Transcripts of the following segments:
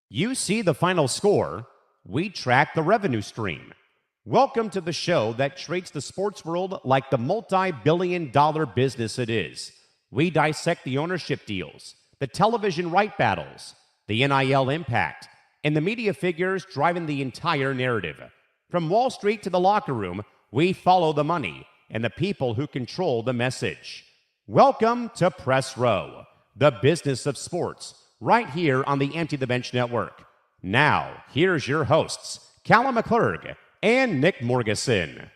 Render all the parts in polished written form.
You see the final score, we track the revenue stream. Welcome to the show that treats the sports world like the multi-billion-dollar business it is. We dissect the ownership deals, the television right battles, the NIL impact, and the media figures driving the entire narrative. From Wall Street to the locker room, we follow the money and the people who control the message. Welcome to Press Row, the business of sports, right here on the Empty the Bench Network. Now, here's your hosts, Callan and McClurg and Nick Morgasen.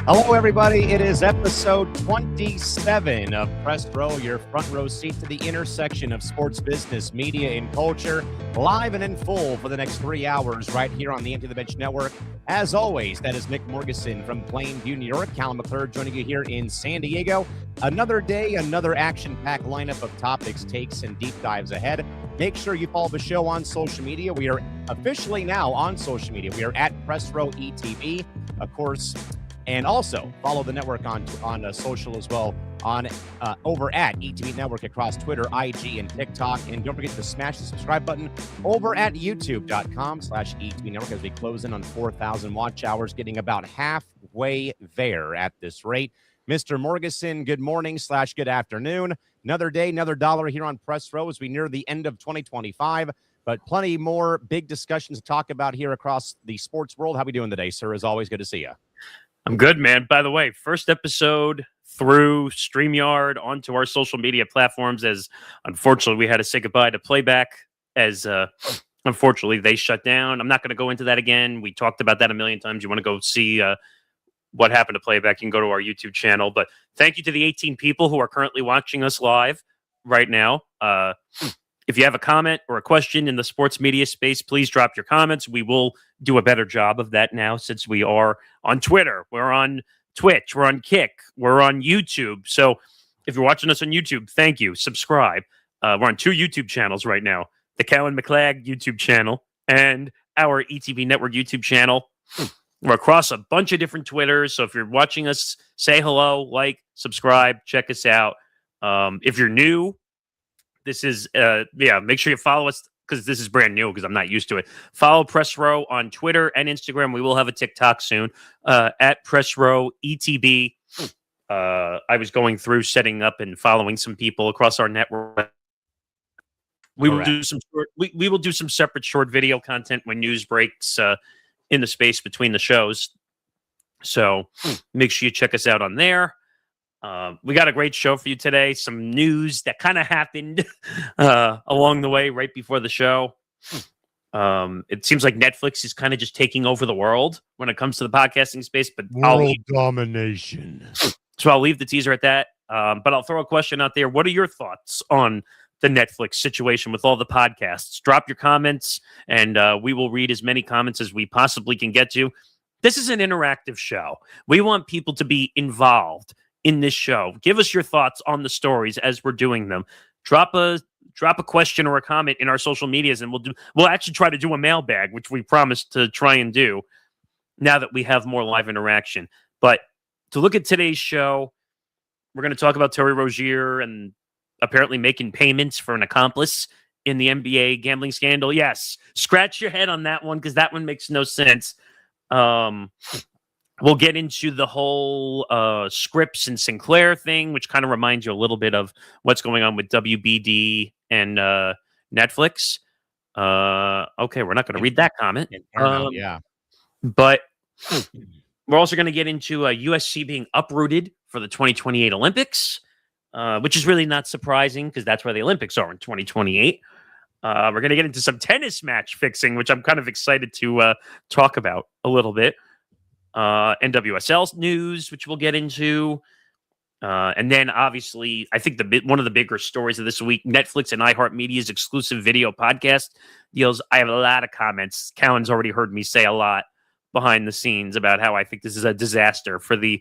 Hello, everybody. It is episode 27 of Press Row, your front row seat to the intersection of sports, business, media, and culture, live and in full for the next 3 hours right here on the Empty the Bench Network. As always, that is Nick Morgasen from Plainview, New York. Callan McClurg joining you here in San Diego. Another day, another action-packed lineup of topics, takes, and deep dives ahead. Make sure you follow the show on social media. We are officially now on social media. We are at Press Row ETV, of course. And also follow the network on social as well on over at ETV Network across Twitter, IG, and TikTok. And don't forget to smash the subscribe button over at youtube.com/ETV Network as we close in on 4,000 watch hours, getting about halfway there at this rate. Mr. Morgasen, good morning / good afternoon. Another day, another dollar here on Press Row as we near the end of 2025. But plenty more big discussions to talk about here across the sports world. How are we doing today, sir? As always, good to see you. I'm good, man. By the way, first episode through StreamYard onto our social media platforms, as unfortunately we had to say goodbye to Playback as unfortunately they shut down. I'm not going to go into that again. We talked about that a million times. You want to go see what happened to Playback, you can go to our YouTube channel. But thank you to the 18 people who are currently watching us live right now. If you have a comment or a question in the sports media space, please drop your comments. We will do a better job of that now since we are on Twitter. We're on Twitch. We're on Kick. We're on YouTube. So if you're watching us on YouTube, thank you. Subscribe. We're on 2 YouTube channels right now. The Callan McClurg YouTube channel and our ETV Network YouTube channel. We're across a bunch of different Twitters. So if you're watching us, say hello, like, subscribe, check us out. If you're new, this is, make sure you follow us because this is brand new because I'm not used to it. Follow Press Row on Twitter and Instagram. We will have a TikTok soon at Press Row ETB. I was going through setting up and following some people across our network. We will do some we will do some separate short video content when news breaks in the space between the shows. So make sure you check us out on there. We got a great show for you today. Some news that kind of happened along the way right before the show. It seems like Netflix is kind of just taking over the world when it comes to the podcasting space. But World domination. So I'll leave the teaser at that. But I'll throw a question out there. What are your thoughts on the Netflix situation with all the podcasts? Drop your comments, and we will read as many comments as we possibly can get to. This is an interactive show. We want people to be involved in this show. Give us your thoughts on the stories as we're doing them. Drop a question or a comment in our social medias, and we'll actually try to do a mailbag, which we promised to try and do now that we have more live interaction. But to look at today's show, we're going to talk about Terry Rozier and apparently making payments for an accomplice in the NBA gambling scandal. Yes, scratch your head on that one because that one makes no sense. We'll get into the whole Scripps and Sinclair thing, which kind of reminds you a little bit of what's going on with WBD and Netflix. Okay, we're not going to read that comment. But we're also going to get into USC being uprooted for the 2028 Olympics, which is really not surprising because that's where the Olympics are in 2028. We're going to get into some tennis match fixing, which I'm kind of excited to talk about a little bit. NWSL news, which we'll get into. And then, obviously, I think one of the bigger stories of this week, Netflix and iHeartMedia's exclusive video podcast deals. I have a lot of comments. Callan's already heard me say a lot behind the scenes about how I think this is a disaster for the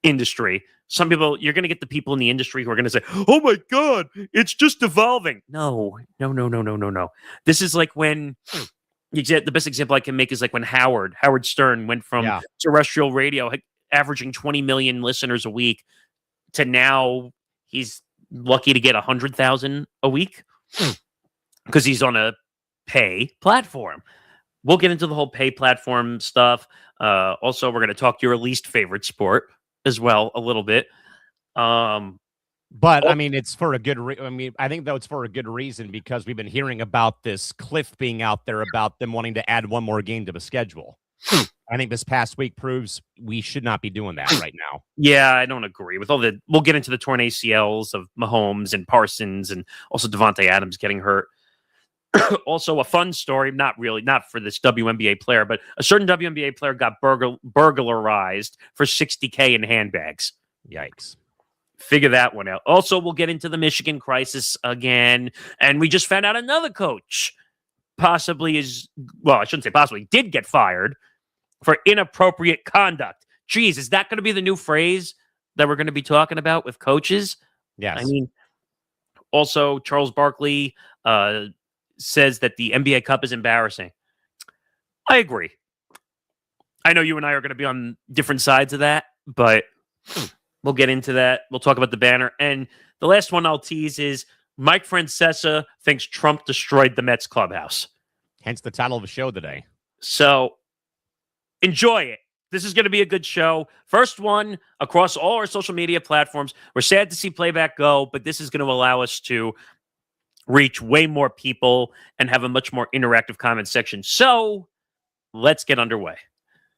industry. Some people, you're going to get the people in the industry who are going to say, "Oh my God, it's just evolving." No. This is like when the best example I can make is like when Howard Stern went from terrestrial radio averaging 20 million listeners a week to now he's lucky to get 100,000 a week because he's on a pay platform. We'll get into the whole pay platform stuff. Also, we're going to talk your least favorite sport as well a little bit. But I mean, it's for a good I think though it's for a good reason because we've been hearing about this cliff being out there about them wanting to add one more game to the schedule. I think this past week proves we should not be doing that right now. Yeah, I don't agree with all the. We'll get into the torn ACLs of Mahomes and Parsons and also Devontae Adams getting hurt. Also, a fun story, not for this WNBA player, but a certain WNBA player got burglarized for $60K in handbags. Yikes. Figure that one out. Also, we'll get into the Michigan crisis again. And we just found out another coach I shouldn't say possibly, did get fired for inappropriate conduct. Geez, is that going to be the new phrase that we're going to be talking about with coaches? Yes. I mean, also, Charles Barkley says that the NBA Cup is embarrassing. I agree. I know you and I are going to be on different sides of that, but we'll get into that. We'll talk about the banner. And the last one I'll tease is Mike Francesa thinks Trump destroyed the Mets clubhouse. Hence the title of the show today. So enjoy it. This is going to be a good show. First one across all our social media platforms. We're sad to see playback go, but this is going to allow us to reach way more people and have a much more interactive comment section. So let's get underway.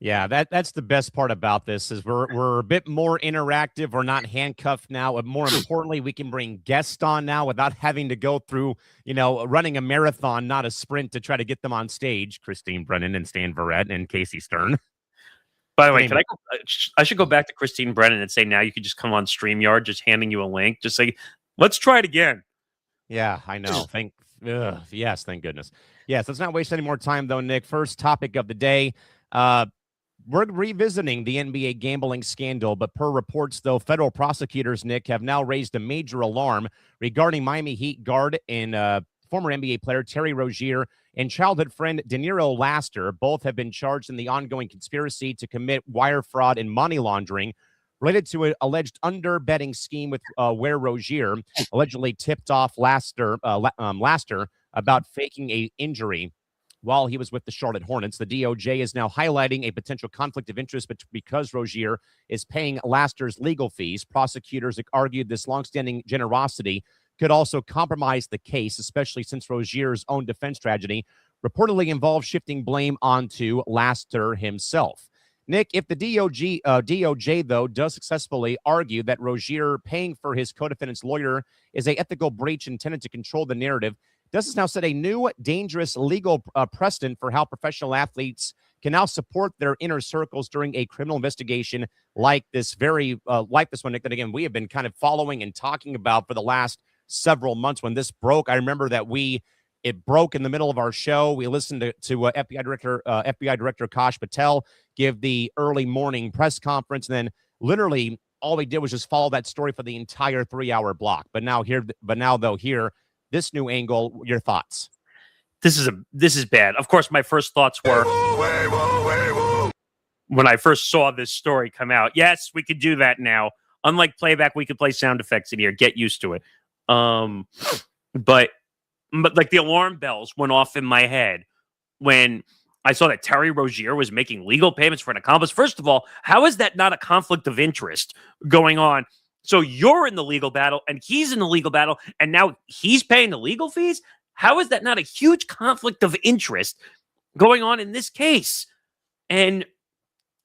Yeah, that's the best part about this is we're a bit more interactive. We're not handcuffed now. And more importantly, we can bring guests on now without having to go through, running a marathon, not a sprint to try to get them on stage. Christine Brennan and Stan Verrett and Casey Stern. By the way, I should go back to Christine Brennan and say now you could just come on StreamYard, just handing you a link. Just say, let's try it again. Yeah, I know. Yes, thank goodness. Yes, let's not waste any more time, though, Nick. First topic of the day. We're revisiting the NBA gambling scandal, but per reports, though, federal prosecutors, Nick, have now raised a major alarm regarding Miami Heat guard and former NBA player Terry Rozier and childhood friend Danilo Laster. Both have been charged in the ongoing conspiracy to commit wire fraud and money laundering related to an alleged under-betting scheme with where Rozier allegedly tipped off Laster about faking an injury while he was with the Charlotte Hornets. The DOJ is now highlighting a potential conflict of interest because Rozier is paying Laster's legal fees. Prosecutors argued this longstanding generosity could also compromise the case, especially since Rozier's own defense tragedy reportedly involved shifting blame onto Laster himself. Nick, if the DOJ, though, does successfully argue that Rozier paying for his co-defendant's lawyer is an ethical breach intended to control the narrative, does this now set a new, dangerous legal precedent for how professional athletes can now support their inner circles during a criminal investigation like this one, Nick, that, again, we have been kind of following and talking about for the last several months. When this broke, I remember that it broke in the middle of our show. We listened to FBI Director Kash Patel give the early morning press conference, and then literally all we did was just follow that story for the entire 3-hour block. But now, this new angle, your thoughts? This is bad. Of course, my first thoughts were when I first saw this story come out. Yes, we could do that now. Unlike playback, we could play sound effects in here. Get used to it. But like the alarm bells went off in my head when I saw that Terry Rozier was making legal payments for an accomplice. First of all, how is that not a conflict of interest going on? So you're in the legal battle and he's in the legal battle and now he's paying the legal fees? How is that not a huge conflict of interest going on in this case? And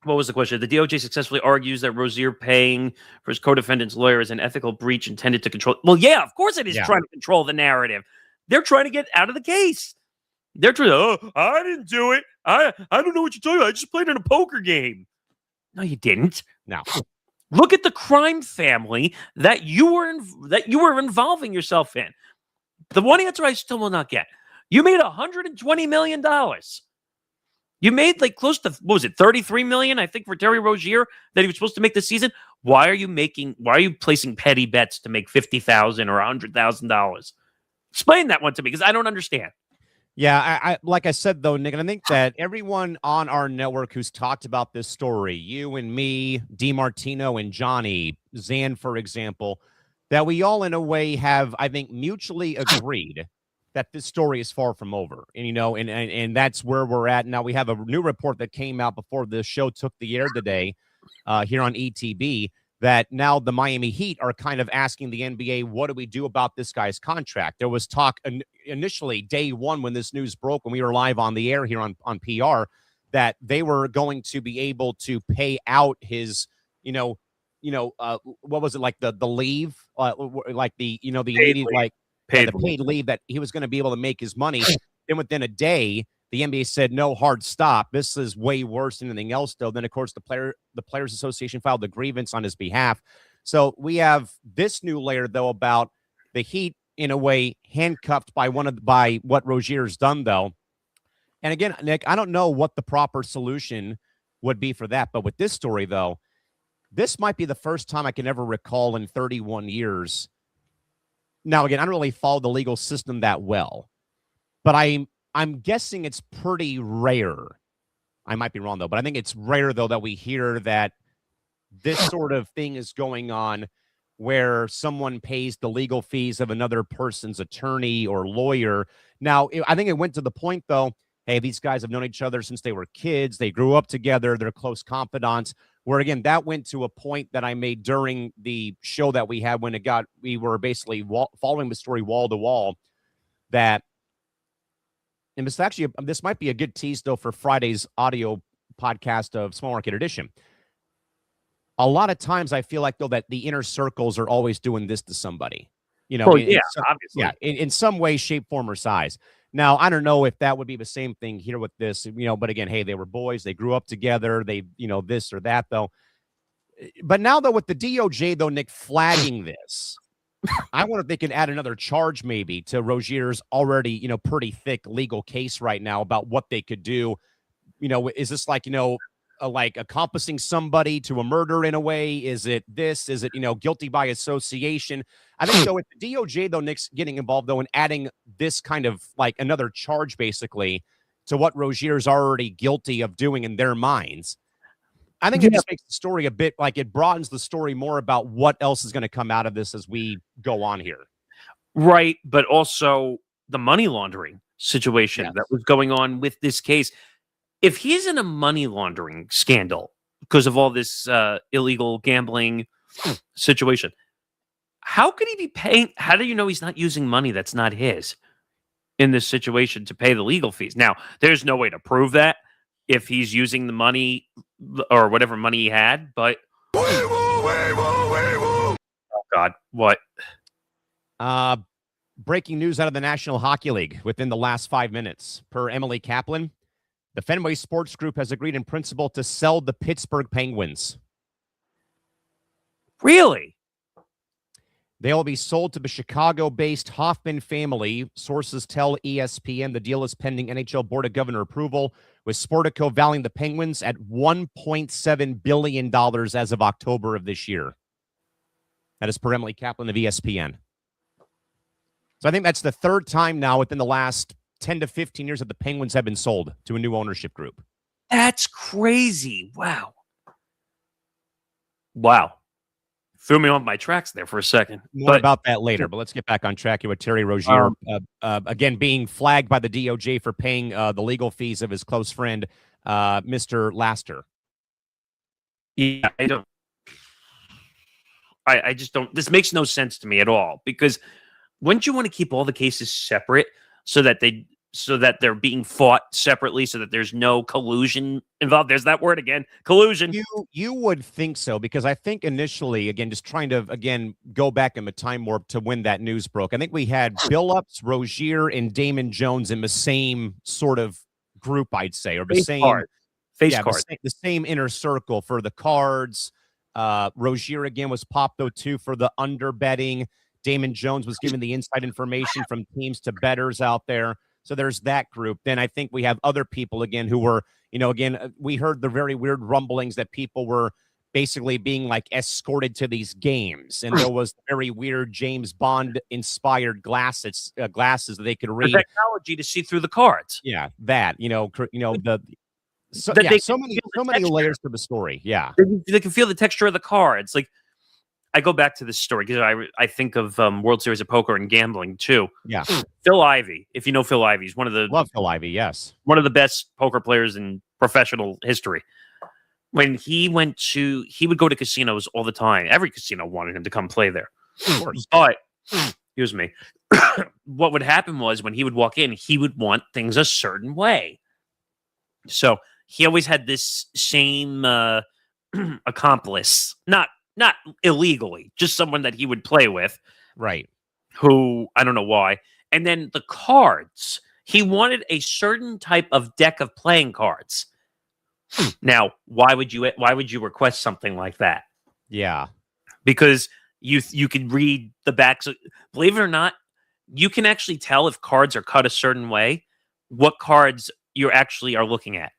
what was the question? The DOJ successfully argues that Rozier paying for his co-defendant's lawyer is an ethical breach intended to control. Well, yeah, of course it is trying to control the narrative. They're trying to get out of the case. They're trying I didn't do it. I don't know what you're talking about. I just played in a poker game. No, you didn't. No. Look at the crime family that you were involving yourself in. The one answer I still will not get. You made $120 million. You made like close to, what was it, $33 million, I think, for Terry Rozier that he was supposed to make this season. Why are you placing petty bets to make $50,000 or $100,000? Explain that one to me, because I don't understand. Yeah, I like I said, though, Nick, and I think that everyone on our network who's talked about this story, you and me, DiMartino and Johnny, Zan, for example, that we all in a way have, I think, mutually agreed that this story is far from over. And, and that's where we're at. Now, we have a new report that came out before the show took the air today here on ETB, that now the Miami Heat are kind of asking the NBA, what do we do about this guy's contract? There was talk initially day one when this news broke, when we were live on the air here on PR, that they were going to be able to pay out his, what was it, like the leave, like the immediate, like the paid leave, that he was going to be able to make his money. Then within a day, the NBA said, no, hard stop. This is way worse than anything else, though. Then, of course, the Players Association filed the grievance on his behalf. So we have this new layer, though, about the Heat, in a way, handcuffed by what Rozier's done, though. And again, Nick, I don't know what the proper solution would be for that. But with this story, though, this might be the first time I can ever recall in 31 years. Now, again, I don't really follow the legal system that well, but I'm guessing it's pretty rare. I might be wrong, though, but I think it's rare, though, that we hear that this sort of thing is going on, where someone pays the legal fees of another person's attorney or lawyer. Now, I think it went to the point, though, hey, these guys have known each other since they were kids. They grew up together. They're close confidants. Where, again, that went to a point that I made during the show that we had when we were basically following the story wall to wall, that, and this might be a good tease, though, for Friday's audio podcast of Small Market Edition. A lot of times I feel like, though, that the inner circles are always doing this to somebody, obviously. Yeah, in some way, shape, form, or size. Now, I don't know if that would be the same thing here with this, but again, hey, they were boys. They grew up together. They, this or that, though. But now, though, with the DOJ, though, Nick, flagging this, I wonder if they can add another charge maybe to Rozier's already, pretty thick legal case right now about what they could do. Is this like, like accompliceing somebody to a murder in a way? Is it this? Is it, guilty by association? I think, though, with the DOJ, though, Nick's getting involved, though, and adding this kind of like another charge, basically, to what Rozier's already guilty of doing in their minds. I think it just makes the story a bit like, it broadens the story more about what else is going to come out of this as we go on here. Right. But also the money laundering situation that was going on with this case. If he's in a money laundering scandal because of all this illegal gambling situation, how could he be paying? How do you know he's not using money that's not his in this situation to pay the legal fees? Now, there's no way to prove that if he's using the money or whatever money he had, but oh God, what? Breaking news out of the National Hockey League within the last 5 minutes. Per Emily Kaplan, the Fenway Sports Group has agreed in principle to sell the Pittsburgh Penguins. Really? They will be sold to the Chicago-based Hoffman family. Sources tell ESPN the deal is pending NHL Board of Governor approval, with Sportico valuing the Penguins at $1.7 billion as of October of this year. That is per Emily Kaplan of ESPN. So I think that's the third time now within the last 10 to 15 years that the Penguins have been sold to a new ownership group. That's crazy. Wow. Wow. Threw me off my tracks there for a second. More about that later, but let's get back on track here with Terry Rozier. Again, being flagged by the DOJ for paying the legal fees of his close friend, Mr. Laster. Yeah, I just don't. This makes no sense to me at all, because wouldn't you want to keep all the cases separate so that they're being fought separately, so that there's no collusion involved? There's that word again, collusion. You would think so, because I think initially, again, just trying to, go back in the time warp to when that news broke, I think we had Billups, Rozier, and Damon Jones in the same sort of group, I'd say, or the same the same inner circle for the cards. Rozier, again, was popped, though, too, for the under betting. Damon Jones was giving the inside information from teams to bettors out there. So there's that group. Then I think we have other people, again, who were, we heard the very weird rumblings that people were basically being like escorted to these games, and there was very weird James Bond inspired glasses that they could The read. technology to see through the cards. Yeah, that so That they so can feel the many texture. layers to the story. Yeah, They can feel the texture of the cards. Like, I go back to this story because I think of World Series of Poker and gambling too. yeah. Phil Ivey, if you know Phil Ivey, he's one of the Love Phil Ivey. Yes, best poker players in professional history. When he would go to casinos all the time. Every casino wanted him to come play there. of course. But, excuse me, what would happen was when he would walk in, he would want things a certain way. So he always had this same accomplice, not illegally, just someone that he would play with, Right. who I don't know why. And then the cards, he wanted a certain type of deck of playing cards. Now, why would you request something like that? Yeah. Because you can read the backs. Believe it or not, you can actually tell if cards are cut a certain way, what cards you actually are looking at.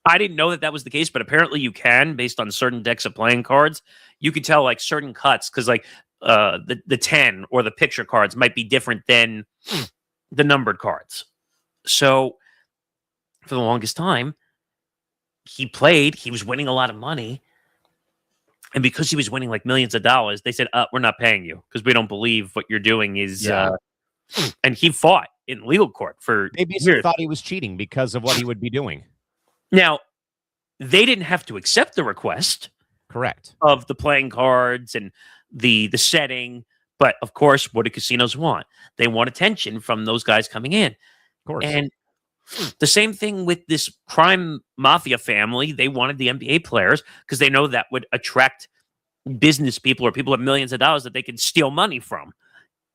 I didn't know that was the case, but apparently you can, based on certain decks of playing cards. You can tell like certain cuts because like the 10 or the picture cards might be different than the numbered cards. So for the longest time, he was winning a lot of money. And because he was winning like millions of dollars, they said, we're not paying you because we don't believe what you're doing is. And he fought in legal court for Maybe he thought he was cheating because of what he would be doing. Now, they didn't have to accept the request. Correct. Of the playing cards and the setting. But of course, what do casinos want? They want attention from those guys coming in. Of course. And the same thing with this crime mafia family. They wanted the NBA players because they know that would attract business people or people with millions of dollars that they could steal money from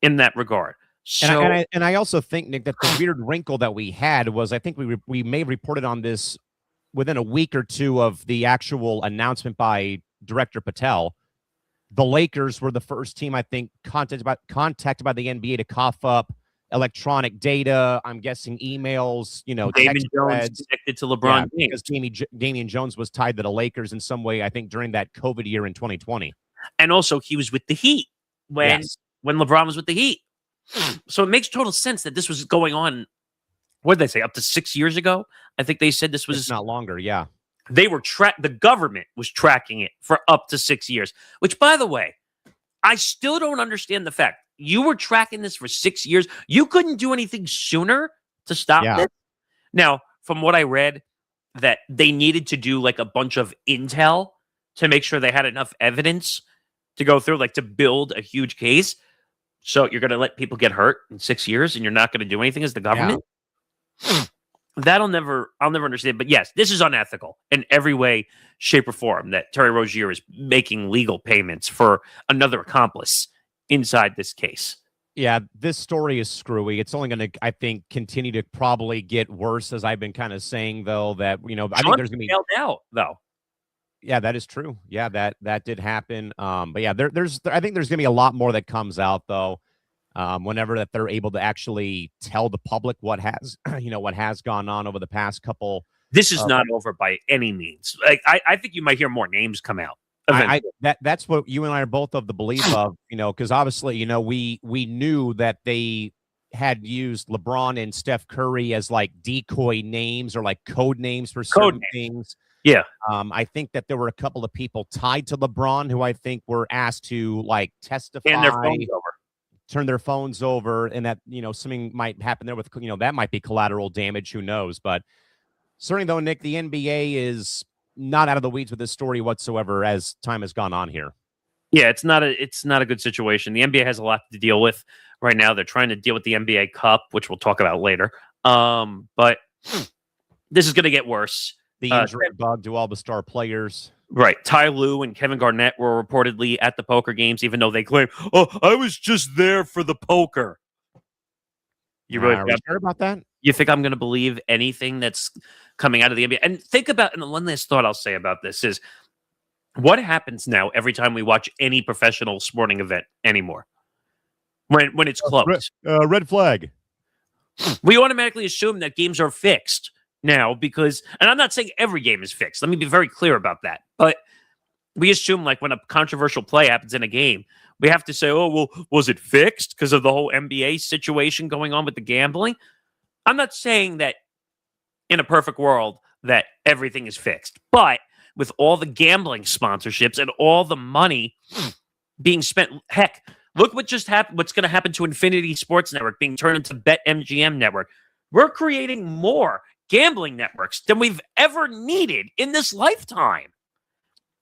in that regard. So, and I also think, Nick, that the weird wrinkle that we had was, I think we may have reported on this within a week or two of the actual announcement by Director Patel. The Lakers were the first team, I think, contacted by the NBA to cough up electronic data. I'm guessing emails, Damon Jones connected to LeBron James. Because Damian Jones was tied to the Lakers in some way, I think, during that COVID year in 2020. And also, he was with the Heat when LeBron was with the Heat. So it makes total sense that this was going on. What did they say? Up to 6 years ago? I think they said this was it's not longer. Yeah. They were the government was tracking it for up to 6 years, which, by the way, I still don't understand the fact you were tracking this for 6 years. You couldn't do anything sooner to stop this. Now, from what I read, that they needed to do like a bunch of intel to make sure they had enough evidence to go through, like to build a huge case. So you're going to let people get hurt in 6 years and you're not going to do anything as the government? Yeah. I'll never understand. But yes, this is unethical in every way, shape, or form that Terry Rozier is making legal payments for another accomplice inside this case. Yeah, this story is screwy. It's only going to, I think, continue to probably get worse, as I've been kind of saying, though, that, I think there's going to be bailed out, though. Yeah, that is true. Yeah, that did happen. But yeah, I think there's going to be a lot more that comes out, though. Whenever that they're able to actually tell the public what has, what has gone on over the past couple. This is not over by any means. Like I think you might hear more names come out. That's what you and I are both of the belief of, because obviously, we knew that they had used LeBron and Steph Curry as like decoy names or like code names for certain things. Yeah. I think that there were a couple of people tied to LeBron who I think were asked to like testify. And their phones over. Turn their phones over, and that something might happen there with that might be collateral damage. Who knows? But certainly, though, Nick, the NBA is not out of the weeds with this story whatsoever as time has gone on here. Yeah, it's not a good situation. The NBA has a lot to deal with right now. They're trying to deal with the NBA Cup, which we'll talk about later. But this is going to get worse. The injury bug to all the star players. Right. Ty Lue and Kevin Garnett were reportedly at the poker games, even though they claim, I was just there for the poker. You really sure about that? You think I'm going to believe anything that's coming out of the NBA? And think about, and the one last thought I'll say about this is, what happens now every time we watch any professional sporting event anymore? When it's closed. Red flag. We automatically assume that games are fixed now because, and I'm not saying every game is fixed. Let me be very clear about that. But we assume like when a controversial play happens in a game, we have to say, oh, well, was it fixed because of the whole NBA situation going on with the gambling? I'm not saying that in a perfect world that everything is fixed, but with all the gambling sponsorships and all the money being spent, heck, look what just happened. What's going to happen to Infinity Sports Network being turned into BetMGM Network? We're creating more gambling networks than we've ever needed in this lifetime.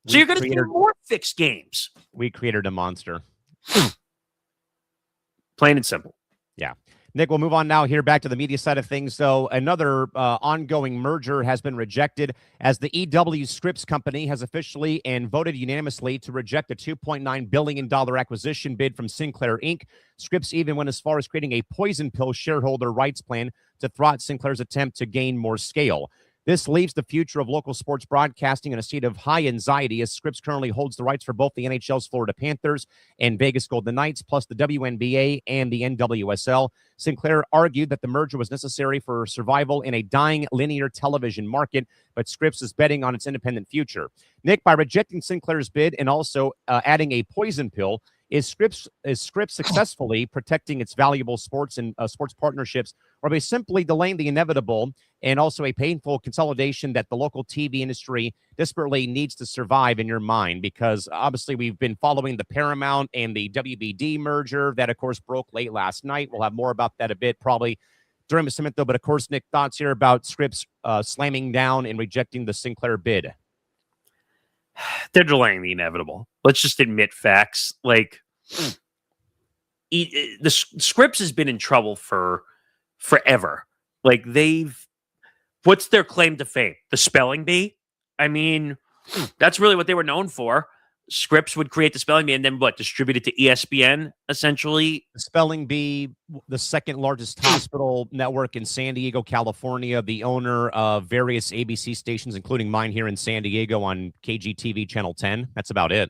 So you're going to see more fixed games. We created a monster. Plain and simple. Yeah. Nick, we'll move on now here back to the media side of things. So another ongoing merger has been rejected as the EW Scripps company has officially and voted unanimously to reject a $2.9 billion acquisition bid from Sinclair Inc. Scripps even went as far as creating a poison pill shareholder rights plan to thwart Sinclair's attempt to gain more scale. This leaves the future of local sports broadcasting in a state of high anxiety as Scripps currently holds the rights for both the NHL's Florida Panthers and Vegas Golden Knights, plus the WNBA and the NWSL. Sinclair argued that the merger was necessary for survival in a dying linear television market, but Scripps is betting on its independent future. Nick, by rejecting Sinclair's bid and also adding a poison pill, is Scripps successfully protecting its valuable sports and sports partnerships, or are they simply delaying the inevitable and also a painful consolidation that the local TV industry desperately needs to survive in your mind? Because obviously we've been following the Paramount and the WBD merger that, of course, broke late last night. We'll have more about that a bit probably during the segment, though. But, of course, Nick, thoughts here about Scripps slamming down and rejecting the Sinclair bid? They're delaying the inevitable. Let's just admit facts. Like, the Scripps has been in trouble for forever. Like, what's their claim to fame? The spelling bee? I mean, that's really what they were known for. Scripps would create the spelling bee and then distribute it to ESPN, essentially. The spelling bee, the second largest hospital network in San Diego, California, the owner of various ABC stations, including mine here in San Diego on KGTV Channel 10. That's about it.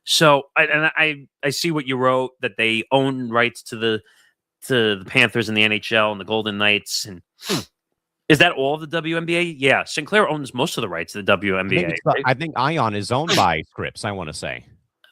So, I see what you wrote, that they own rights to the Panthers and the NHL and the Golden Knights. And is that all of the WNBA? Yeah, Sinclair owns most of the rights to the WNBA. I think Ion is owned by Scripps, I want to say.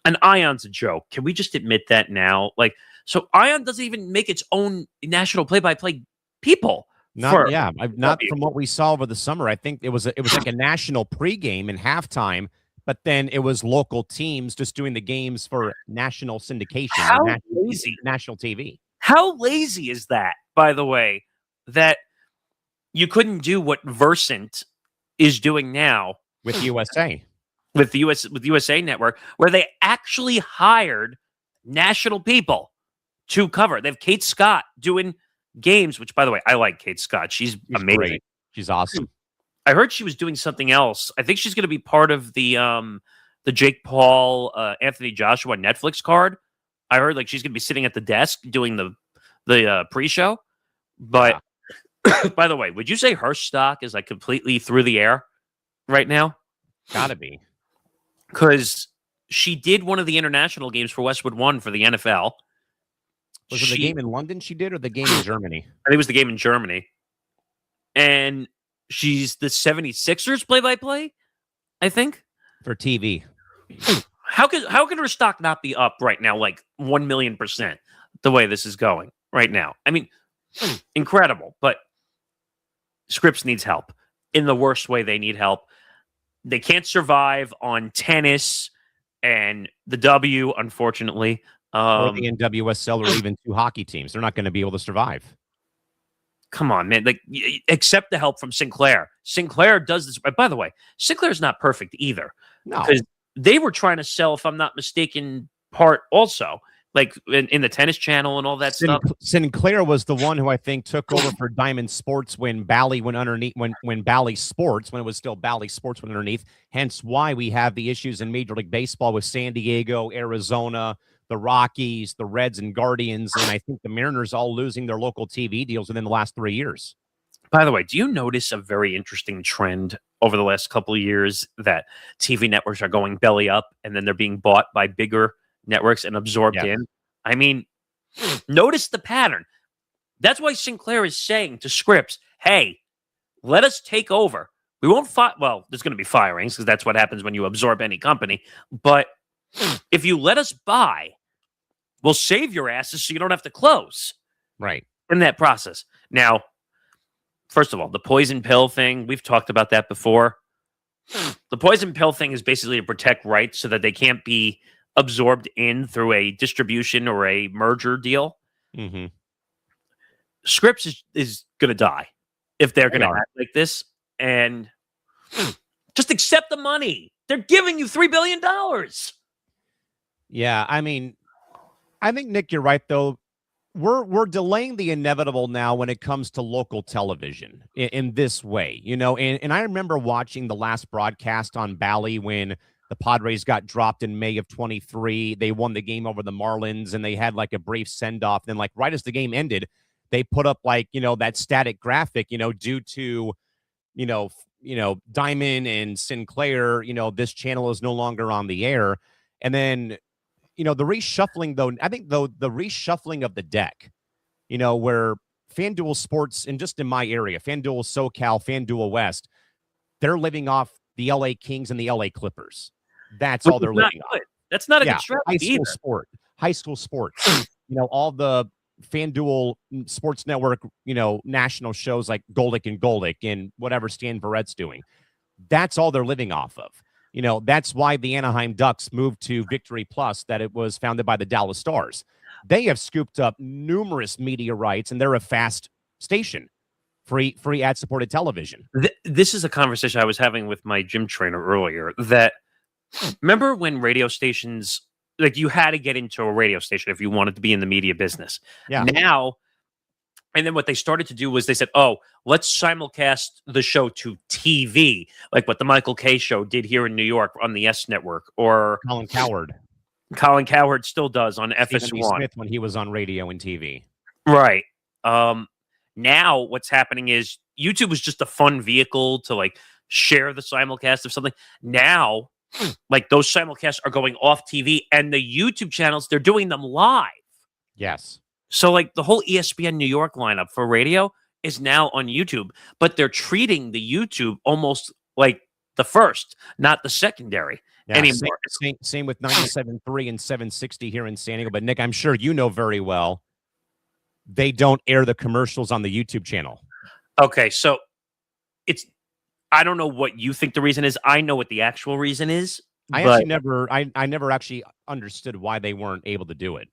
And Ion's a joke. Can we just admit that now? Like, so Ion doesn't even make its own national play-by-play people. Not from what we saw over the summer. I think it was like a national pregame and halftime, but then it was local teams just doing the games for national syndication. How lazy. National TV. How lazy is that, by the way, that you couldn't do what Versant is doing now with USA? With the USA Network, where they actually hired national people to cover. They have Kate Scott doing games, which, by the way, I like Kate Scott. She's amazing. Great. She's awesome. I heard she was doing something else. I think she's going to be part of the Jake Paul, Anthony Joshua Netflix card. I heard like she's going to be sitting at the desk doing the pre-show. But by the way, would you say her stock is like completely through the air right now? Gotta be. Because she did one of the international games for Westwood One for the NFL. Was it the game in London she did or the game in Germany? I think it was the game in Germany. And she's the 76ers play-by-play, I think. For TV. How could her stock not be up right now like 1,000,000% the way this is going right now? I mean, incredible. But Scripps needs help in the worst way they need help. They can't survive on tennis and the W, unfortunately. Or the NWSL or even two hockey teams. They're not going to be able to survive. Come on, man. Like, accept the help from Sinclair. Sinclair does this. By the way, Sinclair's not perfect either. No. Because they were trying to sell, if I'm not mistaken, part also. Like in the tennis channel and all that stuff. Sinclair was the one who I think took over for Diamond Sports when Bally went underneath, when Bally Sports, when it was still Bally Sports went underneath. Hence why we have the issues in Major League Baseball with San Diego, Arizona, the Rockies, the Reds and Guardians, and I think the Mariners all losing their local TV deals within the last 3 years. By the way, do you notice a very interesting trend over the last couple of years that TV networks are going belly up and then they're being bought by bigger networks and absorbed in? I mean, notice the pattern. That's why Sinclair is saying to Scripps, hey, let us take over. We won't fire. Well, there's going to be firings because that's what happens when you absorb any company. But if you let us buy, we'll save your asses so you don't have to close. Right. In that process. Now, first of all, the poison pill thing, we've talked about that before. The poison pill thing is basically to protect rights so that they can't be absorbed in through a distribution or a merger deal. Mm-hmm. Scripps is going to die if they're going to act like this. And just accept the money. They're giving you $3 billion. Yeah, I mean, I think, Nick, you're right, though. We're delaying the inevitable now when it comes to local television in this way, you know, and I remember watching the last broadcast on Bally when the Padres got dropped in May of 23. They won the game over the Marlins and they had like a brief send off. Then like right as the game ended, they put up like, you know, that static graphic, you know, due to, you know, Diamond and Sinclair, you know, this channel is no longer on the air. And then, you know, the reshuffling, though, I think, though, the reshuffling of the deck, you know, where FanDuel Sports, and just in my area, FanDuel SoCal, FanDuel West, they're living off the LA Kings and the LA Clippers. That's all they're living off. That's not a good strategy. High school sports, you know, all the FanDuel Sports Network, you know, national shows like Goldick and Goldick and whatever Stan Verrett's doing. That's all they're living off of. You know, that's why the Anaheim Ducks moved to Victory Plus, that it was founded by the Dallas Stars. They have scooped up numerous media rights, and they're a fast station, free ad-supported television. This is a conversation I was having with my gym trainer earlier, that remember when radio stations, like you had to get into a radio station if you wanted to be in the media business. Yeah. Now, and then what they started to do was they said, oh, let's simulcast the show to TV, like what the Michael Kay show did here in New York on the S Network, or Colin Cowherd. Colin Cowherd still does on Stephen FS1. B. Smith when he was on radio and TV. Right. Now what's happening is YouTube was just a fun vehicle to like share the simulcast of something. Now, like those simulcasts are going off TV, and the YouTube channels, they're doing them live. Yes. So like the whole ESPN New York lineup for radio is now on YouTube, but they're treating the YouTube almost like the first, not the secondary anymore. Same with 97.3 and 760 here in San Diego. But Nick, I'm sure you know very well, they don't air the commercials on the YouTube channel. Okay, so I don't know what you think the reason is. I know what the actual reason is. I never actually understood why they weren't able to do it.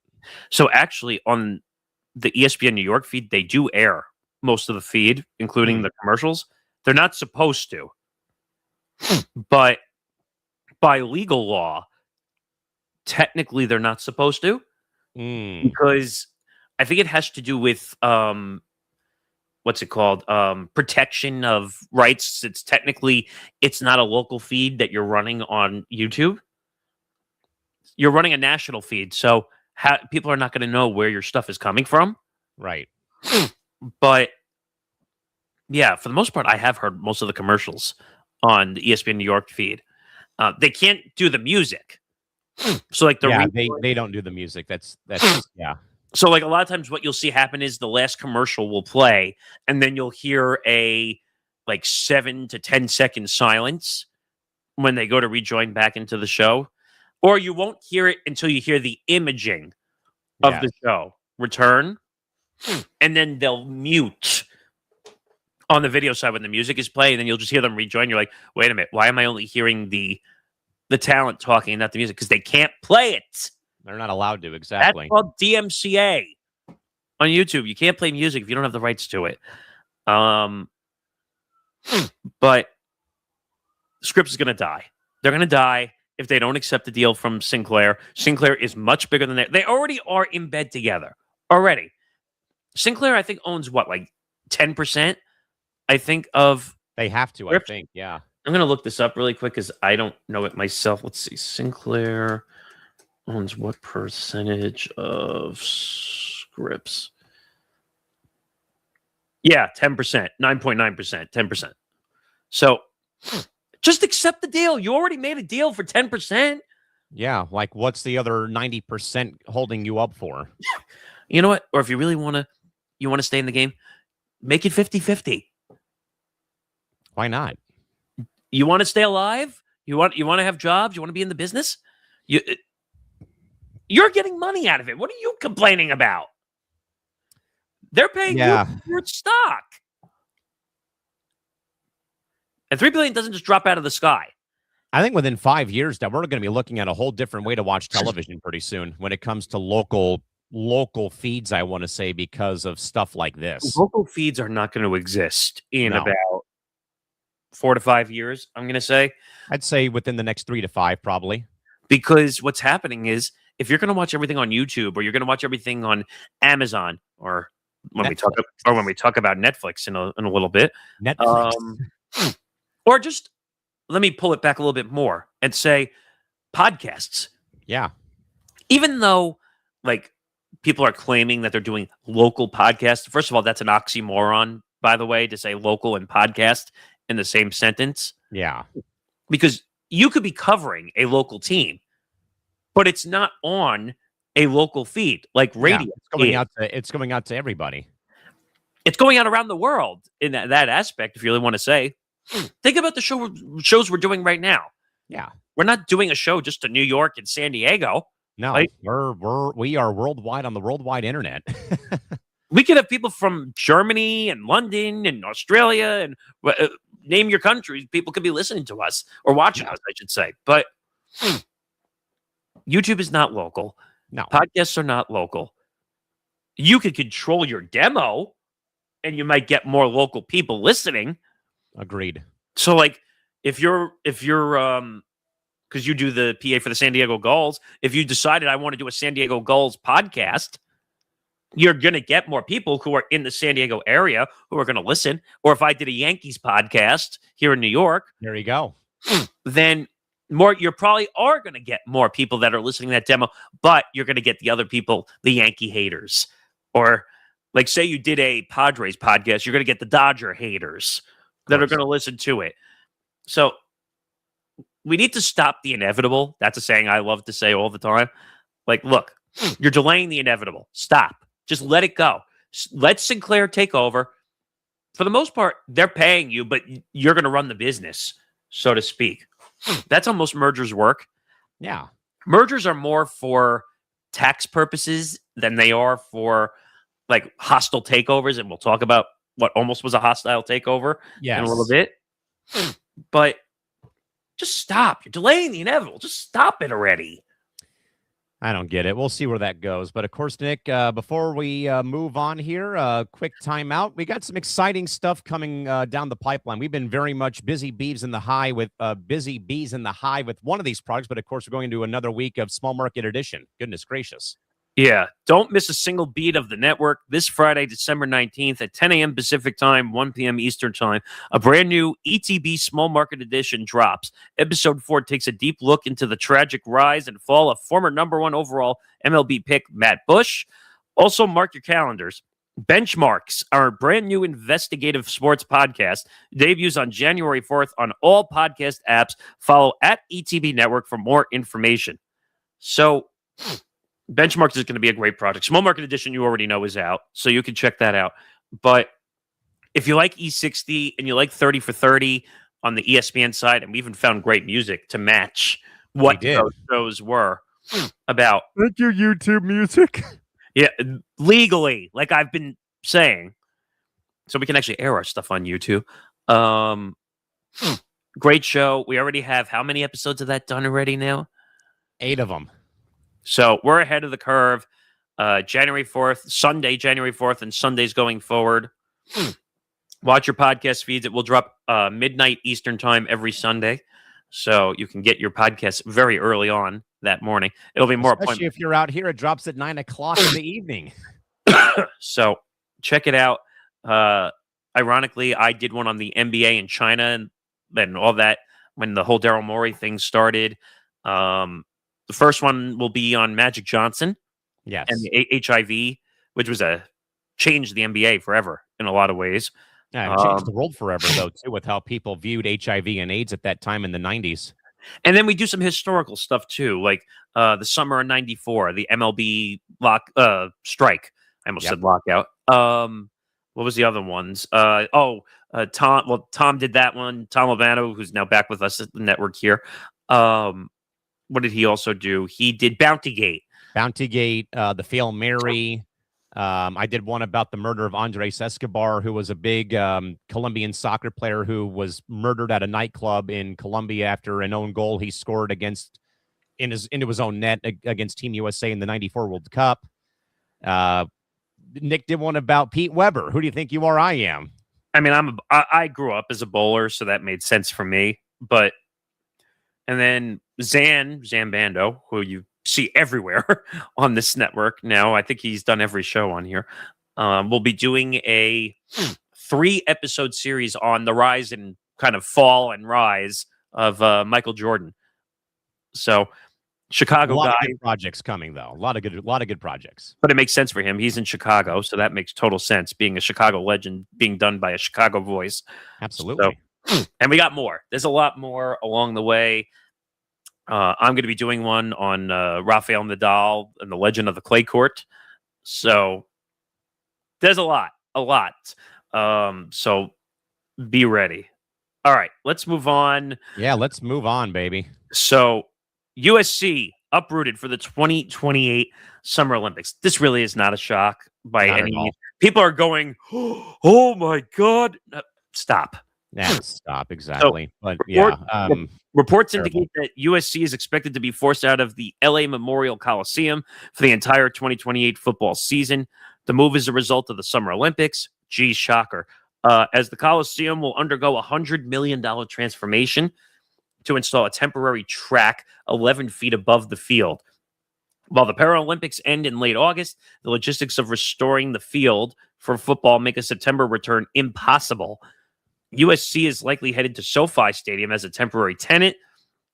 So actually, on the ESPN New York feed, they do air most of the feed, including the commercials. They're not supposed to. But by legal law, technically they're not supposed to. Because I think it has to do with what's it called? Protection of rights. It's not a local feed that you're running on YouTube. You're running a national feed, so people are not going to know where your stuff is coming from. Right. But yeah, for the most part, I have heard most of the commercials on the ESPN New York feed. They can't do the music. So like they don't do the music. That's yeah. So like a lot of times what you'll see happen is the last commercial will play, and then you'll hear a like 7 to 10 second silence when they go to rejoin back into the show. Or you won't hear it until you hear the imaging of the show return. And then they'll mute on the video side when the music is playing. And then you'll just hear them rejoin. You're like, wait a minute, why am I only hearing the talent talking and not the music? Because they can't play it. They're not allowed to, exactly. That's called DMCA on YouTube. You can't play music if you don't have the rights to it. But Scripps is going to die. They're going to die if they don't accept the deal from Sinclair. Sinclair is much bigger than that. They already are in bed together. Already. Sinclair, I think, owns what, like 10%? I think of... They have to, Scripps. I think, yeah. I'm going to look this up really quick because I don't know it myself. Let's see. Sinclair owns what percentage of Scripps? Yeah, 10%. 9.9%. 10%. So... just accept the deal. You already made a deal for 10%. Yeah, like what's the other 90% holding you up for? You know what? Or if you really want to stay in the game, make it 50-50. Why not? You want to stay alive? You want to have jobs? You want to be in the business? You're getting money out of it. What are you complaining about? They're paying you for your stock. And $3 billion doesn't just drop out of the sky. I think within 5 years now, we're going to be looking at a whole different way to watch television pretty soon when it comes to local feeds, I want to say, because of stuff like this. Local feeds are not going to exist in about 4 to 5 years, I'm going to say. I'd say within the next 3 to 5, probably. Because what's happening is if you're going to watch everything on YouTube or you're going to watch everything on Amazon or when we talk about Netflix in a little bit, or just let me pull it back a little bit more and say podcasts. Yeah. Even though like people are claiming that they're doing local podcasts. First of all, that's an oxymoron, by the way, to say local and podcast in the same sentence. Yeah. Because you could be covering a local team, but it's not on a local feed like radio. Yeah, it's going out to everybody. It's going out around the world in that aspect, if you really want to say. Think about the shows we're doing right now. Yeah. We're not doing a show just to New York and San Diego. No, right? we are worldwide on the worldwide internet. We could have people from Germany and London and Australia and name your countries. People could be listening to us or watching us, I should say. But YouTube is not local. No. Podcasts are not local. You could control your demo and you might get more local people listening. Agreed. So like if you're because you do the PA for the San Diego Gulls, if you decided I want to do a San Diego Gulls podcast, you're going to get more people who are in the San Diego area who are going to listen. Or if I did a Yankees podcast here in New York, there you go. Then you probably are going to get more people that are listening to that demo, but you're going to get the other people, the Yankee haters. Or like say you did a Padres podcast, you're going to get the Dodger haters that are going to listen to it. So we need to stop the inevitable. That's a saying I love to say all the time. Like, look, you're delaying the inevitable. Stop. Just let it go. Let Sinclair take over. For the most part, they're paying you, but you're going to run the business, so to speak. That's how most mergers work. Yeah. Mergers are more for tax purposes than they are for like hostile takeovers. And we'll talk about what almost was a hostile takeover in a little bit. But just stop. You're delaying the inevitable. Just stop it already. I don't get it. We'll see where that goes. But of course, Nick, before we move on here, quick timeout. We got some exciting stuff coming down the pipeline. We've been very much busy bees in the hive with one of these products. But of course, we're going to another week of Small Market Edition. Goodness gracious. Yeah, don't miss a single beat of the network. This Friday, December 19th at 10 a.m. Pacific Time, 1 p.m. Eastern Time, a brand new ETB Small Market Edition drops. Episode 4 takes a deep look into the tragic rise and fall of former #1 overall MLB pick Matt Bush. Also, mark your calendars. Benchmarks, our brand new investigative sports podcast, debuts on January 4th on all podcast apps. Follow at ETB Network for more information. So, Benchmarks is going to be a great project. Small Market Edition, you already know, is out, so you can check that out. But if you like E60 and you like 30 for 30 on the ESPN side, and we even found great music to match what those shows were about. Thank you, YouTube music. Yeah, legally, like I've been saying. So we can actually air our stuff on YouTube. Great show. We already have how many episodes of that done already now? 8 of them. So we're ahead of the curve. January 4th, Sunday, January 4th, and Sundays going forward. Watch your podcast feeds. It will drop midnight Eastern Time every Sunday. So you can get your podcast very early on that morning. It'll be more especially if you're out here. It drops at 9 o'clock in the evening. So check it out. Ironically, I did one on the NBA in China and all that when the whole Daryl Morey thing started. The first one will be on Magic Johnson, yes, and the HIV, which was changed the NBA forever in a lot of ways. Yeah, it changed the world forever, though, too, with how people viewed HIV and AIDS at that time in the 90s. And then we do some historical stuff, too, like the summer of 94, the MLB strike. I almost said lockout. What was the other ones? Tom. Well, Tom did that one. Tom Lovano, who's now back with us at the network here. What did he also do? He did Bountygate. The Fail Mary. I did one about the murder of Andres Escobar, who was a big Colombian soccer player who was murdered at a nightclub in Colombia after an own goal he scored into his own net against Team USA in the '94 World Cup. Nick did one about Pete Weber. Who do you think you are? I am. I mean, I grew up as a bowler, so that made sense for me. And then Zan Bando, who you see everywhere on this network now. I think he's done every show on here. We'll be doing a 3-episode series on the rise and kind of fall and rise of Michael Jordan. So Chicago guy. Of good projects coming though. A lot of good projects. But it makes sense for him. He's in Chicago, so that makes total sense. Being a Chicago legend, being done by a Chicago voice. Absolutely. So, and we got more. There's a lot more along the way. I'm going to be doing one on Rafael Nadal and the legend of the clay court. So there's a lot. So be ready. All right, let's move on. Yeah, let's move on, baby. So USC uprooted for the 2028 Summer Olympics. This really is not a shock by any means. People are going, oh my God. Stop. Yeah, stop. Exactly. So, reports indicate that USC is expected to be forced out of the LA Memorial Coliseum for the entire 2028 football season. The move is a result of the Summer Olympics. Geez, shocker. As the Coliseum will undergo a $100 million transformation to install a temporary track 11 feet above the field. While the Paralympics end in late August, the logistics of restoring the field for football make a September return impossible. USC is likely headed to SoFi Stadium as a temporary tenant,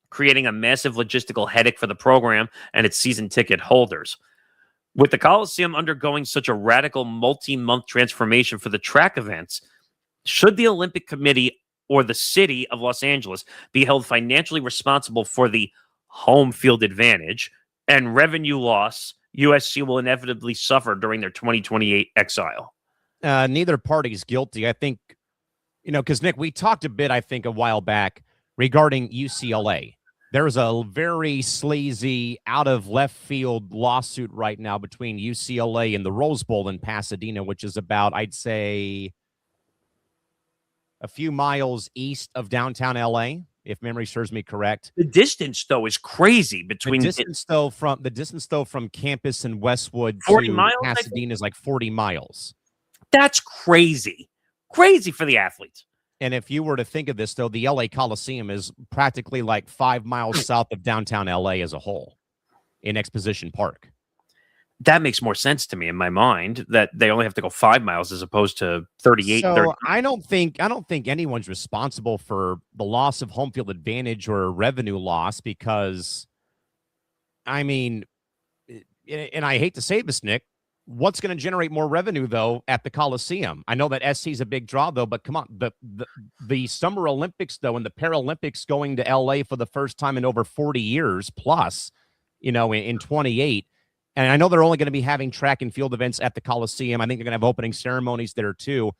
creating a massive logistical headache for the program and its season ticket holders. With the Coliseum undergoing such a radical multi-month transformation for the track events, should the Olympic Committee or the city of Los Angeles be held financially responsible for the home field advantage and revenue loss USC will inevitably suffer during their 2028 exile? Neither party's guilty. I think, because Nick, we talked a bit, I think, a while back regarding UCLA. There's a very sleazy, out of left field lawsuit right now between UCLA and the Rose Bowl in Pasadena, which is about, I'd say, a few miles east of downtown LA, if memory serves me correct. The distance, though, is crazy between the distance from campus in Westwood 40 to miles, Pasadena is like 40 miles. That's crazy. Crazy for the athletes. And if you were to think of this, though, the LA Coliseum is practically like 5 miles south of downtown LA as a whole in Exposition Park. That makes more sense to me in my mind that they only have to go 5 miles as opposed to 38. So 30. I don't think anyone's responsible for the loss of home field advantage or revenue loss because, I mean, and I hate to say this, Nick, what's going to generate more revenue, though, at the Coliseum? I know that SC is a big draw, though, but come on. The Summer Olympics, though, and the Paralympics going to LA for the first time in over 40 years plus, in 28. And I know they're only going to be having track and field events at the Coliseum. I think they're going to have opening ceremonies there, too.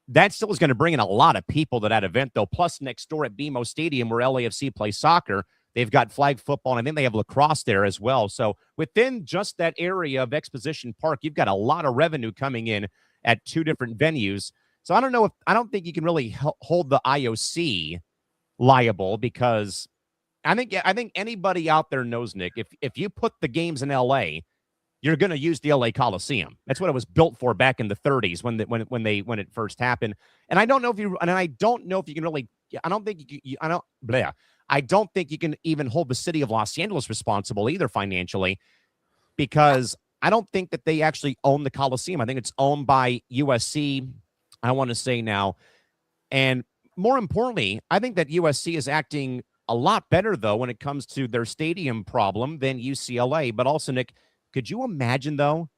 That still is going to bring in a lot of people to that event, though. Plus, next door at BMO Stadium, where LAFC plays soccer, they've got flag football, and I think they have lacrosse there as well. So within just that area of Exposition Park, you've got a lot of revenue coming in at 2 different venues. So I don't think you can really hold the IOC liable because I think anybody out there knows, Nick, if you put the games in LA, you're going to use the LA Coliseum. That's what it was built for back in the 30s when it first happened. And I don't know if you can really. I don't think you can even hold the city of Los Angeles responsible either financially, because I don't think that they actually own the Coliseum. I think it's owned by USC, I want to say now. And more importantly, I think that USC is acting a lot better, though, when it comes to their stadium problem than UCLA. But also, Nick, could you imagine, though,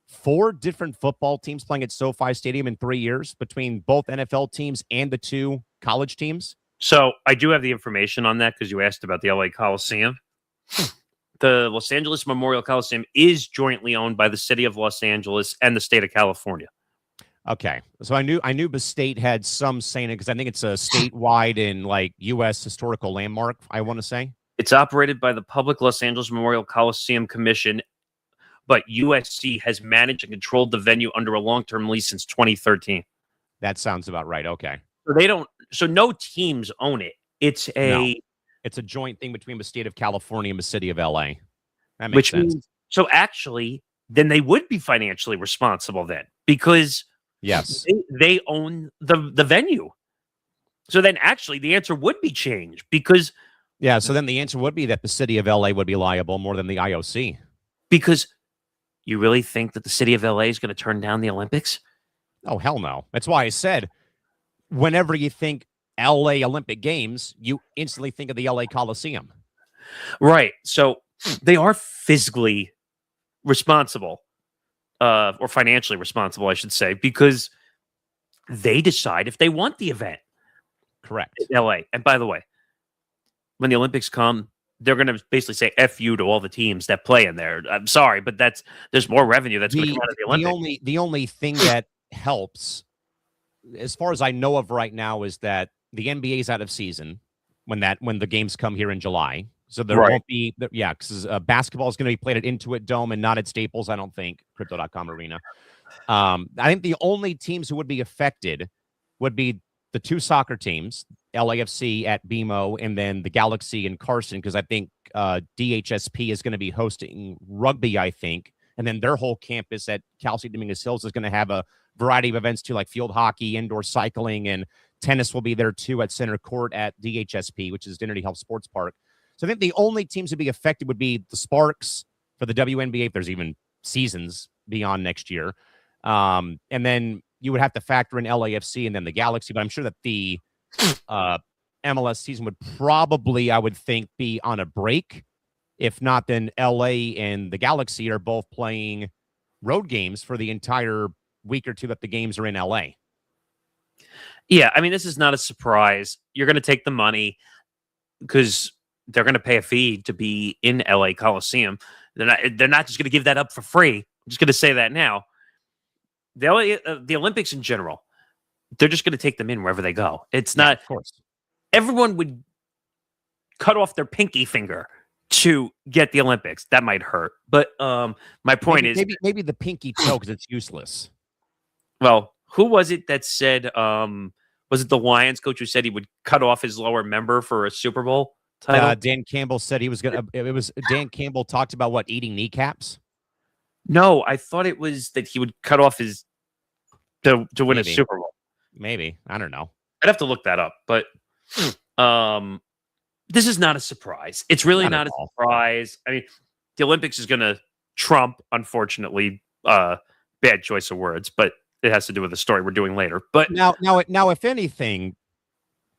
4 different football teams playing at SoFi Stadium in 3 years between both NFL teams and the 2 college teams? So I do have the information on that because you asked about the LA Coliseum. The Los Angeles Memorial Coliseum is jointly owned by the city of Los Angeles and the state of California. Okay, so I knew the state had some saying it because I think it's a statewide in like U.S. historical landmark. I want to say It's operated by the Public Los Angeles Memorial Coliseum Commission, but USC has managed and controlled the venue under a long-term lease since 2013. that sounds about right. Okay, So they don't. So no teams own it. It's no, a it's a joint thing between the state of California and the city of L.A. That makes which sense. means so actually then they would be financially responsible then because Yes. they own the venue. So then actually the answer would be changed because Yeah. So then the answer would be that the city of LA would be liable more than the IOC. because you really think that the city of LA is going to turn down the Olympics? Oh, hell no. That's why I said whenever you think LA Olympic Games, you instantly think of the LA Coliseum. Right. So they are physically responsible, or financially responsible, I should say, because they decide if they want the event Correct. in LA. And by the way, when the Olympics come, they're going to basically say F you to all the teams that play in there. I'm sorry, but there's more revenue that's going to come out of the Olympics. The only thing that helps, as far as I know of right now, is that the NBA's out of season when the games come here in July. So there won't be, because basketball is going to be played at Intuit Dome and not at Staples, I don't think, Crypto.com Arena. I think the only teams who would be affected would be the two soccer teams, LAFC at BMO, and then the Galaxy in Carson, because I think DHSP is going to be hosting rugby, I think. And then their whole campus at Cal State Dominguez Hills is going to have a variety of events too, like field hockey, indoor cycling, and tennis will be there too at Center Court at DHSP, which is Dignity Health Sports Park. So I think the only teams to be affected would be the Sparks for the WNBA, if there's even seasons beyond next year. And then you would have to factor in LAFC and then the Galaxy, but I'm sure that the MLS season would probably, I would think, be on a break. If not, then LA and the Galaxy are both playing road games for the entire week or two that the games are in LA. Yeah, I mean, this is not a surprise. You're going to take the money because they're going to pay a fee to be in LA Coliseum. They're not just going to give that up for free. I'm just going to say that now. The Olympics in general, they're just going to take them in wherever they go. It's not, of course. Everyone would cut off their pinky finger to get the Olympics. That might hurt. But my point is maybe the pinky toe because it's useless. Well, who was it that said, was it the Lions coach who said he would cut off his lower member for a Super Bowl title? Dan Campbell said he was going to, it was Dan Campbell talked about what, eating kneecaps? No, I thought it was that he would cut off his to win a Super Bowl. Maybe. I don't know. I'd have to look that up, but this is not a surprise. It's really not a surprise. I mean, the Olympics is going to trump, unfortunately, bad choice of words, but it has to do with the story we're doing later. But now, if anything,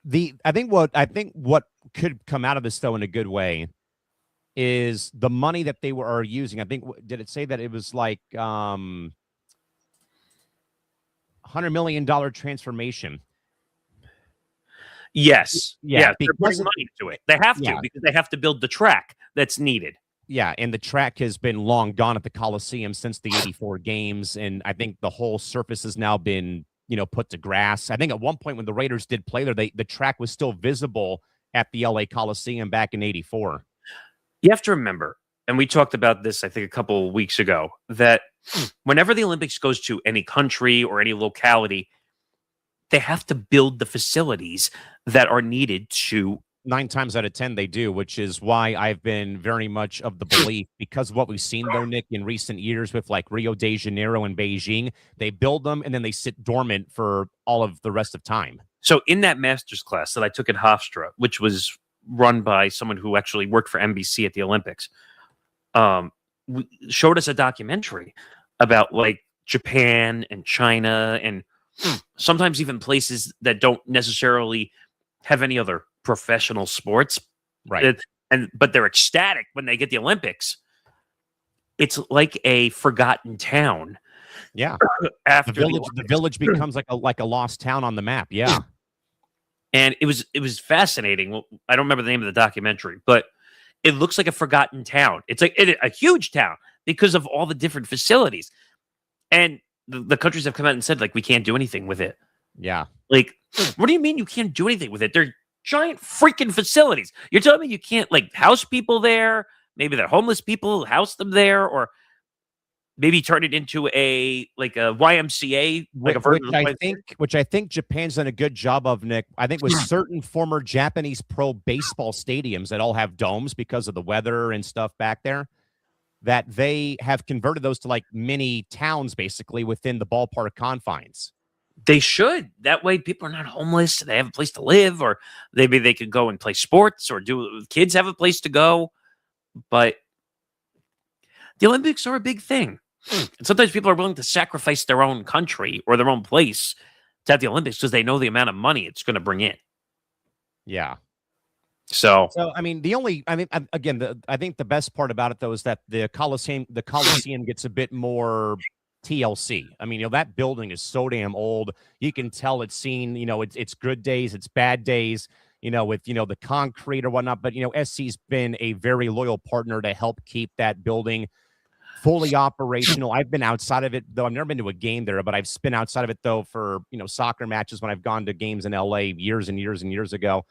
I think what could come out of this though in a good way is the money that they are using. I think, did it say that it was like $100 million transformation? Yes. Yeah. They're putting money to it. They have to because they have to build the track that's needed. Yeah, and the track has been long gone at the Coliseum since the 84 games, and I think the whole surface has now been, put to grass. I think at one point when the Raiders did play there, the track was still visible at the LA Coliseum back in 84. You have to remember, and we talked about this, I think, a couple of weeks ago, that whenever the Olympics goes to any country or any locality, they have to build the facilities that are needed to. 9 times out of 10 they do, which is why I've been very much of the belief, because of what we've seen though, Nick, in recent years with like Rio de Janeiro and Beijing, they build them and then they sit dormant for all of the rest of time. So in that master's class that I took at Hofstra, which was run by someone who actually worked for NBC at the Olympics, showed us a documentary about like Japan and China and sometimes even places that don't necessarily have any other professional sports, right? But they're ecstatic when they get the Olympics. It's like a forgotten town. Yeah, after the village becomes like a lost town on the map. Yeah, and it was fascinating. Well, I don't remember the name of the documentary, but it looks like a forgotten town. It's like a huge town because of all the different facilities. And the countries have come out and said, like, we can't do anything with it. Yeah. Like, what do you mean you can't do anything with it? They're giant freaking facilities. You're telling me you can't, like, house people there? Maybe they're homeless people, house them there, or maybe turn it into a YMCA, like a version which I think Japan's done a good job of, Nick. I think with certain former Japanese pro baseball stadiums that all have domes because of the weather and stuff back there, that they have converted those to like mini towns basically within the ballpark confines. They should. That way people are not homeless. They have a place to live, or maybe they could go and play sports, or kids have a place to go. But the Olympics are a big thing. And sometimes people are willing to sacrifice their own country or their own place to have the Olympics because they know the amount of money it's going to bring in. Yeah. So I mean, I think the best part about it though is that the Coliseum gets a bit more TLC. I mean, that building is so damn old. You can tell it's seen, it's good days, it's bad days, with, the concrete or whatnot. But, SC's been a very loyal partner to help keep that building fully operational. I've been outside of it, though. I've never been to a game there, but I've been outside of it, though, for, soccer matches when I've gone to games in LA years and years and years ago.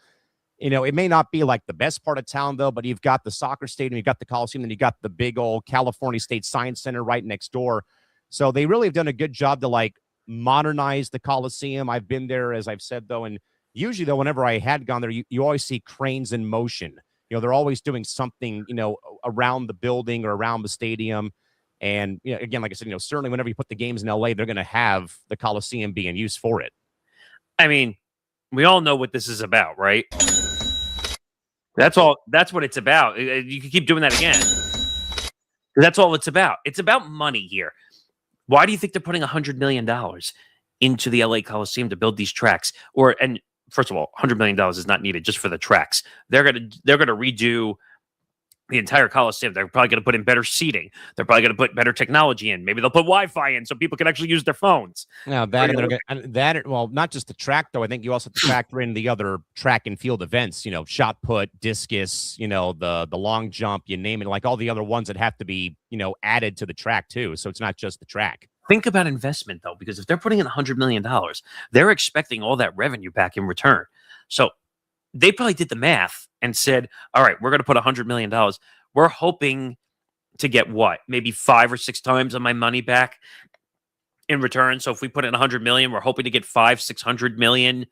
It may not be like the best part of town, though, but you've got the soccer stadium, you've got the Coliseum, and you got the big old California State Science Center right next door. So they really have done a good job to like modernize the Coliseum. I've been there, as I've said, though, and usually, though, whenever I had gone there, you always see cranes in motion. They're always doing something, around the building or around the stadium. And again, like I said, certainly whenever you put the games in LA, they're going to have the Coliseum being used for it. I mean, we all know what this is about, right? That's what it's about. You can keep doing that again. That's all it's about. It's about money here. Why do you think they're putting $100 million into the LA Coliseum to build these tracks? And first of all, $100 million is not needed just for the tracks. They're gonna redo the entire Coliseum. They're probably going to put in better seating. They're probably going to put better technology in. Maybe they'll put Wi-Fi in so people can actually use their phones. Now not just the track, though. I think you also have to factor in the other track and field events, shot put, discus, the long jump, you name it, like all the other ones that have to be, added to the track too. So it's not just the track. Think about investment, though, because if they're putting in $100 million, they're expecting all that revenue back in return. So they probably did the math and said, all right, we're going to put $100 million. We're hoping to get what? Maybe 5 or 6 times of my money back in return. So if we put in $100 million, we're hoping to get 500-600 million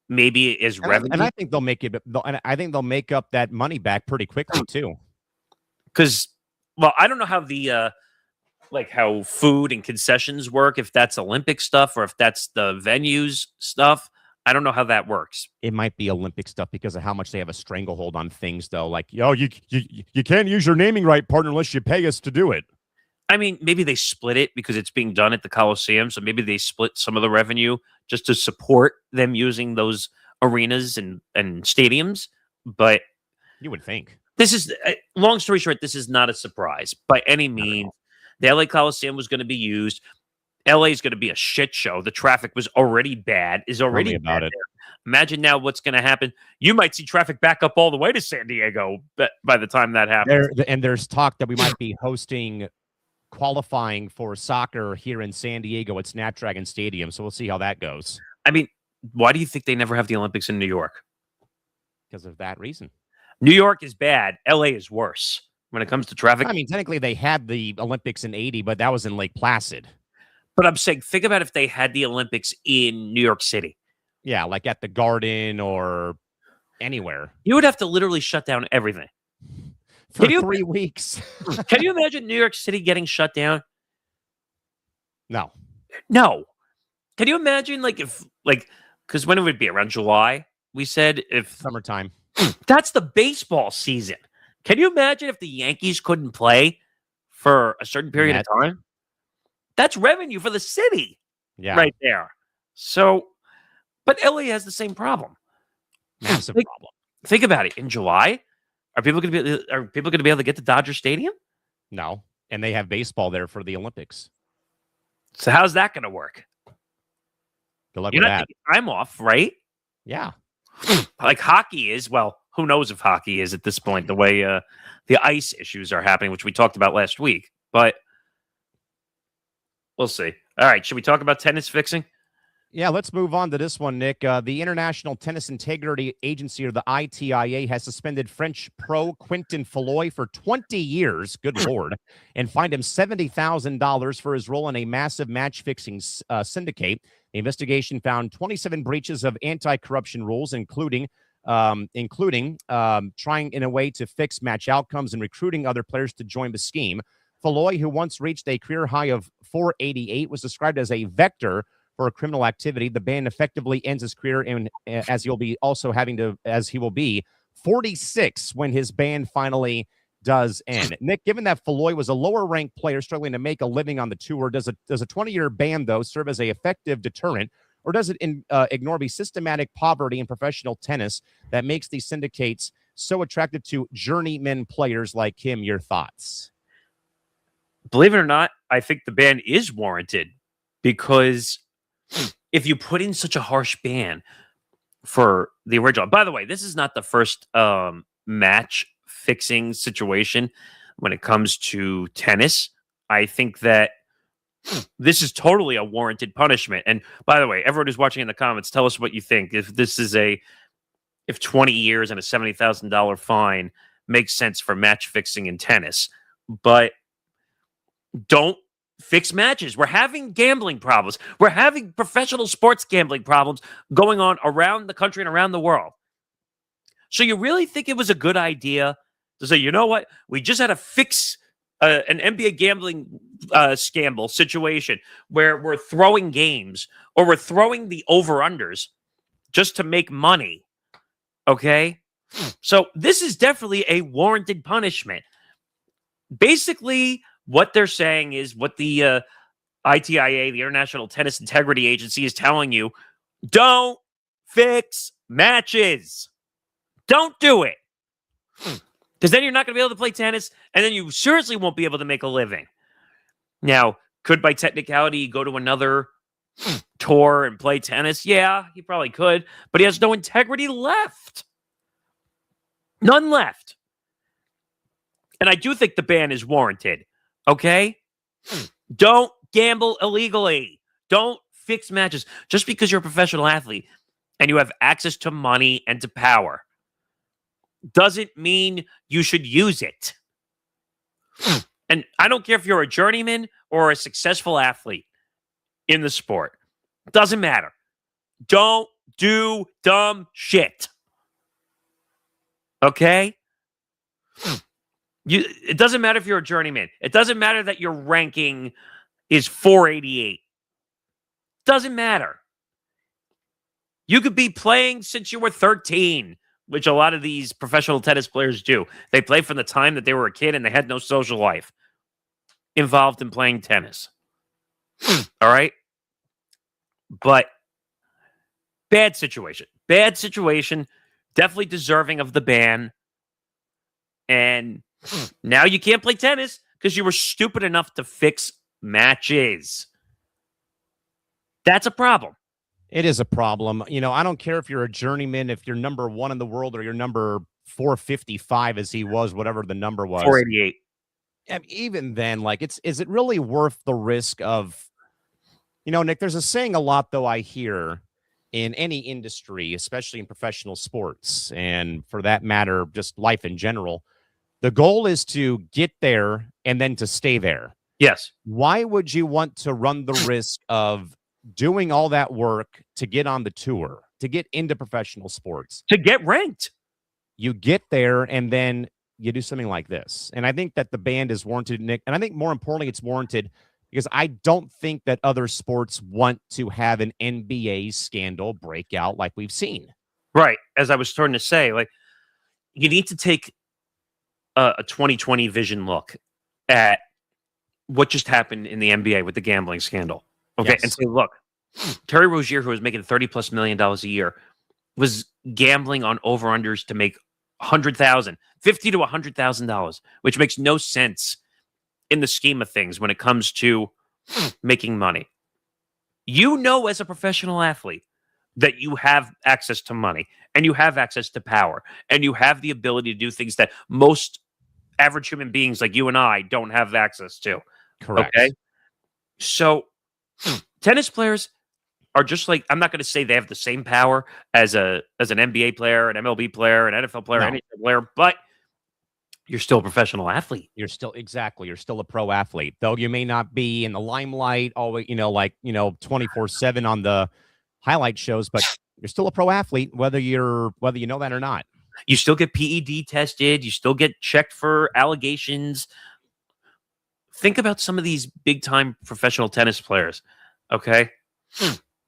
maybe as revenue. And I think they'll make it. I think they'll make up that money back pretty quickly too. Because, well, I don't know how the how food and concessions work, if that's Olympic stuff or if that's the venues stuff. I don't know how that works. It might be Olympic stuff because of how much they have a stranglehold on things, though. Like, you can't use your naming right, partner, unless you pay us to do it. I mean, maybe they split it because it's being done at the Coliseum. So maybe they split some of the revenue just to support them using those arenas and stadiums. But you would think. This is, long story short, this is not a surprise by any means. The LA Coliseum was going to be used. LA is going to be a shit show. The traffic was already bad. About it. Imagine now what's going to happen. You might see traffic back up all the way to San Diego by the time that happens. And there's talk that we might be hosting qualifying for soccer here in San Diego at Snapdragon Stadium. So we'll see how that goes. I mean, why do you think they never have the Olympics in New York? Because of that reason. New York is bad. LA is worse when it comes to traffic. I mean, technically they had the Olympics in 80, but that was in Lake Placid. But I'm saying, think about if they had the Olympics in New York City. Yeah, like at the Garden or anywhere. You would have to literally shut down everything. For 3 weeks. Can you imagine New York City getting shut down? No. Can you imagine, because when it would be? Around July, we said? If summertime. That's the baseball season. Can you imagine if the Yankees couldn't play for a certain period of time? That's revenue for the city, right there. So, but LA has the same problem. Massive problem. Think about it. In July, are people going to be able to get to Dodger Stadium? No, and they have baseball there for the Olympics. So how's that going to work? Good luck with that. I'm off, right? Yeah. Like hockey is. Well, who knows if hockey is at this point? The way the ice issues are happening, which we talked about last week, but. We'll see. All right, should we talk about tennis fixing? Yeah, let's move on to this one, Nick. The International Tennis Integrity Agency, or the ITIA, has suspended French pro Quentin Fillon for 20 years, good Lord, and fined him $70,000 for his role in a massive match-fixing syndicate. The investigation found 27 breaches of anti-corruption rules, including trying in a way to fix match outcomes and recruiting other players to join the scheme. Fillon, who once reached a career high of 488, was described as a vector for a criminal activity. The ban effectively ends his career, and as he will be 46 when his ban finally does end. Nick, given that Fillon was a lower-ranked player struggling to make a living on the tour, does a 20-year ban, though, serve as an effective deterrent, or does it ignore the systematic poverty in professional tennis that makes these syndicates so attractive to journeyman players like him? Your thoughts? Believe it or not, I think the ban is warranted, because if you put in such a harsh ban for the original, by the way, this is not the first match fixing situation when it comes to tennis. I think that this is totally a warranted punishment. And by the way, everyone who's watching in the comments, tell us what you think. If 20 years and a $70,000 fine makes sense for match fixing in tennis, but don't fix matches. We're having gambling problems. We're having professional sports gambling problems going on around the country and around the world. So you really think it was a good idea to say, you know what? We just had to fix an NBA gambling scandal situation where we're throwing games or we're throwing the over-unders just to make money. Okay? So this is definitely a warranted punishment. Basically, what they're saying is what the ITIA, the International Tennis Integrity Agency, is telling you: don't fix matches. Don't do it. Because then you're not going to be able to play tennis, and then you seriously won't be able to make a living. Now, could by technicality go to another tour and play tennis? Yeah, he probably could, but he has no integrity left. None left. And I do think the ban is warranted. Okay? Don't gamble illegally. Don't fix matches. Just because you're a professional athlete and you have access to money and to power doesn't mean you should use it. And I don't care if you're a journeyman or a successful athlete in the sport. Doesn't matter. Don't do dumb shit. Okay? It doesn't matter if you're a journeyman. It doesn't matter that your ranking is 488. Doesn't matter. You could be playing since you were 13, which a lot of these professional tennis players do. They play from the time that they were a kid and they had no social life involved in playing tennis. All right? But bad situation. Bad situation. Definitely deserving of the ban. And now you can't play tennis because you were stupid enough to fix matches. That's a problem. It is a problem. You know, I don't care if you're a journeyman, if you're number one in the world, or you're number 455 as he was, whatever the number was. 488. And even then, like, is it really worth the risk of, you know, Nick, there's a saying a lot, though, I hear in any industry, especially in professional sports, and for that matter, just life in general. The goal is to get there and then to stay there. Yes. Why would you want to run the risk of doing all that work to get on the tour, to get into professional sports, to get ranked? You get there and then you do something like this. And I think that the ban is warranted, Nick. And I think more importantly, it's warranted because I don't think that other sports want to have an NBA scandal breakout like we've seen. Right. As I was starting to say, like, you need to take a 2020 vision look at what just happened in the NBA with the gambling scandal. Okay. Yes. And say, look, Terry Rozier, who was making $30+ million a year, was gambling on over-unders to make $100,000, $50,000 to $100,000, which makes no sense in the scheme of things when it comes to making money. You know, as a professional athlete, that you have access to money and you have access to power and you have the ability to do things that most average human beings like you and I don't have access to. Correct. Okay. So Tennis players are just like, I'm not going to say they have the same power as an NBA player, an MLB player, an NFL player, No. any player, but you're still a professional athlete. You're still a pro athlete, though you may not be in the limelight always, 24/7 on the highlight shows, but you're still a pro athlete, whether you know that or not. You still get PED tested. You still get checked for allegations. Think about some of these big time professional tennis players. Okay.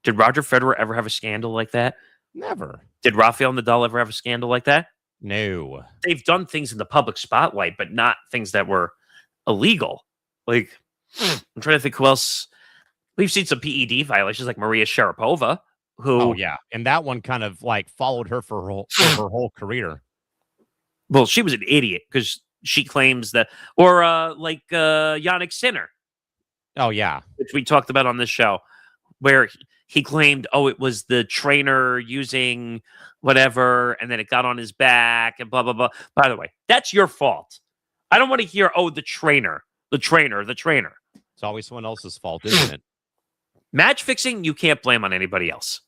Did Roger Federer ever have a scandal like that? Never. Did Rafael Nadal ever have a scandal like that? No. They've done things in the public spotlight, but not things that were illegal. Like, I'm trying to think who else. We've seen some PED violations, like Maria Sharapova, who. Oh, yeah. And that one kind of like followed her for her whole career. Well, she was an idiot because she claims that, or like Yannick Sinner. Oh, yeah. Which we talked about on this show, where he claimed, it was the trainer using whatever, and then it got on his back and blah, blah, blah. By the way, that's your fault. I don't want to hear, the trainer. It's always someone else's fault, isn't it? Match fixing, you can't blame on anybody else.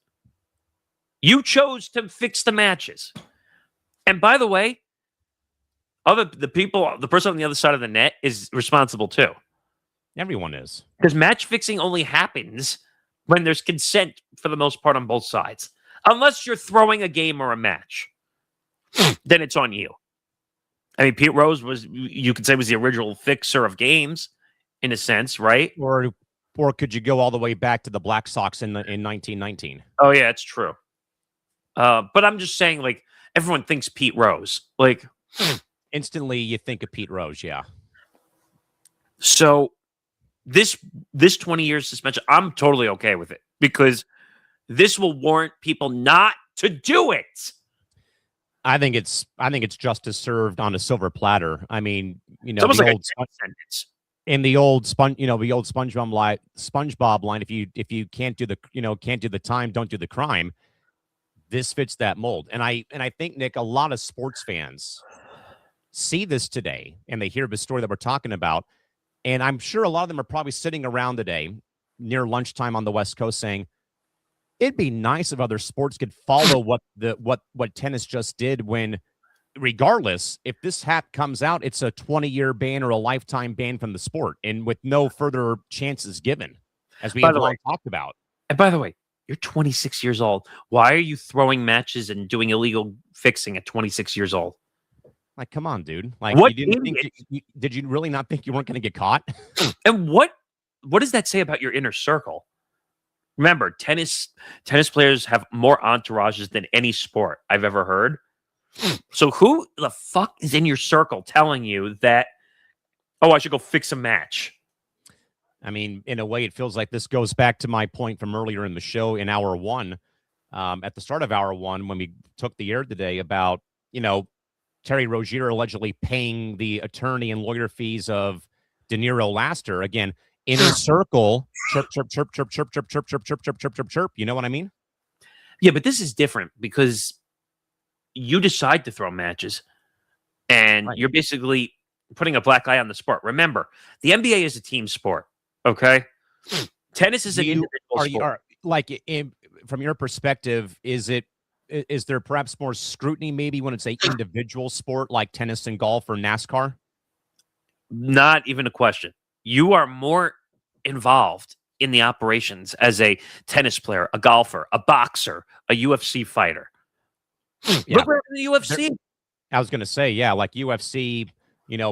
You chose to fix the matches. And by the way, the person on the other side of the net is responsible too. Everyone is. Because match fixing only happens when there's consent for the most part on both sides. Unless you're throwing a game or a match, then it's on you. I mean, Pete Rose you could say, was the original fixer of games, in a sense, right? Or could you go all the way back to the Black Sox in 1919? Oh, yeah, it's true. But I'm just saying, like, everyone thinks Pete Rose. Like, instantly you think of Pete Rose, yeah. So this 20 years suspension, I'm totally okay with it because this will warrant people not to do it. I think it's justice served on a silver platter. I mean, it's almost like a sentence. In the old SpongeBob line, if you can't do the time, don't do the crime. This fits that mold. And I think, Nick, a lot of sports fans see this today and they hear the story that we're talking about. And I'm sure a lot of them are probably sitting around today near lunchtime on the West Coast saying, it'd be nice if other sports could follow what tennis just did, when regardless, if this hat comes out, it's a 20-year ban or a lifetime ban from the sport, and with no further chances given, as we have long talked about. And by the way, you're 26 years old. Why are you throwing matches and doing illegal fixing at 26 years old? Like, come on, dude. Like, did you really not think you weren't going to get caught? And what does that say about your inner circle? Remember, tennis players have more entourages than any sport I've ever heard. So who the fuck is in your circle telling you that, I should go fix a match? I mean, in a way, it feels like this goes back to my point from earlier in the show in hour one, at the start of hour one, when we took the air today about, Terry Rozier allegedly paying the attorney and lawyer fees of De Niro Laster. Again, inner circle, chirp, chirp, chirp, chirp, chirp, chirp, chirp, chirp, chirp, chirp, chirp, chirp, chirp. You know what I mean? Yeah, but this is different because you decide to throw matches and you're basically putting a black eye on the sport. Remember, the NBA is a team sport, okay? Tennis is an individual sport. From your perspective, is there perhaps more scrutiny maybe when it's a individual sport like tennis and golf or NASCAR? Not even a question. You are more involved in the operations as a tennis player, a golfer, a boxer, a UFC fighter. Yeah. Look at the UFC. I was going to say, yeah, like UFC,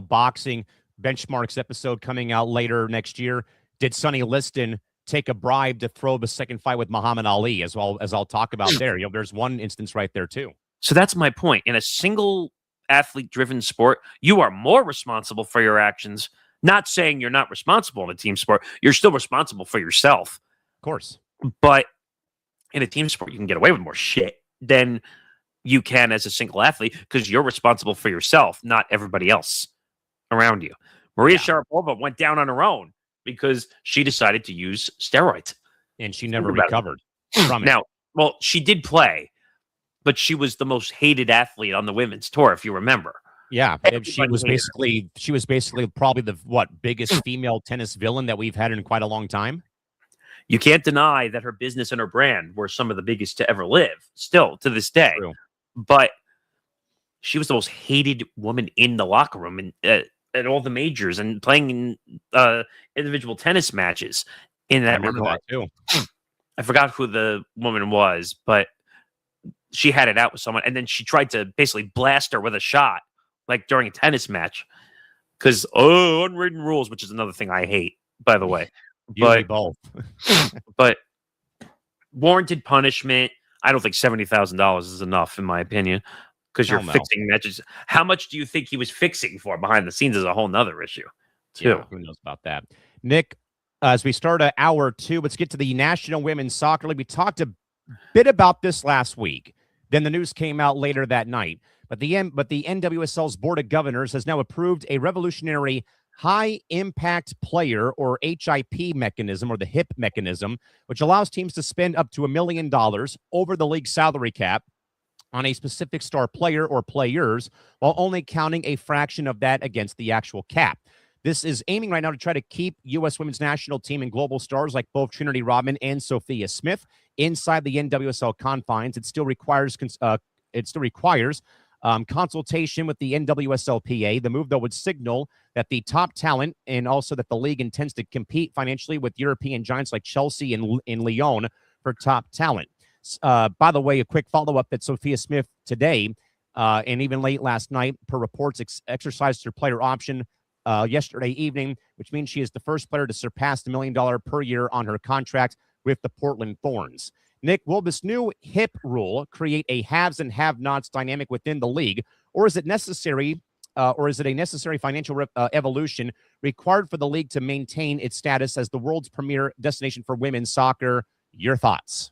boxing, Benchmarks episode coming out later next year. Did Sonny Liston take a bribe to throw the second fight with Muhammad Ali, as well as I'll talk about there? There's one instance right there too. So that's my point. In a single athlete-driven sport, you are more responsible for your actions. Not saying you're not responsible in a team sport. You're still responsible for yourself. Of course. But in a team sport, you can get away with more shit than you can as a single athlete because you're responsible for yourself, not everybody else around you. Maria Sharapova went down on her own because she decided to use steroids. And she never recovered from it. Now, well, she did play, but she was the most hated athlete on the women's tour, if you remember. Yeah, she was basically probably the biggest female tennis villain that we've had in quite a long time. You can't deny that her business and her brand were some of the biggest to ever live, still to this day. True. But she was the most hated woman in the locker room and at all the majors and playing in individual tennis matches in that regard. That too. I forgot who the woman was, but she had it out with someone, and then she tried to basically blast her with a shot, like during a tennis match, because unwritten rules, which is another thing I hate, by the way. But both, but warranted punishment. I don't think $70,000 is enough, in my opinion, because you're fixing matches. How much do you think he was fixing for behind the scenes is a whole nother issue, too. Yeah, who knows about that? Nick, as we start hour 2, let's get to the National Women's Soccer League. We talked a bit about this last week. Then the news came out later that night. But the NWSL's Board of Governors has now approved a revolutionary high-impact player, or HIP mechanism, or the HIP mechanism, which allows teams to spend up to $1 million over the league salary cap on a specific star player or players, while only counting a fraction of that against the actual cap. This is aiming right now to try to keep U.S. women's national team and global stars like both Trinity Rodman and Sophia Smith inside the NWSL confines. It still requires consultation with the NWSLPA. The move, though, would signal that the top talent and also that the league intends to compete financially with European giants like Chelsea and Lyon for top talent. By the way, a quick follow-up that Sophia Smith today and even late last night, per reports, exercised her player option yesterday evening, which means she is the first player to surpass the $1 million per year on her contract with the Portland Thorns. Nick, will this new HIP rule create a haves and have-nots dynamic within the league, or is it necessary, or is it a necessary financial evolution required for the league to maintain its status as the world's premier destination for women's soccer? Your thoughts?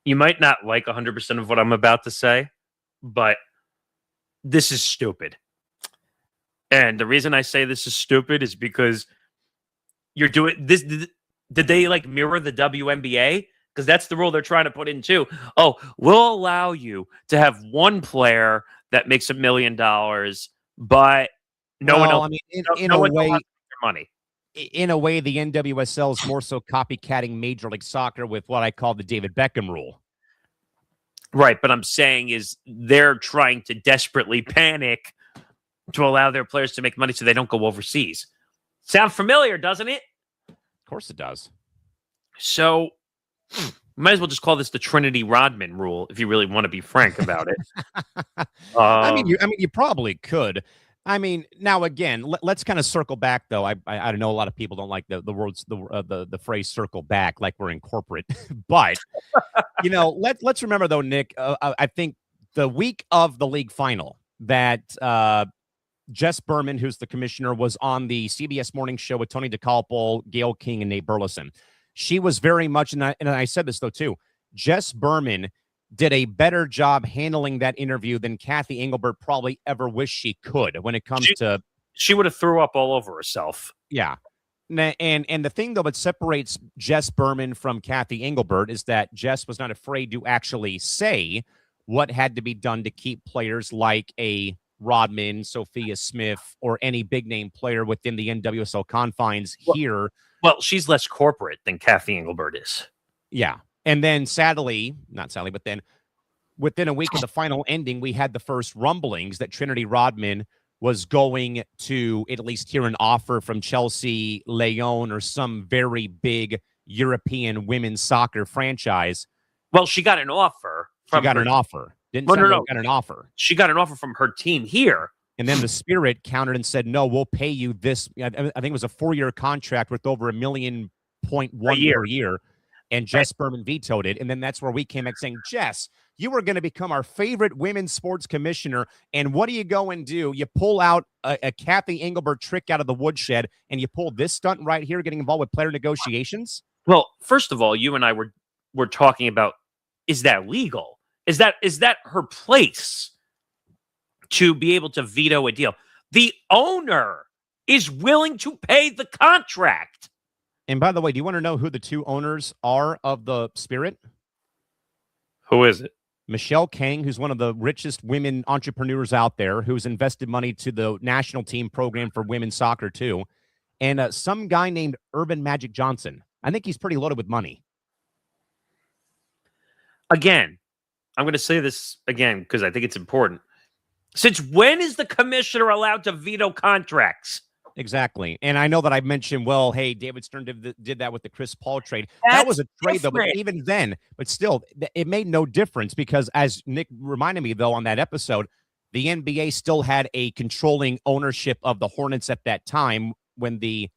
You might not like 100% of what I'm about to say, but this is stupid. And the reason I say this is stupid is because you're doing this. Did they like mirror the WNBA? Because that's the rule they're trying to put in too. Oh, we'll allow you to have one player that makes $1 million, but no one else. I mean, in a way, money. In a way, the NWSL is more so copycatting Major League Soccer with what I call the David Beckham rule. Right, but I'm saying is they're trying to desperately panic to allow their players to make money so they don't go overseas. Sound familiar, doesn't it? Of course it does. So, might as well just call this the Trinity Rodman rule if you really want to be frank about it. I mean, you probably could. I mean, now again, let's kind of circle back, though. I know a lot of people don't like the words, the phrase "circle back," like we're in corporate. But you know, let's remember though, Nick. I think the week of the league final that Jess Berman, who's the commissioner, was on the CBS Morning Show with Tony DeCalpo, Gail King, and Nate Burleson. She was very much, and I said this though too. Jess Berman did a better job handling that interview than Kathy Engelbert probably ever wished she could when it comes to. She would have threw up all over herself. Yeah. And the thing, though, that separates Jess Berman from Kathy Engelbert is that Jess was not afraid to actually say what had to be done to keep players like a Rodman, Sophia Smith, or any big-name player within the NWSL confines here. Well, she's less corporate than Kathy Engelbert is. Yeah. And then not sadly, but then within a week of the final ending, we had the first rumblings that Trinity Rodman was going to at least hear an offer from Chelsea, Lyon, or some very big European women's soccer franchise. Well, she got an offer. She got an offer. Got an offer. She got an offer from her team here. And then the Spirit countered and said, no, we'll pay you this. I think it was a 4-year contract worth over $1.1 million per year. And Jess Berman vetoed it. And then that's where we came back saying, Jess, you were going to become our favorite women's sports commissioner. And what do you go and do? You pull out a Kathy Engelbert trick out of the woodshed, and you pull this stunt right here, getting involved with player negotiations? Well, first of all, you and I were talking about, is that legal? Is that her place to be able to veto a deal? The owner is willing to pay the contract. And by the way, do you want to know who the two owners are of the Spirit? Who is it? Michelle Kang, who's one of the richest women entrepreneurs out there, who's invested money to the national team program for women's soccer too, and some guy named Urban Magic Johnson. I think he's pretty loaded with money. Again, I'm going to say this again because I think it's important. Since when is the commissioner allowed to veto contracts? Exactly. And I know that I mentioned, well, hey, David Stern did that with the Chris Paul trade. That's that was a trade, though, but different. even then, but still, it made no difference because, as Nick reminded me, though, on that episode, the NBA still had a controlling ownership of the Hornets at that time when the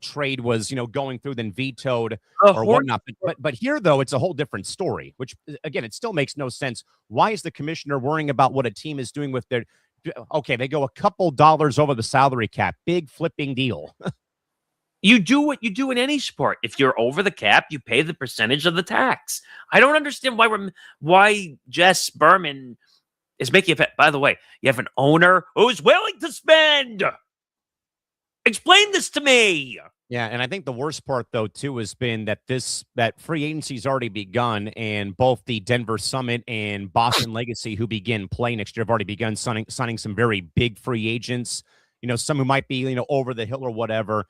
trade was, going through, then vetoed or whatnot. But here, though, it's a whole different story, which, again, it still makes no sense. Why is the commissioner worrying about what a team is doing with their – okay, they go a couple dollars over the salary cap. Big flipping deal. You do what you do in any sport. If you're over the cap, you pay the percentage of the tax. I don't understand why Jess Berman is making a – by the way, you have an owner who's willing to spend – explain this to me. Yeah, and I think the worst part, though, too, has been that free agency's already begun, and both the Denver Summit and Boston Legacy, who begin play next year, have already begun signing some very big free agents. Some who might be over the hill or whatever.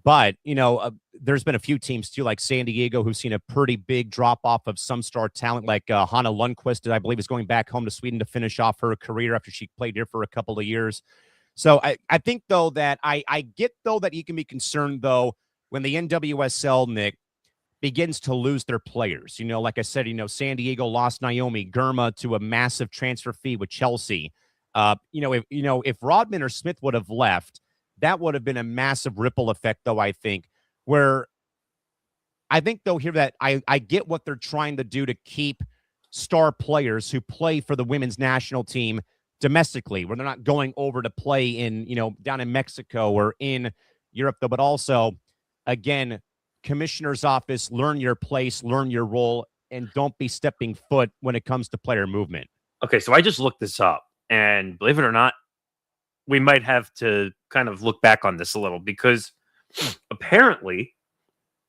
But there's been a few teams too, like San Diego, who've seen a pretty big drop off of some star talent, like Hanna Lundqvist, I believe, is going back home to Sweden to finish off her career after she played here for a couple of years. So I think, though, that I get, though, that you can be concerned, though, when the NWSL, Nick, begins to lose their players. Like I said, San Diego lost Naomi Girma to a massive transfer fee with Chelsea. If Rodman or Smith would have left, that would have been a massive ripple effect, though, I think, where I think, though, here that I get what they're trying to do to keep star players who play for the women's national team domestically, where they're not going over to play in, down in Mexico or in Europe, though. But also, again, commissioner's office, learn your place, learn your role, and don't be stepping foot when it comes to player movement. Okay, so I just looked this up, and believe it or not, we might have to kind of look back on this a little because apparently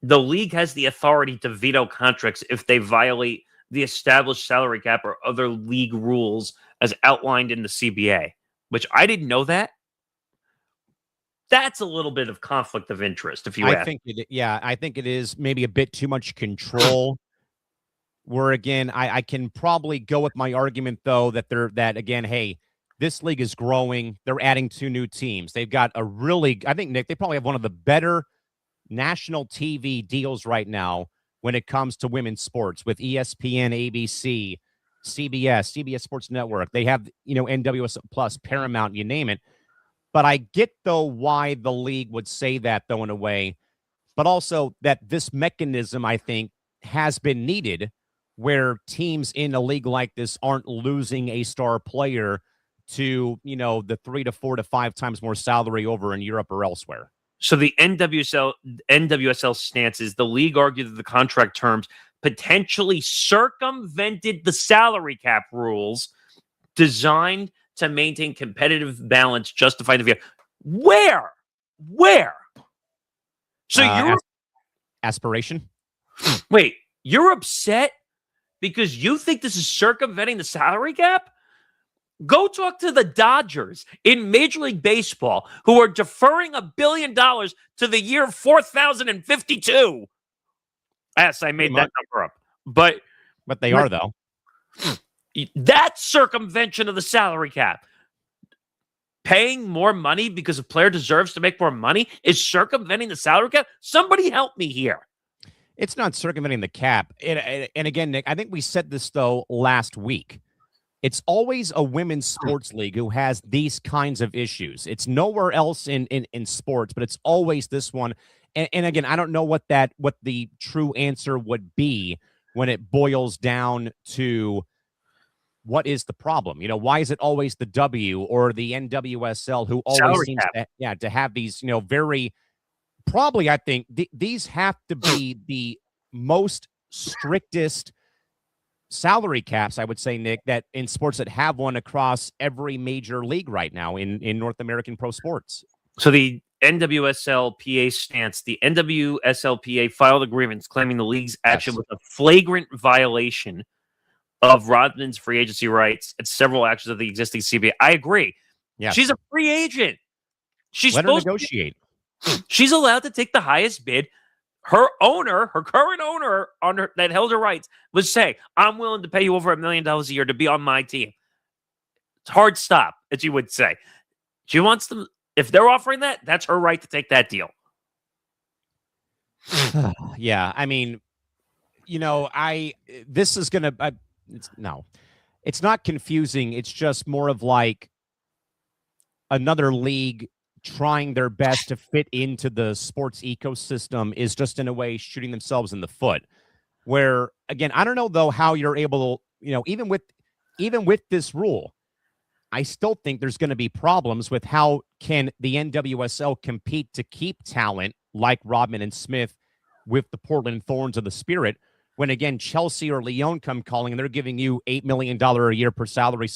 the league has the authority to veto contracts if they violate the established salary cap or other league rules as outlined in the CBA, which I didn't know that. That's a little bit of conflict of interest, if you ask. I think it is maybe a bit too much control. Where, again, I can probably go with my argument, though, that again, hey, this league is growing. They're adding 2 new teams. They've got I think, Nick, they probably have one of the better national TV deals right now when it comes to women's sports with ESPN, ABC, CBS Sports Network. They have, NWSL Plus, Paramount, you name it. But I get, though, why the league would say that, though, in a way. But also that this mechanism, I think, has been needed where teams in a league like this aren't losing a star player to, the 3 to 4 to 5 times more salary over in Europe or elsewhere. So the NWSL stance is the league argued that the contract terms potentially circumvented the salary cap rules designed to maintain competitive balance, justifying the veto. Where? So you're aspiration? Wait, you're upset because you think this is circumventing the salary cap? Go talk to the Dodgers in Major League Baseball, who are deferring $1 billion to the year 4052. Yes, I made that number up. But they are, though. That's circumvention of the salary cap. Paying more money because a player deserves to make more money is circumventing the salary cap? Somebody help me here. It's not circumventing the cap. And again, Nick, I think we said this, though, last week. It's always a women's sports league who has these kinds of issues. It's nowhere else in sports, but it's always this one. And again, I don't know what the true answer would be when it boils down to what is the problem. Why is it always the W or the NWSL who always salary seems cap. to have these, very probably, I think these have to be the most strictest salary caps, I would say, Nick, that in sports that have one across every major league right now in North American pro sports. So the NWSLPA stance, the NWSLPA filed a grievance claiming the league's action was a flagrant violation of Rodman's free agency rights and several actions of the existing CBA. I agree. Yes. She's a free agent. She's Let her supposed negotiate. She's allowed to take the highest bid her current owner that held her rights, was saying, I'm willing to pay you over $1 million a year to be on my team. It's hard stop, as you would say. She wants them. If they're offering that, that's her right to take that deal. Yeah, I mean, this is going to, it's not confusing. It's just more of like another league trying their best to fit into the sports ecosystem is just in a way shooting themselves in the foot. Where, again, I don't know, though, how you're able to, even with this rule, I still think there's going to be problems with how can the NWSL compete to keep talent like Rodman and Smith with the Portland Thorns of the Spirit when, again, Chelsea or Lyon come calling and they're giving you $8 million a year per salary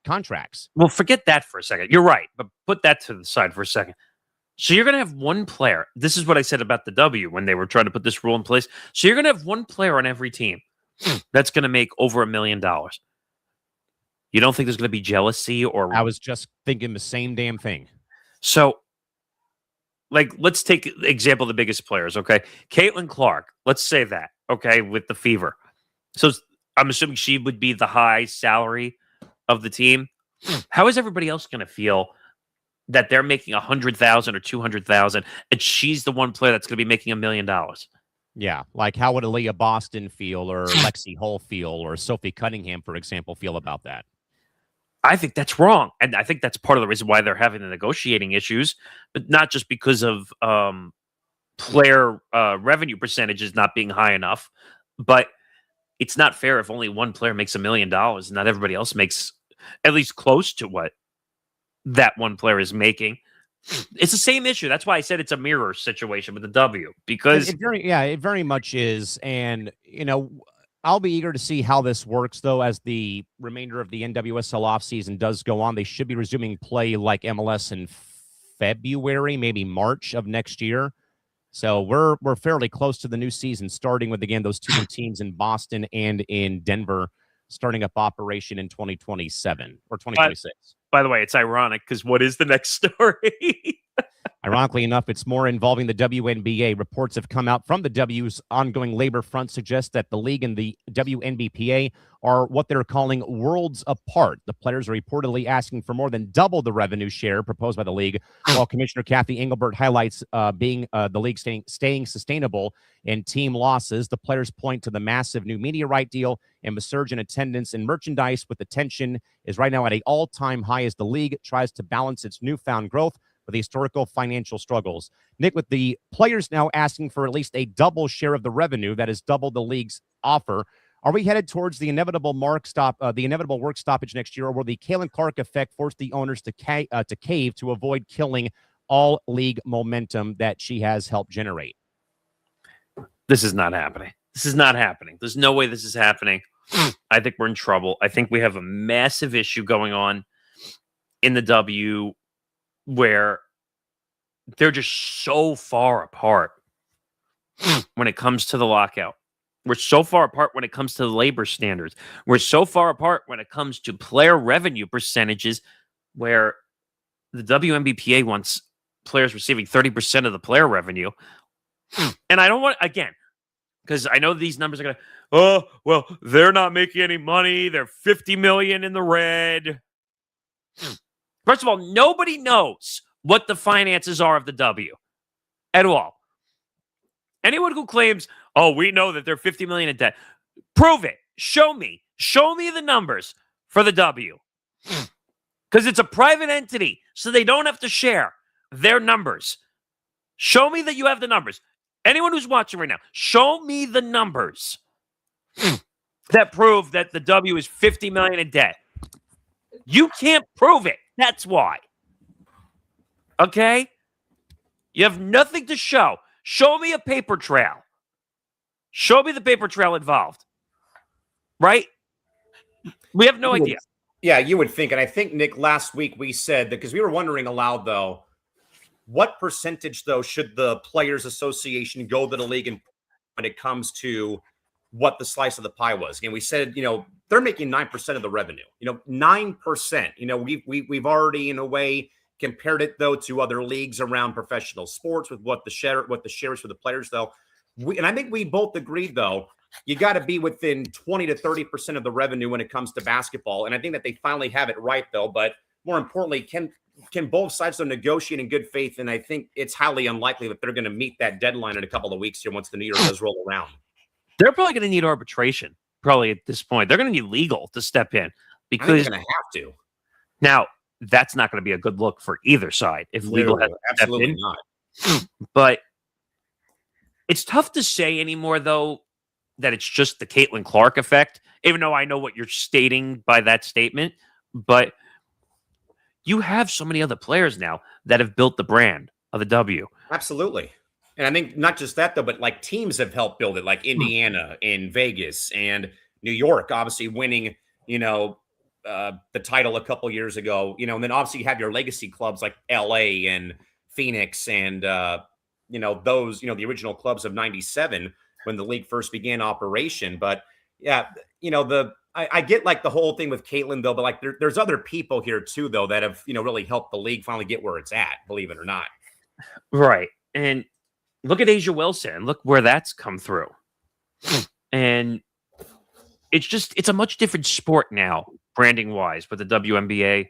contracts. Well, forget that for a second. You're right, but put that to the side for a second. So you're going to have one player. This is what I said about the W when they were trying to put this rule in place. So you're going to have one player on every team that's going to make over $1 million. You don't think there's going to be jealousy or... I was just thinking the same damn thing. So, like, let's take the example of the biggest players, okay? Caitlin Clark, let's say that, okay, with the Fever. So I'm assuming she would be the high salary of the team. How is everybody else going to feel that they're making $100,000 or $200,000 and she's the one player that's going to be making $1 million? Yeah, like how would Aaliyah Boston feel or Lexi Hull feel or Sophie Cunningham, for example, feel about that? I think that's wrong. And I think that's part of the reason why they're having the negotiating issues, but not just because of player revenue percentages not being high enough, but it's not fair if only one player makes $1 million and not everybody else makes at least close to what that one player is making. It's the same issue. That's why I said it's a mirror situation with the W, because it very much is. And, I'll be eager to see how this works, though, as the remainder of the NWSL offseason does go on. They should be resuming play like MLS in February, maybe March of next year. So we're fairly close to the new season starting with, again, those two new teams in Boston and in Denver starting up operation in 2027 or 2026. By the way, it's ironic because what is the next story? Ironically enough, it's more involving the WNBA. Reports have come out from the W's ongoing labor front suggest that the league and the WNBPA are what they're calling worlds apart. The players are reportedly asking for more than double the revenue share proposed by the league, while Commissioner Kathy Engelbert highlights being the league staying sustainable in team losses. The players point to the massive new media right deal and the surge in attendance and merchandise, with the tension is right now at an all-time high as the league tries to balance its newfound growth with the historical financial struggles. Nick, with the players now asking for at least a double share of the revenue, that is double the league's offer, are we headed towards the inevitable work stoppage next year, or will the Callan Clark effect force the owners to cave to avoid killing all league momentum that she has helped generate? This is not happening. This is not happening. There's no way this is happening. I think we're in trouble. I think we have a massive issue going on in the W where they're just so far apart when it comes to the lockout. We're so far apart when it comes to the labor standards. We're so far apart when it comes to player revenue percentages, where the WNBPA wants players receiving 30% of the player revenue. And I don't want, again, because I know these numbers are going to, oh, well, they're not making any money. They're $50 million in the red. First of all, nobody knows what the finances are of the W at all. Anyone who claims, oh, we know that they're $50 million in debt, prove it. Show me the numbers for the W. Because it's a private entity, so they don't have to share their numbers. Show me that you have the numbers. Anyone who's watching right now, show me the numbers that prove that the W is $50 million in debt. You can't prove it. That's why. Okay? You have nothing to show. Show me a paper trail. Show me the paper trail involved. Right? We have no idea. Yeah, you would think. And I think, Nick, last week we said that, because we were wondering aloud, though, what percentage, though, should the Players Association go to the league when it comes to what the slice of the pie was? And we said, they're making 9% of the revenue. 9%. We've already, in a way, compared it, though, to other leagues around professional sports with what the share is for the players, though. and I think we both agreed, though, you got to be within 20 to 30% of the revenue when it comes to basketball. And I think that they finally have it right, though. But more importantly, can both sides negotiate in good faith? And I think it's highly unlikely that they're going to meet that deadline in a couple of weeks here once the New Year does roll around. They're probably going to need arbitration, probably at this point. They're going to need legal to step in because they're going to have to. Now, that's not going to be a good look for either side if legal has absolutely not. But it's tough to say anymore, though, that it's just the Caitlin Clark effect, even though I know what you're stating by that statement. But you have so many other players now that have built the brand of the W. Absolutely. And I think not just that, though, but like teams have helped build it, like Indiana and Vegas and New York, obviously winning, the title a couple years ago, and then obviously you have your legacy clubs like LA and Phoenix and, those, the original clubs of 97 when the league first began operation. But yeah, I get like the whole thing with Caitlin, though, but like there's other people here too, though, that have, really helped the league finally get where it's at, believe it or not. Right. And look at Asia Wilson. Look where that's come through. And it's a much different sport now, branding wise, but the WNBA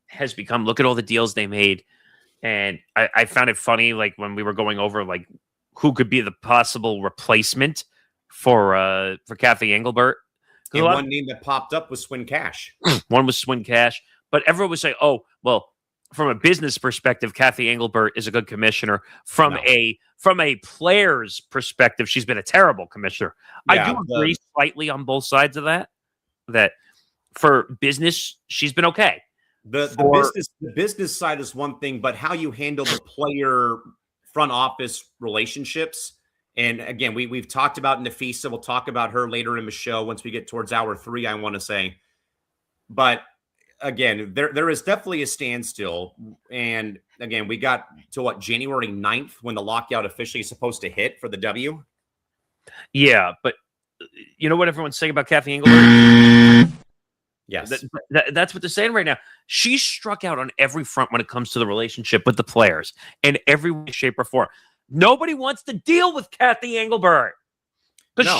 has become, look at all the deals they made. And I found it funny, like when we were going over like who could be the possible replacement for Kathy Engelbert. And one name that popped up was Swin Cash. One was Swin Cash, but everyone was saying, "Oh, well, from a business perspective, Kathy Engelbert is a good commissioner. From a player's perspective, she's been a terrible commissioner." Yeah, I do agree slightly on both sides of that. That for business, she's been okay. The business side is one thing, but how you handle the player front office relationships. And again, we've talked about Nafisa. We'll talk about her later in the show once we get towards hour 3, I want to say. But again, there is definitely a standstill. And again, we got to January 9th when the lockout officially is supposed to hit for the W. Yeah, but you know what everyone's saying about Kathy Engelbert? Yes. That's what they're saying right now. She struck out on every front when it comes to the relationship with the players in every way, shape, or form. Nobody wants to deal with Kathy Engelbert because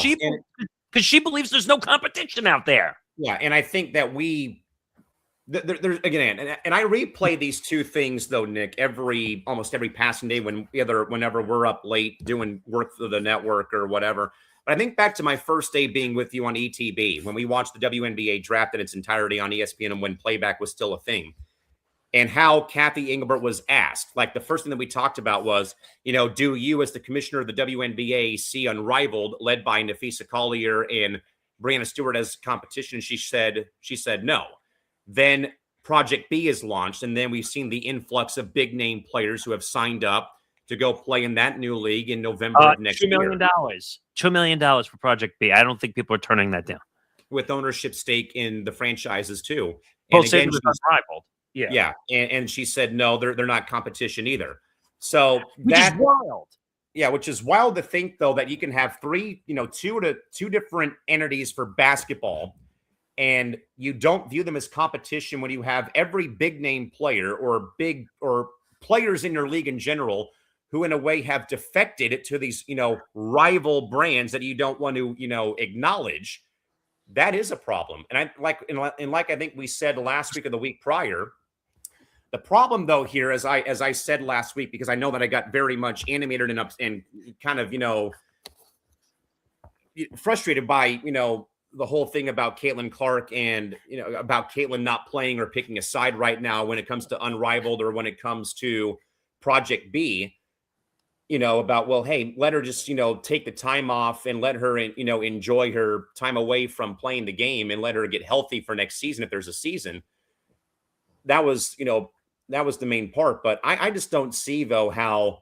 she believes there's no competition out there. Yeah, and I think that there's again, and I replay these two things though, Nick, almost every passing day whenever we're up late doing work for the network or whatever. But I think back to my first day being with you on ETB when we watched the WNBA draft in its entirety on ESPN and when playback was still a thing. And how Kathy Engelbert was asked. Like the first thing that we talked about was, do you as the commissioner of the WNBA see Unrivaled led by Nafisa Collier and Brianna Stewart as competition? She said no. Then Project B is launched. And then we've seen the influx of big name players who have signed up to go play in that new league in November of next year. $2 million. $2 million for Project B. I don't think people are turning that down. With ownership stake in the franchises too. Well, again, Unrivaled. Yeah. And she said, no, they're not competition either. So which is wild. Yeah. Which is wild to think though, that you can have two different entities for basketball and you don't view them as competition when you have every big name player or players in your league in general who in a way have defected to these, rival brands that you don't want to, acknowledge. That is a problem. And like I think we said last week or the week prior, the problem though here, as I said last week, because I know that I got very much animated and kind of, frustrated by, the whole thing about Caitlin Clark and, about Caitlin not playing or picking a side right now when it comes to Unrivaled or when it comes to Project B, about, well, hey, let her just, take the time off and let her, enjoy her time away from playing the game and let her get healthy for next season if there's a season. That was the main part. But I just don't see, though, how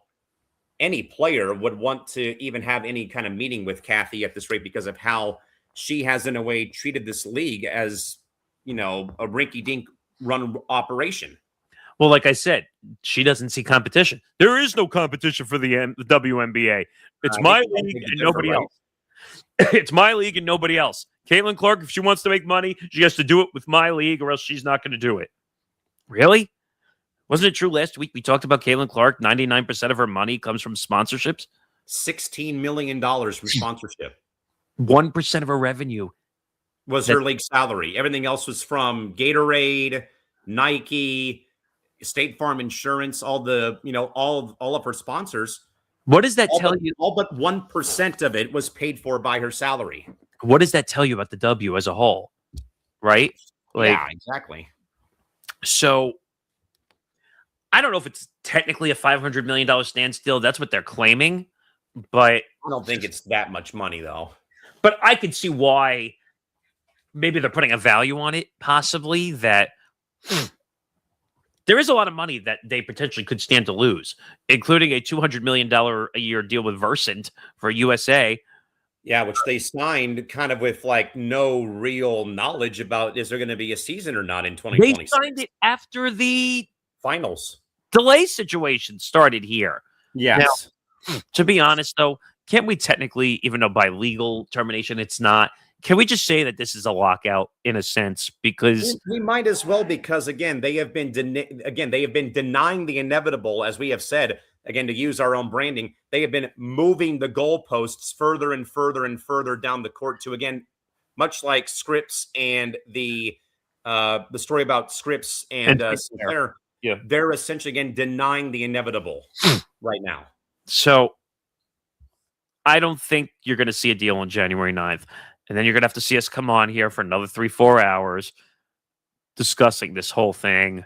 any player would want to even have any kind of meeting with Kathy at this rate because of how she has, in a way, treated this league as, a rinky-dink run operation. Well, like I said, she doesn't see competition. There is no competition for the WNBA. It's my league and nobody else. It's my league and nobody else. Caitlin Clark, if she wants to make money, she has to do it with my league or else she's not going to do it. Really? Wasn't it true last week we talked about Caitlin Clark? 99% of her money comes from sponsorships. $16 million from sponsorship. 1% of her revenue Was her league salary. Everything else was from Gatorade, Nike, State Farm Insurance, all of her sponsors. What does that tell you? All but 1% of it was paid for by her salary. What does that tell you about the W as a whole? Right? Yeah, exactly. So I don't know if it's technically a $500 million standstill. That's what they're claiming. But I don't think it's that much money, though. But I could see why maybe they're putting a value on it, possibly, that there is a lot of money that they potentially could stand to lose, including a $200 million a year deal with Versant for USA. Yeah, which they signed kind of with like no real knowledge about is there going to be a season or not in 2026. They signed it after the finals delay situation started here. Yes. Now, to be honest, though, can't we technically, even though by legal termination it's not, can we just say that this is a lockout in a sense? Because we might as well, because again, they have been denying the inevitable, as we have said. Again, to use our own branding, they have been moving the goalposts further and further and further down the court to, again, much like Scripps and the story about Scripps and Sinclair. Yeah, they're essentially again denying the inevitable right now. So I don't think you're going to see a deal on January 9th. And then you're going to have to see us come on here for another 3-4 hours discussing this whole thing.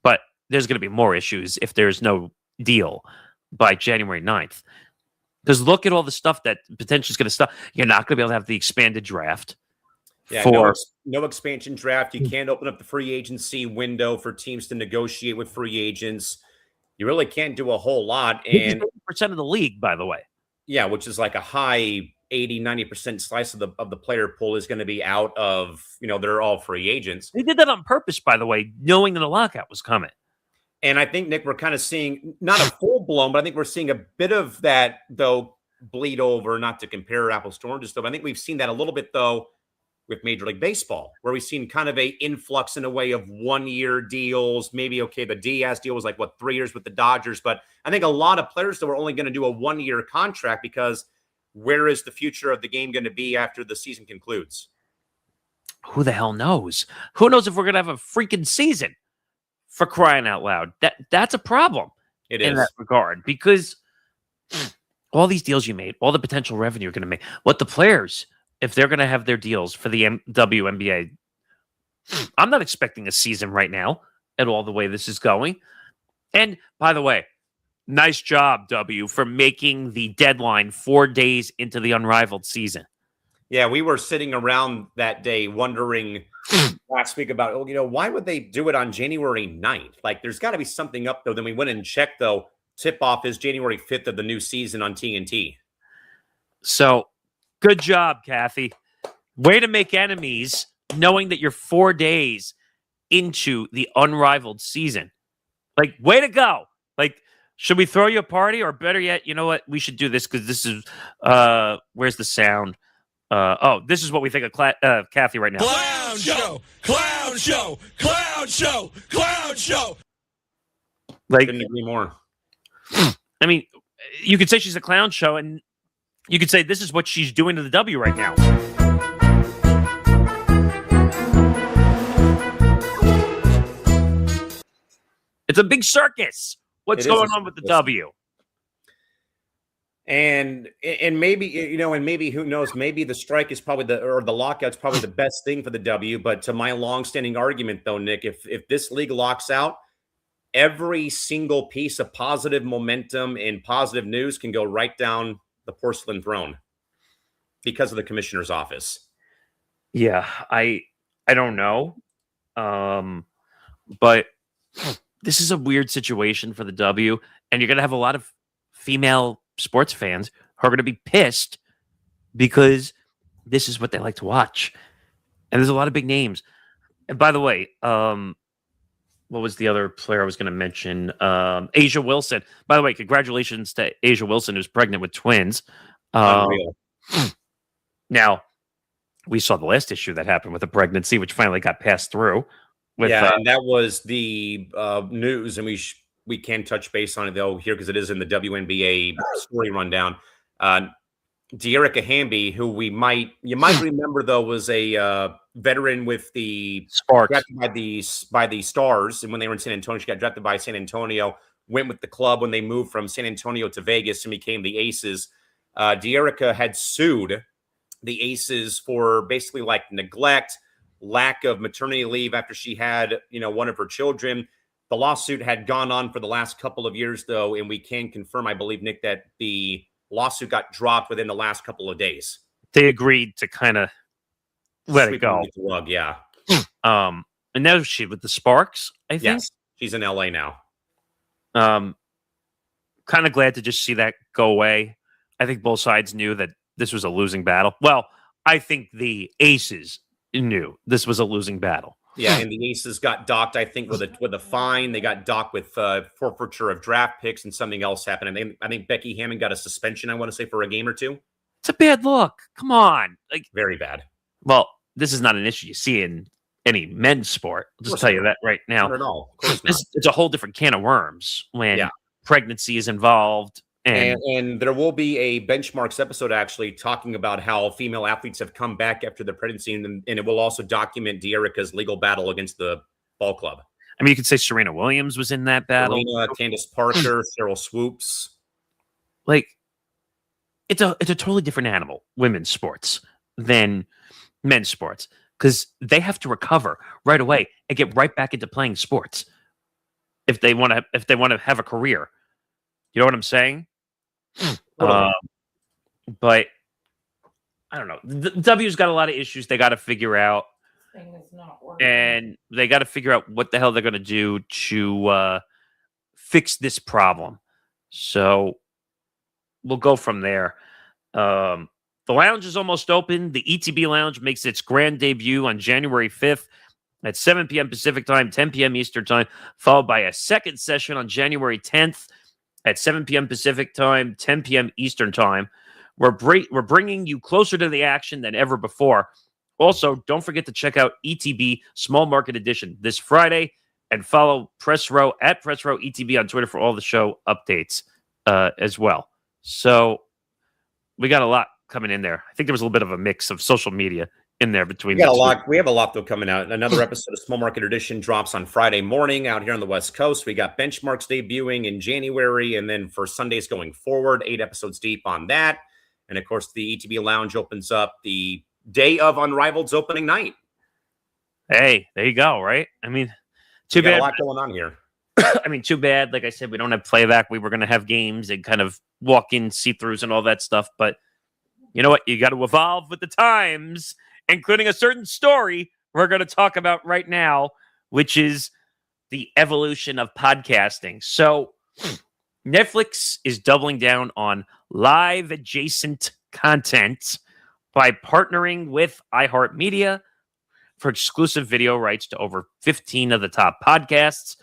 But there's going to be more issues if there's no deal by January 9th. Because look at all the stuff that potentially is going to stop. You're not going to be able to have the expanded draft. Yeah, no expansion draft. You can't open up the free agency window for teams to negotiate with free agents. You really can't do a whole lot. And 80% of the league, by the way. Yeah, which is like a high 80-90% slice of the player pool is going to be out of, they're all free agents. They did that on purpose, by the way, knowing that a lockout was coming. And I think, Nick, we're kind of seeing not a full blown, but I think we're seeing a bit of that, though, bleed over, not to compare apples to oranges, though. I think we've seen that a little bit, though, with Major League Baseball, where we've seen kind of a influx in a way of 1-year deals. Maybe, okay, the Diaz deal was like, 3 years with the Dodgers. But I think a lot of players, though, are only going to do a 1-year contract because where is the future of the game going to be after the season concludes? Who the hell knows? Who knows if we're going to have a freaking season, for crying out loud? That's a problem in that regard, because all these deals you made, all the potential revenue you're going to make, what the players, if they're going to have their deals for the WNBA, I'm not expecting a season right now at all the way this is going. And by the way, nice job, W, for making the deadline 4 days into the unrivaled season. Yeah, we were sitting around that day wondering last week about, why would they do it on January 9th? Like, there's got to be something up, though. Then we went and checked, though. Tip-off is January 5th of the new season on TNT. So, good job, Kathy. Way to make enemies, knowing that you're 4 days into the unrivaled season. Like, way to go. Like, should we throw you a party? Or better yet, you know what? We should do this because this is, where's the sound? This is what we think of Kathy right now. Clown show, clown show, clown show, clown show. Like, couldn't agree more. I mean, you could say she's a clown show, and you could say this is what she's doing to the W right now. It's a big circus. What's going on with the W? And maybe, and maybe, who knows, maybe the strike is probably the lockout's probably the best thing for the W. But to my longstanding argument, though, Nick, if this league locks out, every single piece of positive momentum and positive news can go right down the porcelain throne because of the commissioner's office. Yeah, I don't know. But this is a weird situation for the W, and you're going to have a lot of female sports fans who are going to be pissed because this is what they like to watch. And there's a lot of big names. And by the way, what was the other player I was going to mention? Asia Wilson. By the way, congratulations to Asia Wilson, who's pregnant with twins. Now, we saw the last issue that happened with the pregnancy, which finally got passed through. And that was the news. And we can touch base on it though here because it is in the WNBA story rundown. De'Erica Hamby, who you might remember though, was a veteran with the Sparks drafted by the Stars, and when they were in San Antonio, she got drafted by San Antonio. Went with the club when they moved from San Antonio to Vegas and became the Aces. De'Erica had sued the Aces for basically like neglect, lack of maternity leave after she had, one of her children. The lawsuit had gone on for the last couple of years, though, and we can confirm, I believe, Nick, that the lawsuit got dropped within the last couple of days. They agreed to kind of let it go. The rug, yeah. And now she with the Sparks, I think. Yes, she's in LA now. Kind of glad to just see that go away. I think both sides knew that this was a losing battle. Well, I think the Aces knew this was a losing battle. Yeah, and the Aces got docked, I think, with a fine. They got docked with forfeiture of draft picks, and something else happened. And I think Becky Hammon got a suspension, I want to say, for a game or two. It's a bad look. Come on. Very bad. Well, this is not an issue you see in any men's sport. I'll just tell you that right now. Not at all. Of course not. It's a whole different can of worms when pregnancy is involved. And there will be a benchmarks episode actually talking about how female athletes have come back after their pregnancy, and it will also document De'Erica's legal battle against the ball club. I mean, you could say Serena Williams was in that battle. Serena, Candace Parker, Cheryl Swoops. It's a totally different animal, women's sports, than men's sports, because they have to recover right away and get right back into playing sports if they want to have a career. You know what I'm saying? But I don't know. The W's got a lot of issues they got to figure out, and they got to figure out what the hell they're going to do to fix this problem. So we'll go from there. The lounge is almost open. The ETB Lounge makes its grand debut on January 5th at 7 p.m. Pacific time, 10 p.m. Eastern time, followed by a second session on January 10th. At 7 p.m. Pacific time, 10 p.m. Eastern time. We're bringing you closer to the action than ever before. Also, don't forget to check out ETB Small Market Edition this Friday and follow Press Row at Press Row ETB on Twitter for all the show updates as well. So we got a lot coming in there. I think there was a little bit of a mix of social media in there between. We have a lot though coming out. Another episode of Small Market Edition drops on Friday morning out here on the West Coast. We got benchmarks debuting in January, and then for Sundays going forward, 8 episodes deep on that. And of course, the ETB Lounge opens up the day of Unrivaled's opening night. Hey, there you go. Right? I mean, too bad. A lot going on here. I mean, too bad. Like I said, we don't have playback. We were going to have games and kind of walk-in see-throughs and all that stuff. But you know what? You got to evolve with the times, including a certain story we're going to talk about right now, which is the evolution of podcasting. So Netflix is doubling down on live adjacent content by partnering with iHeartMedia for exclusive video rights to over 15 of the top podcasts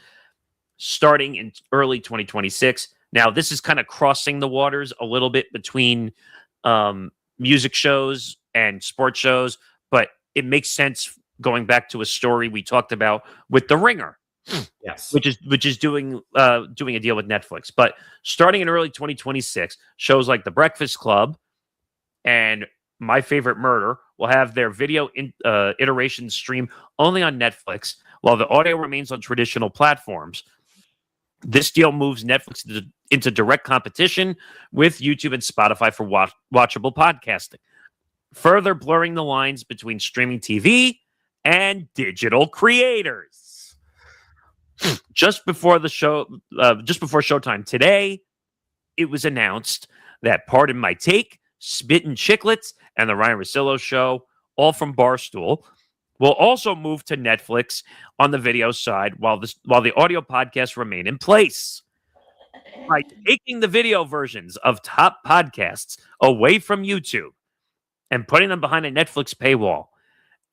starting in early 2026. Now, this is kind of crossing the waters a little bit between music shows and sports shows, but it makes sense going back to a story we talked about with The Ringer. Yes. Which is doing a deal with Netflix. But starting in early 2026, shows like The Breakfast Club and My Favorite Murder will have their video iterations stream only on Netflix, while the audio remains on traditional platforms. This deal moves Netflix into direct competition with YouTube and Spotify for watchable podcasting, further blurring the lines between streaming TV and digital creators. Just before showtime today, it was announced that Pardon My Take, Spittin' Chicklets, and The Ryan Russillo Show, all from Barstool, will also move to Netflix on the video side while the audio podcasts remain in place. By taking the video versions of top podcasts away from YouTube and putting them behind a Netflix paywall,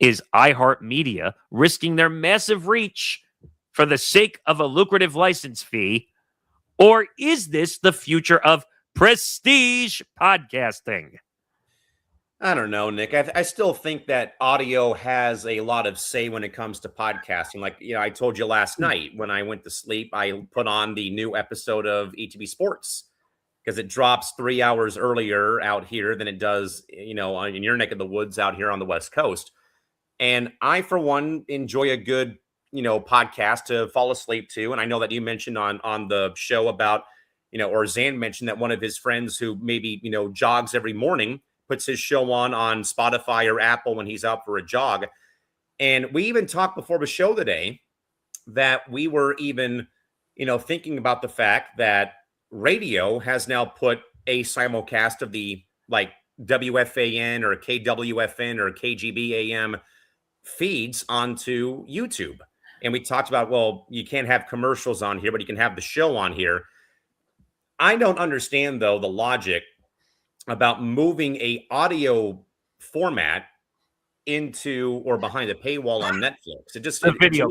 is iHeartMedia risking their massive reach for the sake of a lucrative license fee? Or is this the future of prestige podcasting? I don't know, Nick. I still think that audio has a lot of say when it comes to podcasting. Like, I told you last night when I went to sleep, I put on the new episode of ETB Sports because it drops 3 hours earlier out here than it does, in your neck of the woods out here on the West Coast. And I, for one, enjoy a good, podcast to fall asleep to. And I know that you mentioned on the show about, or Zan mentioned that one of his friends who maybe, jogs every morning puts his show on Spotify or Apple when he's out for a jog. And we even talked before the show today that we were even, thinking about the fact that radio has now put a simulcast of the like WFAN or KWFN or KGB-AM feeds onto YouTube. And we talked about, well, you can't have commercials on here, but you can have the show on here. I don't understand, though, the logic about moving a audio format into or behind a paywall on Netflix. It just the video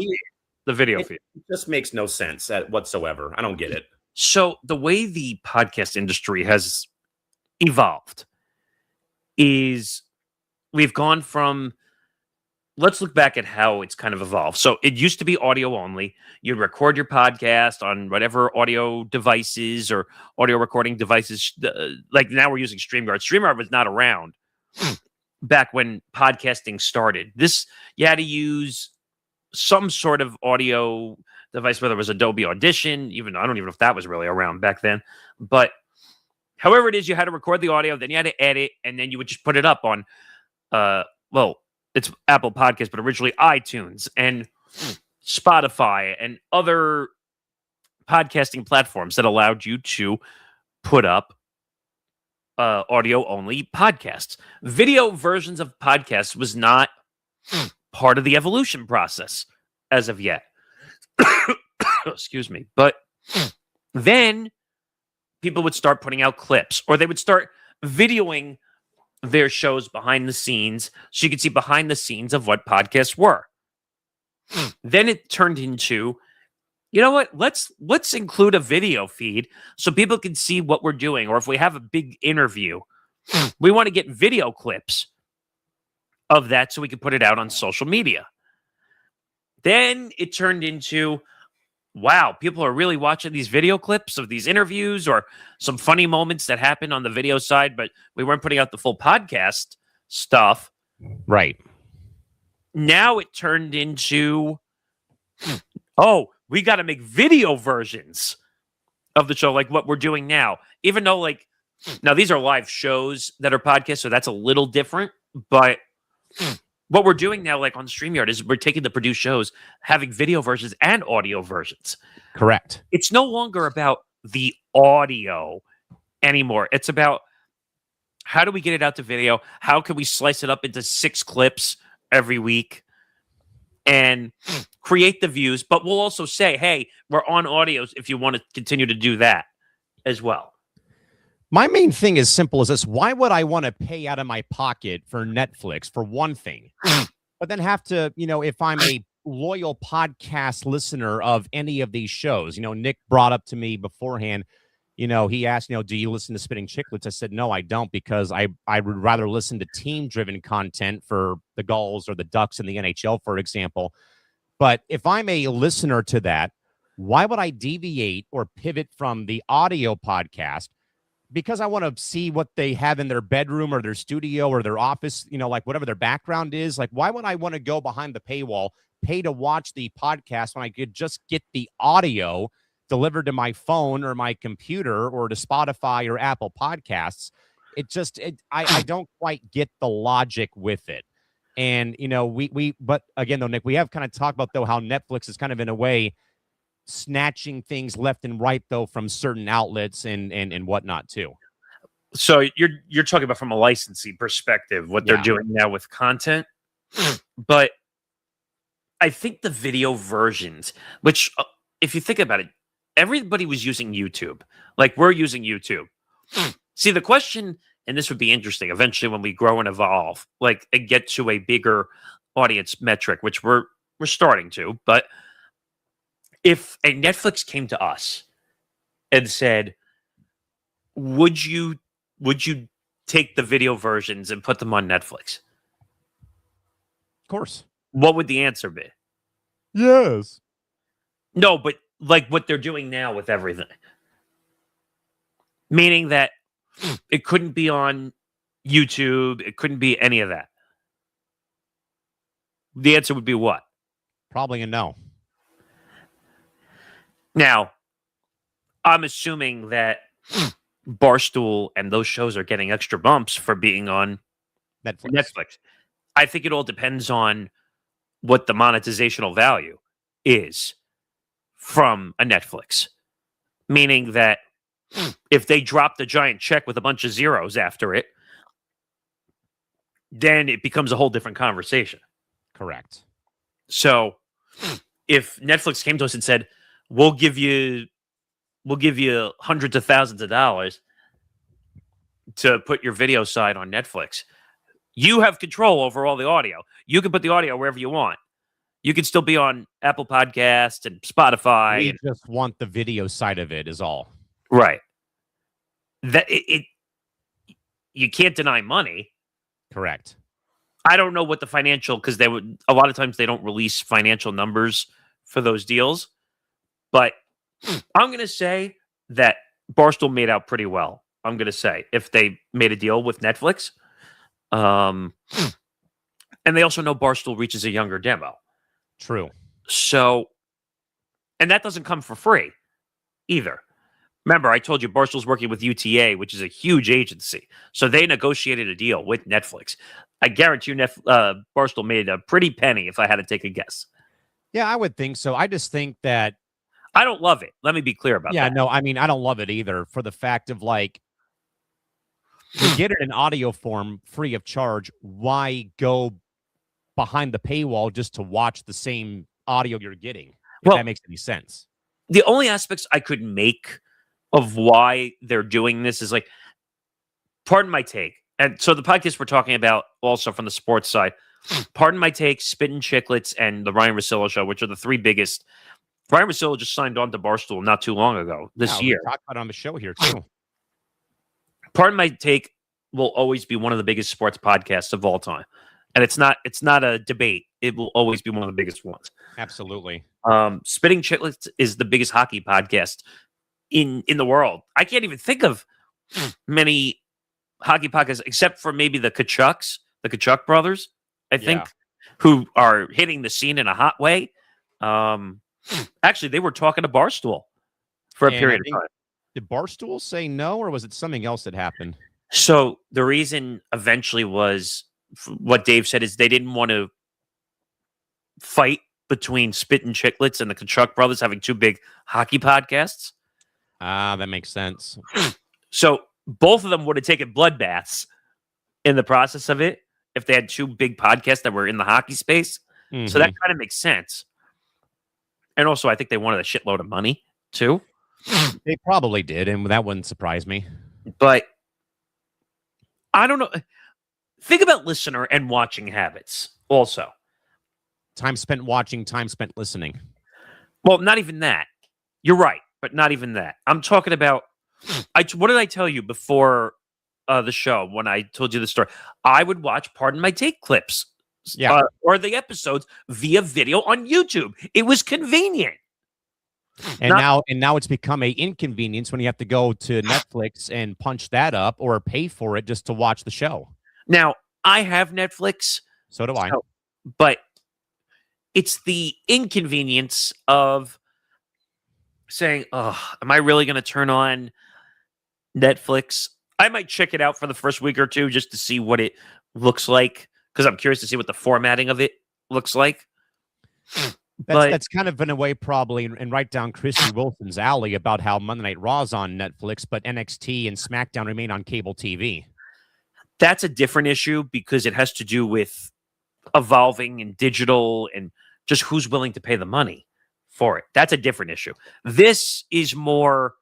feed. It just makes no sense whatsoever. I don't get it. So the way the podcast industry has evolved is we've gone from, let's look back at how it's kind of evolved. So it used to be audio only. You'd record your podcast on whatever audio devices or audio recording devices. Like now we're using StreamYard. StreamYard was not around back when podcasting started. You had to use some sort of audio device, whether it was Adobe Audition, I don't even know if that was really around back then. But however it is, you had to record the audio, then you had to edit, and then you would just put it up on, it's Apple Podcasts, but originally iTunes and Spotify and other podcasting platforms that allowed you to put up audio-only podcasts. Video versions of podcasts was not part of the evolution process as of yet. Excuse me. But then people would start putting out clips, or they would start videoing their shows behind the scenes so you could see behind the scenes of what podcasts were. Then it turned into, you know what? Let's include a video feed so people can see what we're doing. Or if we have a big interview, we want to get video clips of that so we can put it out on social media. Then it turned into, wow, people are really watching these video clips of these interviews or some funny moments that happened on the video side, but we weren't putting out the full podcast stuff. Right. Now it turned into, oh, we got to make video versions of the show, like what we're doing now. Even though, now these are live shows that are podcasts, so that's a little different. But what we're doing now, like on StreamYard, is we're taking the produced shows, having video versions and audio versions. Correct. It's no longer about the audio anymore. It's about how do we get it out to video? How can we slice it up into 6 clips every week and create the views? But we'll also say, hey, we're on audios if you want to continue to do that as well. My main thing is simple as this. Why would I want to pay out of my pocket for Netflix, for one thing, but then have to, if I'm a loyal podcast listener of any of these shows, Nick brought up to me beforehand, he asked, do you listen to Spitting Chicklets? I said, no, I don't, because I would rather listen to team-driven content for the Gulls or the Ducks in the NHL, for example. But if I'm a listener to that, why would I deviate or pivot from the audio podcast? Because I want to see what they have in their bedroom or their studio or their office, like whatever their background is. Like, why would I want to go behind the paywall, pay to watch the podcast when I could just get the audio delivered to my phone or my computer or to Spotify or Apple Podcasts? I don't quite get the logic with it. And, but again, though, Nick, we have kind of talked about, though, how Netflix is kind of in a way snatching things left and right, though, from certain outlets and whatnot too. So you're talking about from a licensing perspective, what they're doing now with content. But I think the video versions, which if you think about it, everybody was using YouTube. Like we're using YouTube. See, the question, and this would be interesting eventually when we grow and evolve, like and get to a bigger audience metric, which we're starting to, but if a Netflix came to us and said, would you take the video versions and put them on Netflix? Of course. What would the answer be? Yes. No, but like what they're doing now with everything. Meaning that it couldn't be on YouTube. It couldn't be any of that. The answer would be what? Probably a no. Now, I'm assuming that Barstool and those shows are getting extra bumps for being on Netflix. I think it all depends on what the monetizational value is from a Netflix. Meaning that if they drop the giant check with a bunch of zeros after it, then it becomes a whole different conversation. Correct. So if Netflix came to us and said, we'll give you hundreds of thousands of dollars to put your video site on Netflix, you have control over all the audio. You can put the audio wherever you want. You can still be on Apple Podcasts and Spotify. We just want the video side of it is all. Right. That you can't deny money. Correct. I don't know what the financial, because a lot of times they don't release financial numbers for those deals. But I'm going to say that Barstool made out pretty well. I'm going to say if they made a deal with Netflix. And they also know Barstool reaches a younger demo. True. So, and that doesn't come for free either. Remember, I told you Barstool's working with UTA, which is a huge agency. So they negotiated a deal with Netflix. I guarantee you Barstool made a pretty penny if I had to take a guess. Yeah, I would think so. I just think that I don't love it. Let me be clear about that. Yeah, no, I mean, I don't love it either for the fact of like, to get it in audio form free of charge, why go behind the paywall just to watch the same audio you're getting? If that makes any sense. The only aspects I could make of why they're doing this is like, pardon my take. And so the podcast we're talking about also from the sports side, pardon my take, Spittin' Chicklets, and the Ryan Russillo Show, which are the three biggest. Ryan Russillo just signed on to Barstool not too long ago, this year. We talked about it on the show here, too. Pardon my take will always be one of the biggest sports podcasts of all time. And it's not a debate. It will always be one of the biggest ones. Absolutely. Spitting Chicklets is the biggest hockey podcast in the world. I can't even think of many hockey podcasts except for maybe the Kachuk brothers, I think, who are hitting the scene in a hot way. Actually, they were talking to Barstool for a period of time. Did Barstool say no, or was it something else that happened? So the reason eventually was what Dave said is they didn't want to fight between Spittin' Chicklets and the Kachuk brothers having two big hockey podcasts. That makes sense. So both of them would have taken bloodbaths in the process of it if they had two big podcasts that were in the hockey space. Mm-hmm. So that kind of makes sense. And also, I think they wanted a shitload of money, too. They probably did, and that wouldn't surprise me. But I don't know. Think about listener and watching habits also. Time spent watching, time spent listening. Well, not even that. You're right, but not even that. I'm talking about, what did I tell you before the show when I told you the story? I would watch Pardon My Take clips or the episodes via video on YouTube. It was convenient. And now it's become an inconvenience when you have to go to Netflix and punch that up or pay for it just to watch the show. Now, I have Netflix. So do I. But it's the inconvenience of saying, oh, am I really going to turn on Netflix? I might check it out for the first week or two just to see what it looks like, because I'm curious to see what the formatting of it looks like. That's kind of in a way probably and right down Christy Wilson's alley about how Monday Night Raw's on Netflix, but NXT and SmackDown remain on cable TV. That's a different issue because it has to do with evolving and digital and just who's willing to pay the money for it. That's a different issue. This is more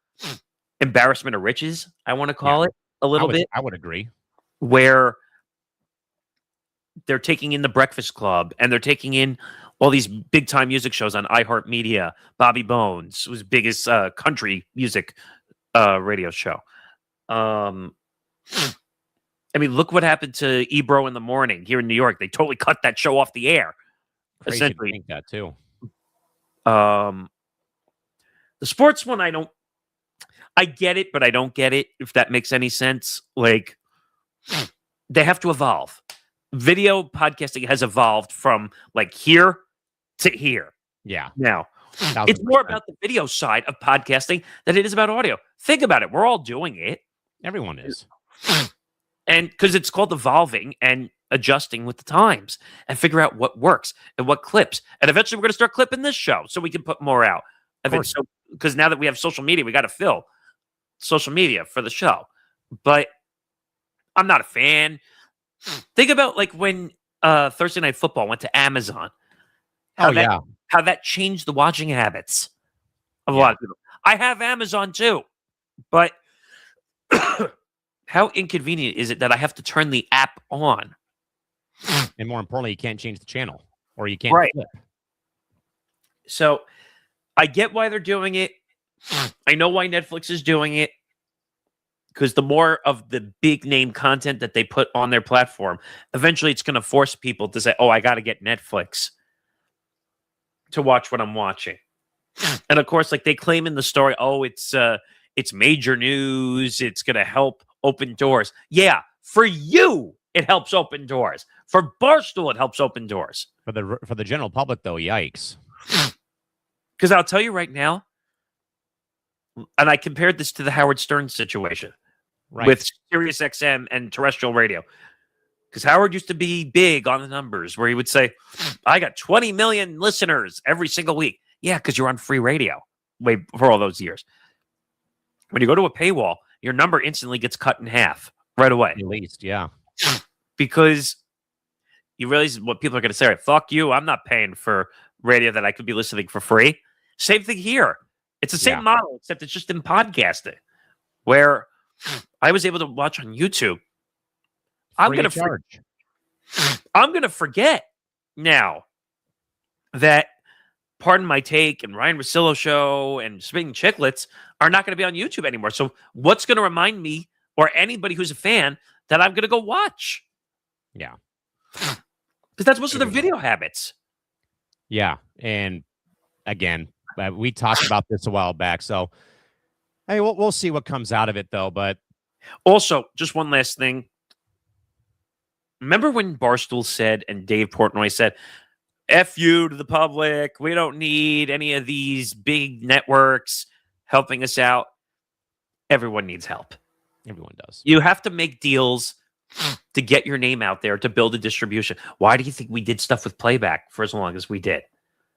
embarrassment of riches, I want to call it a little bit. I would agree. Where they're taking in the Breakfast Club and they're taking in all these big time music shows on iHeartMedia. Bobby Bones was biggest country music radio show. I mean, look what happened to Ebro in the Morning here in New York. They totally cut that show off the air. Crazy Essentially, to think that too. The sports one, I get it, but I don't get it. If that makes any sense, like they have to evolve. Video podcasting has evolved from like here to here. Yeah. Now, 1000%. it's more about the video side of podcasting than it is about audio. Think about it. We're all doing it. Everyone is. And because it's called evolving and adjusting with the times and figure out what works and what clips. And eventually we're going to start clipping this show so we can put more out. So, because now that we have social media, we got to fill social media for the show. But I'm not a fan. Think about like when Thursday Night Football went to Amazon. How that changed the watching habits of a lot of people. I have Amazon too, but how inconvenient is it that I have to turn the app on? And more importantly, you can't change the channel or you can't flip. So I get why they're doing it. I know why Netflix is doing it. Because the more of the big name content that they put on their platform, eventually it's going to force people to say, oh, I got to get Netflix to watch what I'm watching. And of course, like they claim in the story, oh, it's major news. It's going to help open doors. Yeah, for you, it helps open doors. For Barstool, it helps open doors. For the general public, though, yikes. Because I'll tell you right now, and I compared this to the Howard Stern situation with Sirius XM and terrestrial radio. Because Howard used to be big on the numbers where he would say, I got 20 million listeners every single week. Yeah, because you're on free radio for all those years. When you go to a paywall, your number instantly gets cut in half right away. At least, yeah. Because you realize what people are going to say, right? Fuck you, I'm not paying for radio that I could be listening for free. Same thing here. It's the same model, except it's just in podcasting, where I was able to watch on YouTube. I'm going to forget now that Pardon My Take and Ryan Russillo Show and Spitting Chicklets are not going to be on YouTube anymore. So what's going to remind me or anybody who's a fan that I'm going to go watch? Yeah. Because that's most of their video habits. Yeah. And again, we talked about this a while back. So hey, we'll see what comes out of it, though. But also, just one last thing. Remember when Barstool said and Dave Portnoy said, F you to the public. We don't need any of these big networks helping us out. Everyone needs help. Everyone does. You have to make deals to get your name out there, to build a distribution. Why do you think we did stuff with playback for as long as we did?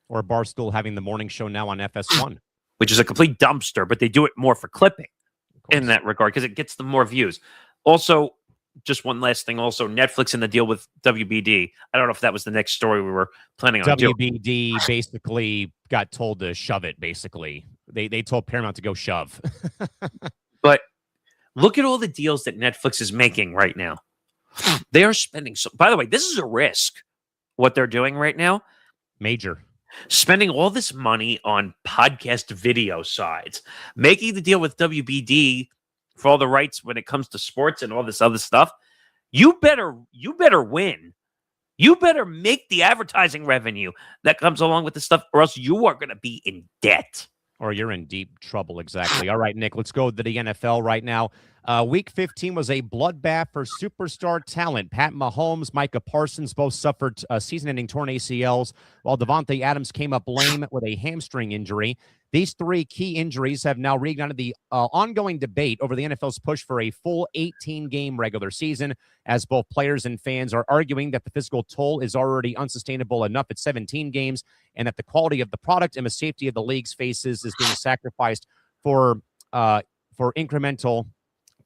Or Barstool having the morning show now on FS1. Which is a complete dumpster, but they do it more for clipping in that regard because it gets them more views. Also, just one last thing. Also, Netflix and the deal with WBD. I don't know if that was the next story we were planning on doing. WBD basically got told to shove it, basically. They told Paramount to go shove. But look at all the deals that Netflix is making right now. They are spending so... By the way, this is a risk, what they're doing right now. Major. Spending all this money on podcast video sides, making the deal with WBD for all the rights when it comes to sports and all this other stuff. You better win. You better make the advertising revenue that comes along with the stuff, or else you are going to be in debt. Or you're in deep trouble, exactly. All right, Nick, let's go to the NFL right now. Week 15 was a bloodbath for superstar talent. Pat Mahomes, Micah Parsons both suffered season-ending torn ACLs, while Devontae Adams came up lame with a hamstring injury. These three key injuries have now reignited the ongoing debate over the NFL's push for a full 18-game regular season, as both players and fans are arguing that the physical toll is already unsustainable enough at 17 games, and that the quality of the product and the safety of the league's faces is being sacrificed for incremental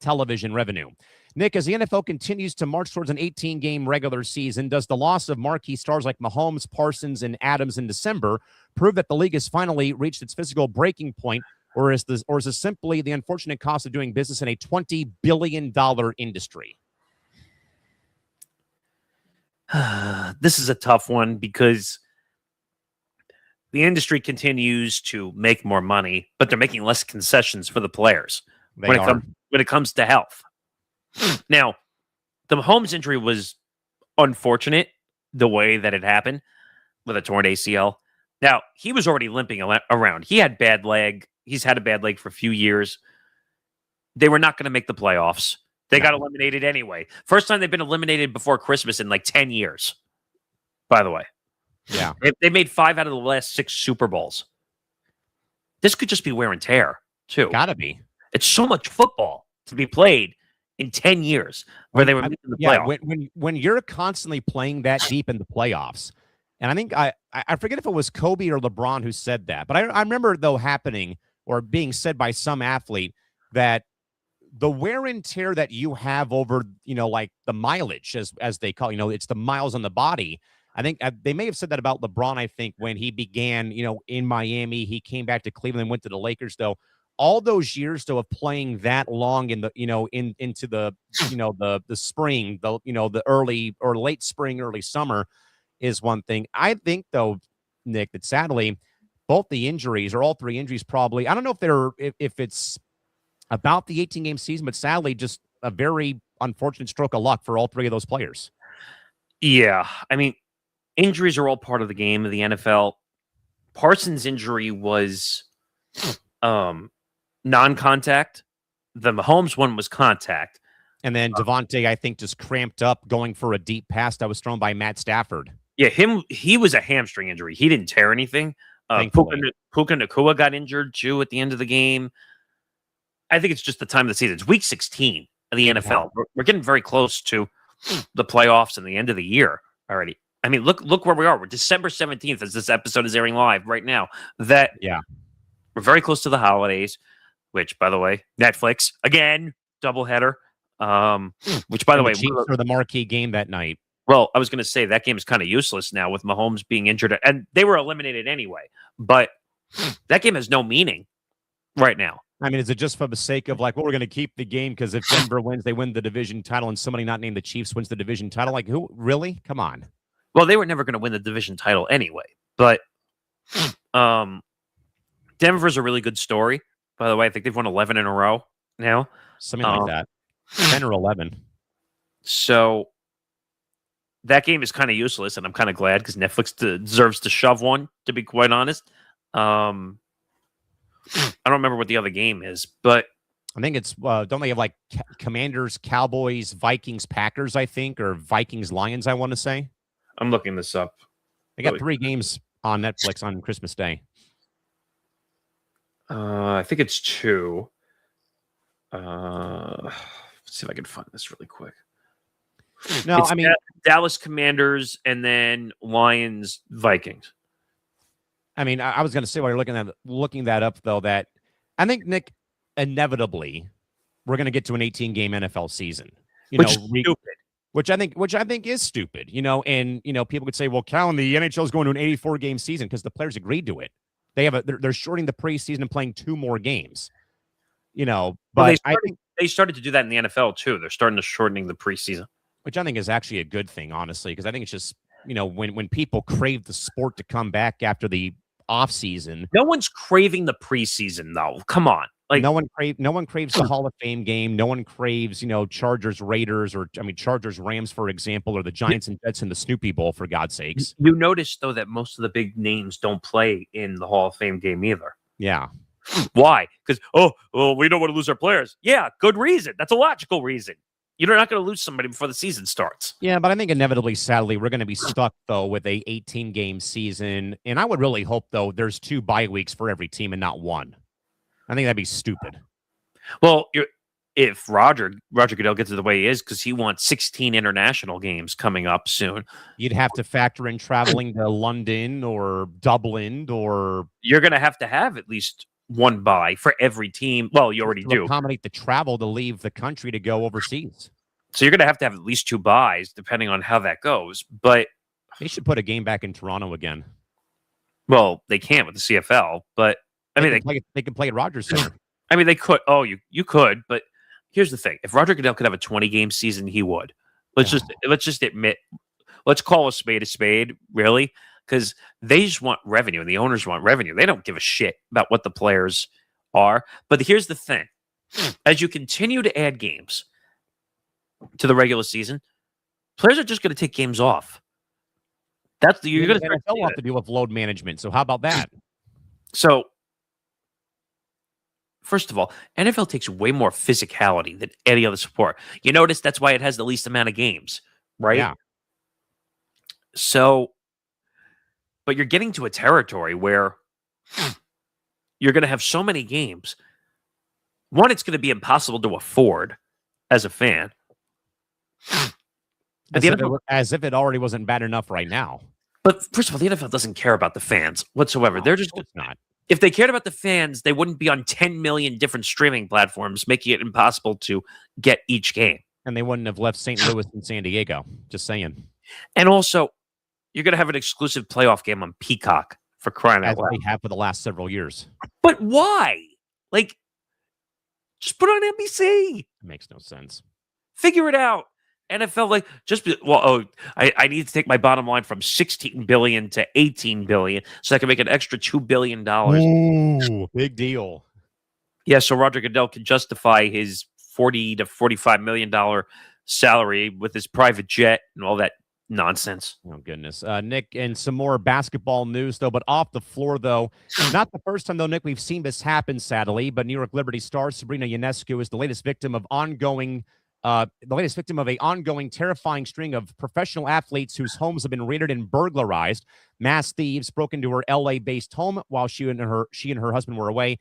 television revenue. Nick, as the NFL continues to march towards an 18-game regular season, does the loss of marquee stars like Mahomes, Parsons, and Adams in December prove that the league has finally reached its physical breaking point, or is this simply the unfortunate cost of doing business in a $20 billion industry? This is a tough one because the industry continues to make more money, but they're making less concessions for the players when it comes to health. Now, the Mahomes injury was unfortunate the way that it happened with a torn ACL. Now, he was already limping around. He had bad leg. He's had a bad leg for a few years. They were not going to make the playoffs. They got eliminated anyway. First time they've been eliminated before Christmas in like 10 years, by the way. Yeah. They made 5 out of the last 6 Super Bowls. This could just be wear and tear, too. Gotta be. It's so much football to be played in 10 years where they were in the playoffs. When you're constantly playing that deep in the playoffs, and I think I forget if it was Kobe or LeBron who said that, but I remember, though, happening or being said by some athlete that the wear and tear that you have over, like the mileage, as they call, it's the miles on the body. I think they may have said that about LeBron, I think, when he began, in Miami. He came back to Cleveland, went to the Lakers, though. All those years, though, of playing that long in the, into the, the spring, the early or late spring, early summer is one thing. I think, though, Nick, that sadly, both the injuries or all 3 injuries probably, I don't know if it's about the 18-game season, but sadly, just a very unfortunate stroke of luck for all 3 of those players. Yeah. I mean, injuries are all part of the game of the NFL. Parsons' injury was non-contact. The Mahomes one was contact. And then Devontae, I think, just cramped up going for a deep pass that was thrown by Matt Stafford. Yeah, he was a hamstring injury. He didn't tear anything. Puka Nacua got injured, too, at the end of the game. I think it's just the time of the season. It's week 16 of the NFL. We're getting very close to the playoffs and the end of the year already. I mean, look where we are. We're December 17th as this episode is airing live right now. We're very close to the holidays, which, by the way, Netflix, again, doubleheader. Which, by the way, Chiefs are the marquee game that night. Well, I was going to say that game is kind of useless now with Mahomes being injured, and they were eliminated anyway. But that game has no meaning right now. I mean, is it just for the sake of like, well, we're going to keep the game because if Denver wins, they win the division title, and somebody not named the Chiefs wins the division title? Like, who? Really? Come on. Well, they were never going to win the division title anyway. But Denver's a really good story. By the way, I think they've won 11 in a row now. Something like that. 10 or 11. So that game is kind of useless, and I'm kind of glad because Netflix deserves to shove one, to be quite honest. I don't remember what the other game is, but I think it's, don't they have like Commanders, Cowboys, Vikings, Packers, I think, or Vikings, Lions, I want to say. I'm looking this up. They got 3 games on Netflix on Christmas Day. I think it's 2. Let's see if I can find this really quick. No, it's I mean Dallas Commanders and then Lions, Vikings. I mean, I was going to say while you're looking that up, though, that I think, Nick, inevitably we're going to get to an 18-game NFL season. Which I think is stupid. And people could say, well, Callan, the NHL is going to an 84-game season because the players agreed to it. They're shorting the preseason and playing 2 more games. But they started to do that in the NFL too. They're starting to shortening the preseason, which I think is actually a good thing, honestly, because I think it's just when people crave the sport to come back after the off season. No one's craving the preseason though. Come on. Like no one craves the Hall of Fame game. No one craves, Chargers Raiders or Chargers Rams, for example, or the Giants and Jets in the Snoopy Bowl, for God's sakes. You notice though that most of the big names don't play in the Hall of Fame game either. Yeah. Why? Because we don't want to lose our players. Yeah, good reason. That's a logical reason. You're not going to lose somebody before the season starts. Yeah, but I think inevitably, sadly, we're going to be stuck, though, with a 18-game season. And I would really hope, though, there's 2 bye weeks for every team and not 1. I think that'd be stupid. Well, if Roger Goodell gets it the way he is, because he wants 16 international games coming up soon. You'd have to factor in traveling to London or Dublin, or you're going to have at least 1 bye for every team. Well, you already do. Accommodate the travel to leave the country to go overseas. So you're going to have at least 2 byes, depending on how that goes. But they should put a game back in Toronto again. Well, they can't with the CFL, but they can play at Rogers Center. I mean, they could. Oh, you could, but here's the thing: if Roger Goodell could have a 20-game season, he would. Let's just admit. Let's call a spade, really, because they just want revenue, and the owners want revenue. They don't give a shit about what the players are. But here's the thing: as you continue to add games, to the regular season, players are just going to take games off. You're going to NFL have to deal with load management. So how about that? So, first of all, NFL takes way more physicality than any other sport. You notice that's why it has the least amount of games, right? Yeah. So, but you're getting to a territory where you're going to have so many games. One, it's going to be impossible to afford as a fan. As if it already wasn't bad enough right now. But first of all, the NFL doesn't care about the fans whatsoever. No, They're just not. If they cared about the fans, they wouldn't be on 10 million different streaming platforms, making it impossible to get each game. And they wouldn't have left St. Louis and San Diego. Just saying. And also, you're going to have an exclusive playoff game on Peacock for crying out loud. As they have for the last several years. But why? Like, just put it on NBC. It makes no sense. Figure it out. NFL, I need to take my bottom line from $16 billion to $18 billion so I can make an extra $2 billion. Ooh, big deal. Yeah, so Roger Goodell can justify his $40 to $45 million salary with his private jet and all that nonsense. Oh, goodness. Nick, and some more basketball news, though, but off the floor, though. Not the first time, though, Nick, we've seen this happen, sadly, but New York Liberty star Sabrina Ionescu is the latest victim of an ongoing terrifying string of professional athletes whose homes have been raided and burglarized. Mass thieves broke into her LA-based home while she and her husband were away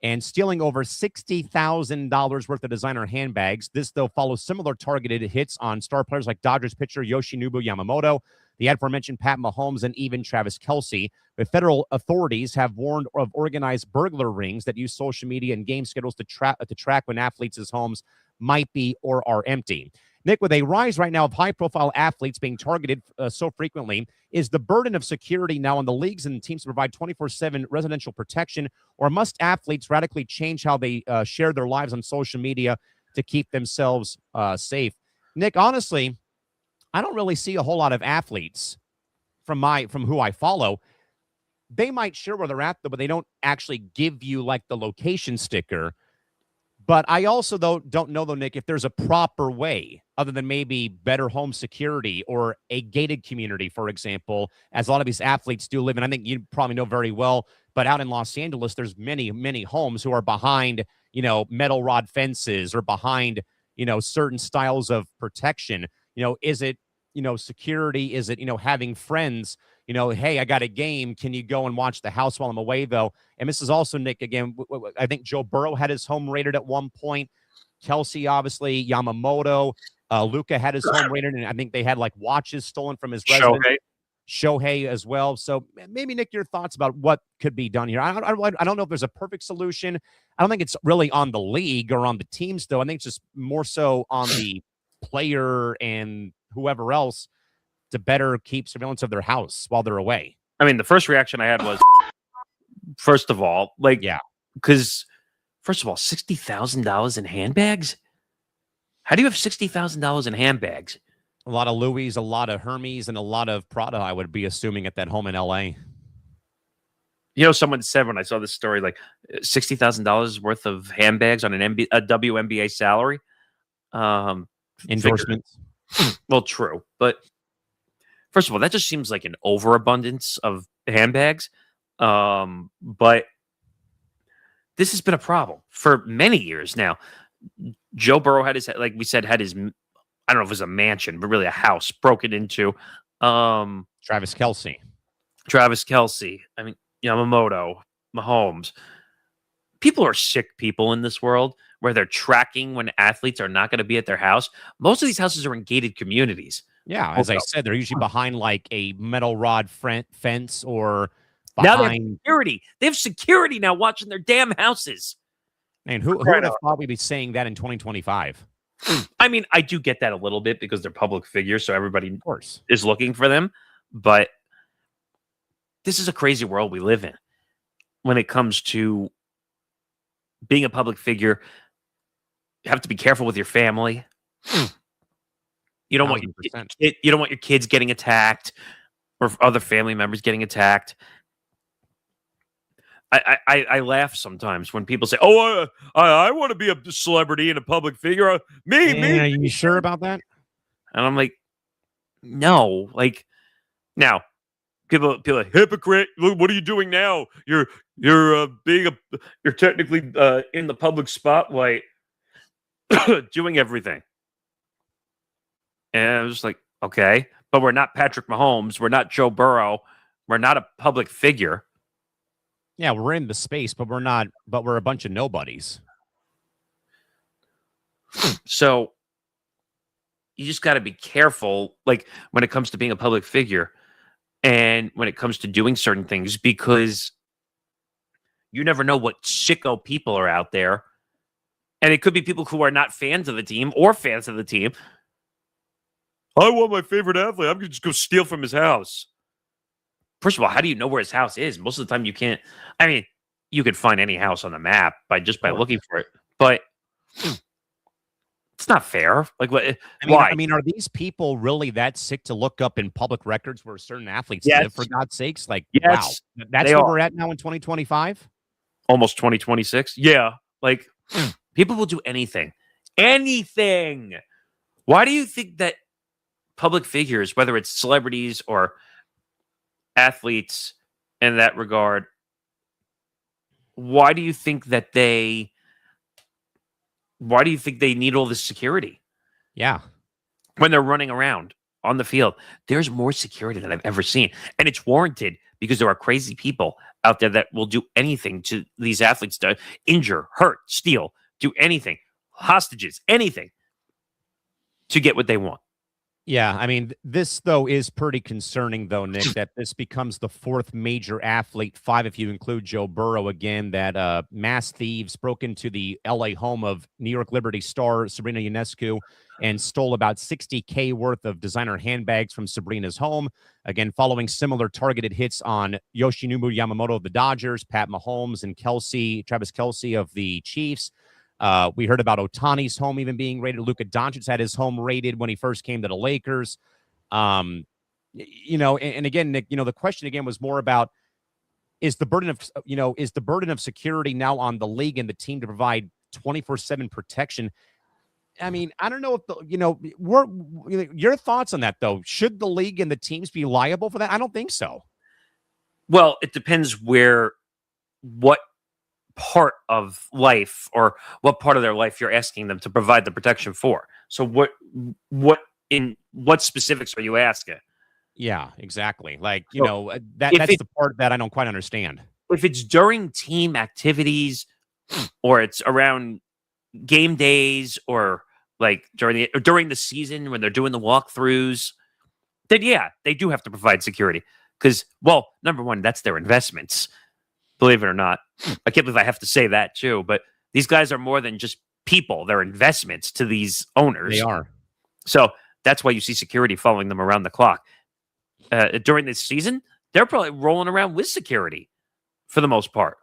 and stealing over $60,000 worth of designer handbags. This, though, follows similar targeted hits on star players like Dodgers pitcher Yoshinobu Yamamoto, the aforementioned Pat Mahomes, and even Travis Kelce. But federal authorities have warned of organized burglar rings that use social media and game schedules to track when athletes' homes might be or are empty. Nick, with a rise right now of high-profile athletes being targeted so frequently, is the burden of security now on the leagues and teams to provide 24/7 residential protection, or must athletes radically change how they share their lives on social media to keep themselves safe? Nick, honestly, I don't really see a whole lot of athletes from who I follow. They might share where they're at, though, but they don't actually give you like the location sticker. But I also, though, don't know, though, Nick, if there's a proper way other than maybe better home security or a gated community, for example, as a lot of these athletes do live in. I think you probably know very well, but out in Los Angeles, there's many, many homes who are behind, metal rod fences or behind, certain styles of protection. Is it, security? Is it, having friends? Hey, I got a game. Can you go and watch the house while I'm away, though? And this is also, Nick, again, I think Joe Burrow had his home raided at one point. Kelce, obviously, Yamamoto, Luka had his home raided, and I think they had like watches stolen from his residence. Shohei as well. So maybe, Nick, your thoughts about what could be done here. I don't know if there's a perfect solution. I don't think it's really on the league or on the teams, though. I think it's just more so on the player and whoever else to better keep surveillance of their house while they're away. I mean, the first reaction I had was, first of all, because first of all, $60,000 in handbags. How do you have $60,000 in handbags? A lot of Louis, a lot of Hermes, and a lot of Prada, I would be assuming, at that home in LA. Someone said when I saw this story, like $60,000 worth of handbags on a WNBA salary. Endorsements. Well, true. But first of all, that just seems like an overabundance of handbags. But this has been a problem for many years now. Joe Burrow had his, like we said, I don't know if it was a mansion, but really a house broken into. Travis Kelce. I mean, Yamamoto, Mahomes. People are sick people in this world where they're tracking when athletes are not going to be at their house. Most of these houses are in gated communities. Yeah, as I said, they're usually behind like a metal rod fence or behind. Now they have security. They have security now watching their damn houses. Man, who would have thought we'd be saying that in 2025? I mean, I do get that a little bit because they're public figures, so everybody, of course, is looking for them. But this is a crazy world we live in when it comes to being a public figure. You have to be careful with your family. You don't want your kids getting attacked or other family members getting attacked. I laugh sometimes when people say, "Oh, I want to be a celebrity and a public figure." Me. Are you sure about that? And I'm like, no. Like now, people are like, hypocrite. Look, what are you doing now? You're you're technically in the public spotlight, doing everything. And I was like, okay, but we're not Patrick Mahomes. We're not Joe Burrow. We're not a public figure. Yeah, we're in the space, but we're not. But we're a bunch of nobodies. So you just got to be careful, like when it comes to being a public figure, and when it comes to doing certain things, because you never know what sicko people are out there, and it could be people who are not fans of the team or fans of the team. I want my favorite athlete. I'm going to just go steal from his house. First of all, how do you know where his house is? Most of the time you can't. I mean, you could find any house on the map by looking for it. But it's not fair. Like, what? Why? I mean, are these people really that sick to look up in public records where certain athletes Yes. live, for God's sakes? Like, Yes, wow. That's where we're at now in 2025? Almost 2026. Yeah. Like, people will do anything. Anything. Why do you think that public figures, whether it's celebrities or athletes in that regard, why do you think they need all this security? Yeah. When they're running around on the field, there's more security than I've ever seen. And it's warranted because there are crazy people out there that will do anything to these athletes to injure, hurt, steal, do anything, hostages, anything to get what they want. Yeah, I mean, this, though, is pretty concerning, though, Nick, that this becomes the fourth major athlete, 5 if you include Joe Burrow again, that mass thieves broke into the L.A. home of New York Liberty star Sabrina Ionescu and stole about $60K worth of designer handbags from Sabrina's home. Again, following similar targeted hits on Yoshinobu Yamamoto of the Dodgers, Pat Mahomes, and Travis Kelce of the Chiefs. We heard about Ohtani's home even being raided. Luka Doncic had his home raided when he first came to the Lakers. And again, Nick, the question again was more about, is the burden of security now on the league and the team to provide 24/7 protection? I mean, I don't know if your thoughts on that, though. Should the league and the teams be liable for that? I don't think so. Well, it depends what part of life or what part of their life you're asking them to provide the protection for. So what specifics are you asking? Yeah, exactly. Like, that's the part that I don't quite understand. If it's during team activities or it's around game days or like during the season when they're doing the walkthroughs, then yeah, they do have to provide security because, well, number one, that's their investments. Believe it or not. I can't believe I have to say that too, but these guys are more than just people. They're investments to these owners. They are. So that's why you see security following them around the clock. During this season, they're probably rolling around with security for the most part.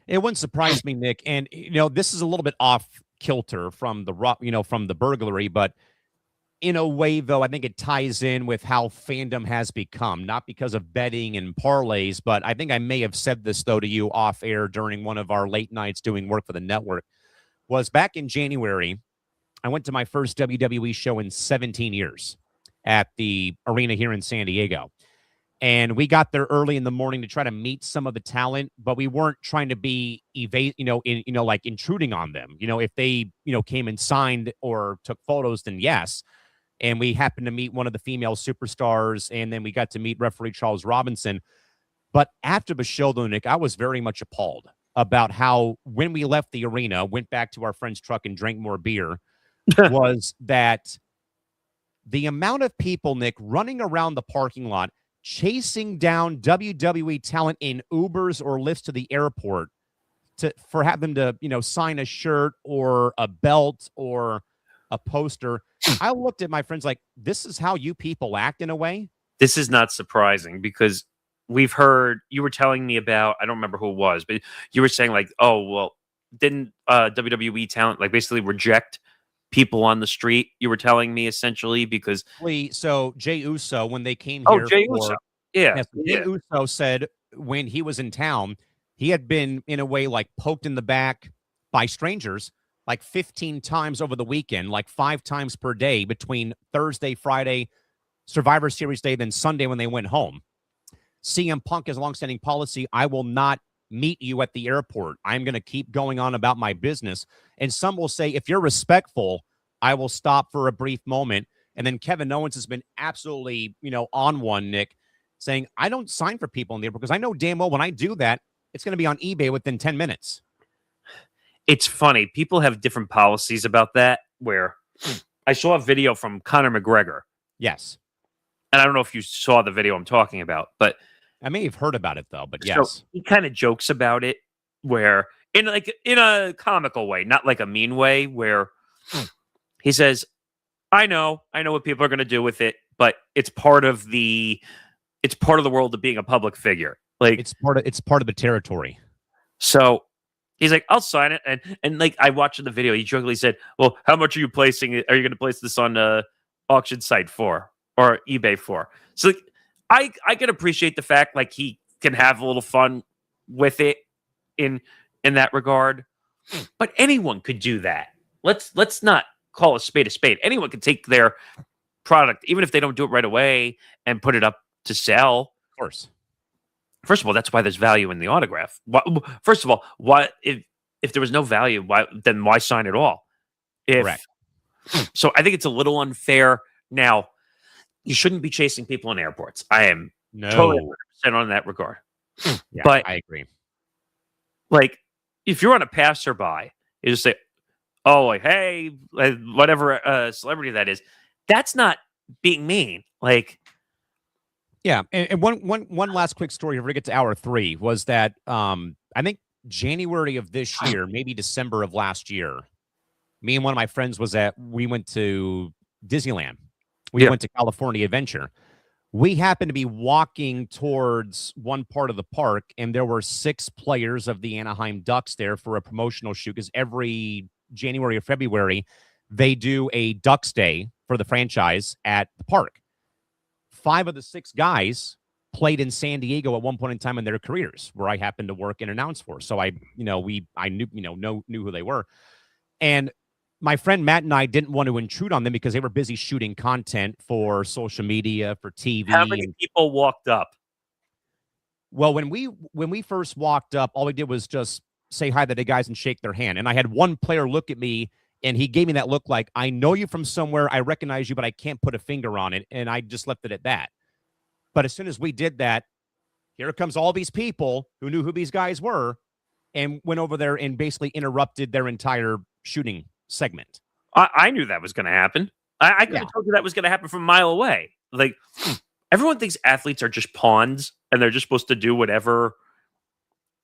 It wouldn't surprise me, Nick. And, this is a little bit off kilter from the burglary, but in a way, though, I think it ties in with how fandom has become, not because of betting and parlays, but I think I may have said this, though, to you off air during one of our late nights doing work for the network, was back in January, I went to my first WWE show in 17 years at the arena here in San Diego. And we got there early in the morning to try to meet some of the talent, but we weren't trying to be like intruding on them. If they, came and signed or took photos, then yes. And we happened to meet one of the female superstars, and then we got to meet referee Charles Robinson. But after the show, though, Nick, I was very much appalled about how when we left the arena, went back to our friend's truck and drank more beer, was that the amount of people, Nick, running around the parking lot, chasing down WWE talent in Ubers or lifts to the airport for having them to, sign a shirt or a belt or a poster. I looked at my friends like, this is how you people act in a way? This is not surprising because we've heard, you were telling me about, I don't remember who it was, but you were saying like, oh, well, didn't WWE talent like basically reject people on the street? You were telling me essentially because... So Jey Uso, when they came here... Oh, Jey Uso. Yeah. Jey Uso said when he was in town, he had been, in a way, like poked in the back by strangers like 15 times over the weekend, like 5 times per day between Thursday, Friday, Survivor Series Day, then Sunday when they went home. CM Punk has a longstanding policy. I will not meet you at the airport. I'm going to keep going on about my business. And some will say, if you're respectful, I will stop for a brief moment. And then Kevin Owens has been absolutely, on one, Nick, saying, I don't sign for people in the airport because I know damn well when I do that, it's going to be on eBay within 10 minutes. It's funny. People have different policies about that, where I saw a video from Conor McGregor. Yes. And I don't know if you saw the video I'm talking about, but I may have heard about it, though, but yes. So he kind of jokes about it, where in a comical way, not like a mean way, where he says, I know what people are going to do with it, but it's part of the world of being a public figure. Like it's part of the territory. So he's like, I'll sign it. And like, I watched the video. He jokingly said, well, how much are you placing it? Are you going to place this on the auction site for, or eBay for? So like, I can appreciate the fact, like, he can have a little fun with it in that regard, but anyone could do that. Let's not call a spade a spade. Anyone can take their product, even if they don't do it right away, and put it up to sell. Of course. First of all, that's why there's value in the autograph. First of all, why if there was no value, why sign at all? Correct. So I think it's a little unfair. Now, you shouldn't be chasing people in airports. I am totally 100% on that regard. Yeah, but I agree. Like, if you're on a passerby, you just say, oh, like, hey, whatever celebrity that is. That's not being mean. Like, yeah, and one last quick story before we get to hour 3 was that I think January of this year, maybe December of last year, me and one of my friends we went to Disneyland. We went to California Adventure. We happened to be walking towards one part of the park, and there were 6 players of the Anaheim Ducks there for a promotional shoot, because every January or February, they do a Ducks Day for the franchise at the park. 5 of the 6 guys played in San Diego at one point in time in their careers, where I happened to work and announce for. So I knew who they were. And my friend Matt and I didn't want to intrude on them because they were busy shooting content for social media, for TV. How many people walked up? Well, when we first walked up, all we did was just say hi to the guys and shake their hand. And I had one player look at me, and he gave me that look like, I know you from somewhere, I recognize you, but I can't put a finger on it. And I just left it at that. But as soon as we did that, here comes all these people who knew who these guys were and went over there and basically interrupted their entire shooting segment. I knew that was going to happen. I could have told you that was going to happen from a mile away. Like, everyone thinks athletes are just pawns and they're just supposed to do whatever.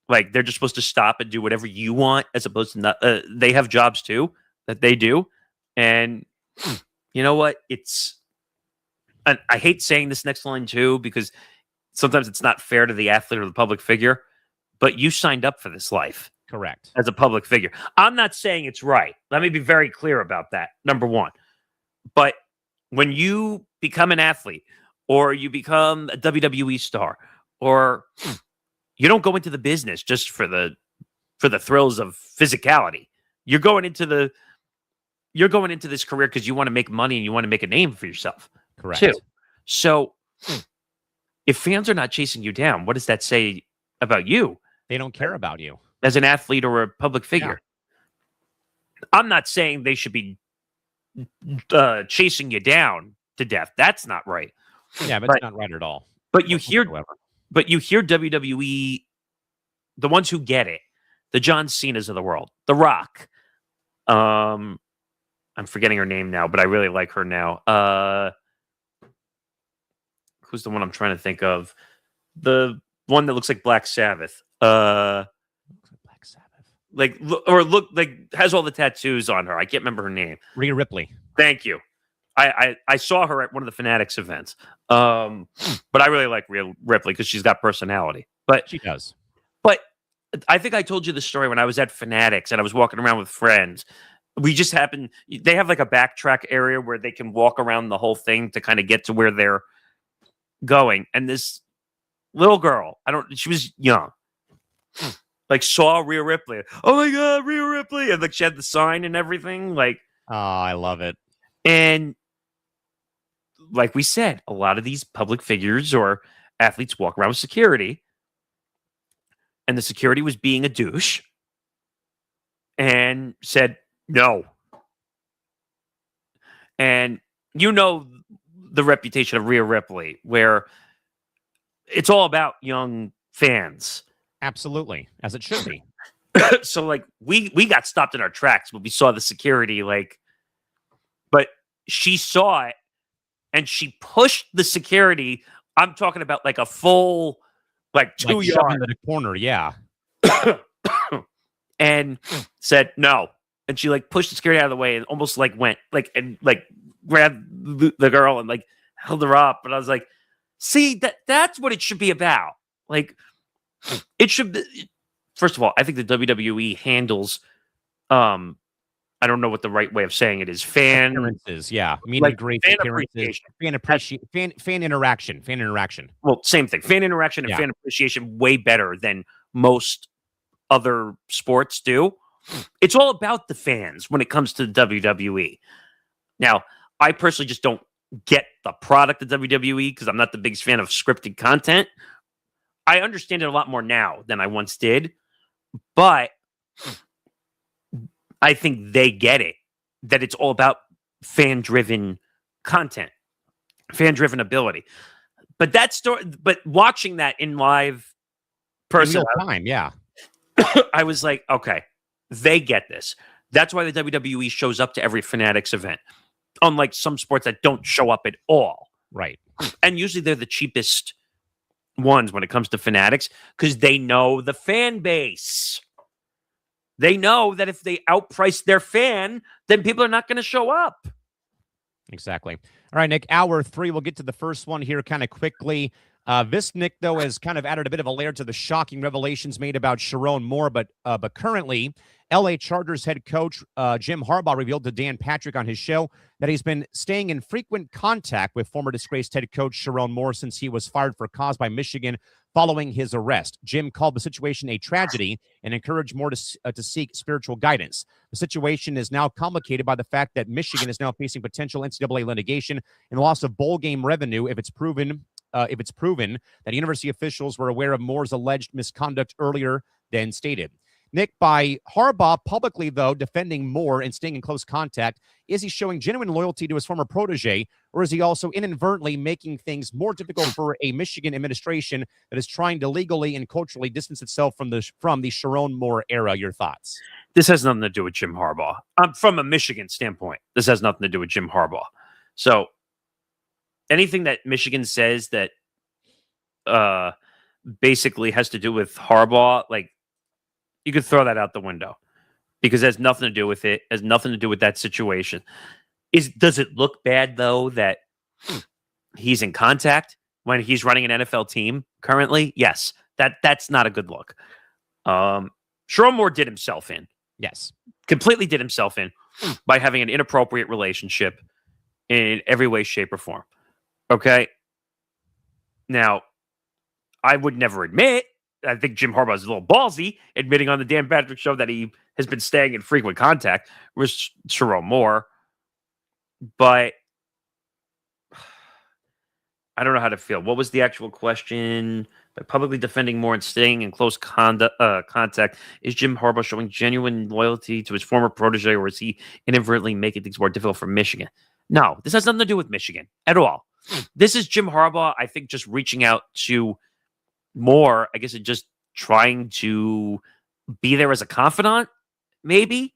Like, they're just supposed to stop and do whatever you want, as opposed to not. They have jobs too that they do. And you know what? And I hate saying this next line too, because sometimes it's not fair to the athlete or the public figure, but you signed up for this life. Correct. As a public figure. I'm not saying it's right. Let me be very clear about that. Number one. But when you become an athlete, or you become a WWE star, or you don't go into the business just for the thrills of physicality. You're going into this career because you want to make money and you want to make a name for yourself. Correct. Too. So if fans are not chasing you down, what does that say about you? They don't care about you as an athlete or a public figure. Yeah. I'm not saying they should be chasing you down to death. That's not right. Yeah, but it's not right at all. But you hear WWE, the ones who get it, the John Cena's of the world, The Rock. I'm forgetting her name now, but I really like her now. Who's the one I'm trying to think of? The one that looks like Black Sabbath. Black Sabbath. Like has all the tattoos on her. I can't remember her name. Rhea Ripley. Thank you. I saw her at one of the Fanatics events. But I really like Rhea Ripley because she's got personality. But she does. But I think I told you the story when I was at Fanatics and I was walking around with friends. We just happened. They have like a backtrack area where they can walk around the whole thing to kind of get to where they're going. And this little girl, she was young. like saw Rhea Ripley. Oh my God, Rhea Ripley. And like she had the sign and everything. Like, Oh, I love it. and like we said, a lot of these public figures or athletes walk around with security, and the security was being a douche and said no. And you know the reputation of Rhea Ripley, where it's all about young fans. Absolutely, as it should be. So like we got stopped in our tracks when we saw the security, like, but she saw it and she pushed the security. I'm talking about like a full, like 2 Like yards shoving into the corner, yeah. and said no. And she like pushed the security out of the way and almost like went like and like grabbed the girl and like held her up. And I was like, see, that's what it should be about. Like, it should be. First of all, I think the WWE handles, I don't know what the right way of saying it is. Fan appearances, yeah. Meet like and greet fan appearances, appreciation. fan interaction. Well, same thing. Fan interaction and Yeah. fan appreciation way better than most other sports do. It's all about the fans when it comes to the WWE. Now, I personally just don't get the product of WWE because I'm not the biggest fan of scripted content. I understand it a lot more now than I once did, but I think they get it, that it's all about fan-driven content, fan-driven ability. But that story, but watching that in live person, real time, yeah. I was like, okay, they get this. That's why the WWE shows up to every Fanatics event, unlike some sports that don't show up at all. Right. And usually they're the cheapest ones when it comes to Fanatics because they know the fan base. They know that if they outprice their fan, then people are not going to show up. Exactly. All right, Nick, hour 3. We'll get to the first one here kind of quickly. This, Nick, though, has kind of added a bit of a layer to the shocking revelations made about Sherrone Moore, but currently, L.A. Chargers head coach Jim Harbaugh revealed to Dan Patrick on his show that he's been staying in frequent contact with former disgraced head coach Sherrone Moore since he was fired for cause by Michigan following his arrest. Jim called the situation a tragedy and encouraged Moore to seek spiritual guidance. The situation is now complicated by the fact that Michigan is now facing potential NCAA litigation and the loss of bowl game revenue if it's proven that university officials were aware of Moore's alleged misconduct earlier than stated. Nick, by Harbaugh publicly, though, defending Moore and staying in close contact, is he showing genuine loyalty to his former protege, or is he also inadvertently making things more difficult for a Michigan administration that is trying to legally and culturally distance itself from the Sherrone Moore era? Your thoughts? This has nothing to do with Jim Harbaugh. From a Michigan standpoint, this has nothing to do with Jim Harbaugh. So anything that Michigan says that basically has to do with Harbaugh, like, you could throw that out the window because it has nothing to do with it. Has nothing to do with that situation. Does it look bad though that he's in contact when he's running an NFL team currently? Yes, that's not a good look. Sherrone Moore did himself in. Yes, completely did himself in by having an inappropriate relationship in every way, shape, or form. Okay. Now, I would never admit. I think Jim Harbaugh is a little ballsy, admitting on the Dan Patrick show that he has been staying in frequent contact with Sherrone Moore. But I don't know how to feel. What was the actual question? By publicly defending Moore and staying in close contact, is Jim Harbaugh showing genuine loyalty to his former protege, or is he inadvertently making things more difficult for Michigan? No, this has nothing to do with Michigan at all. This is Jim Harbaugh, I think, just reaching out to Moore, I guess, it just trying to be there as a confidant, maybe.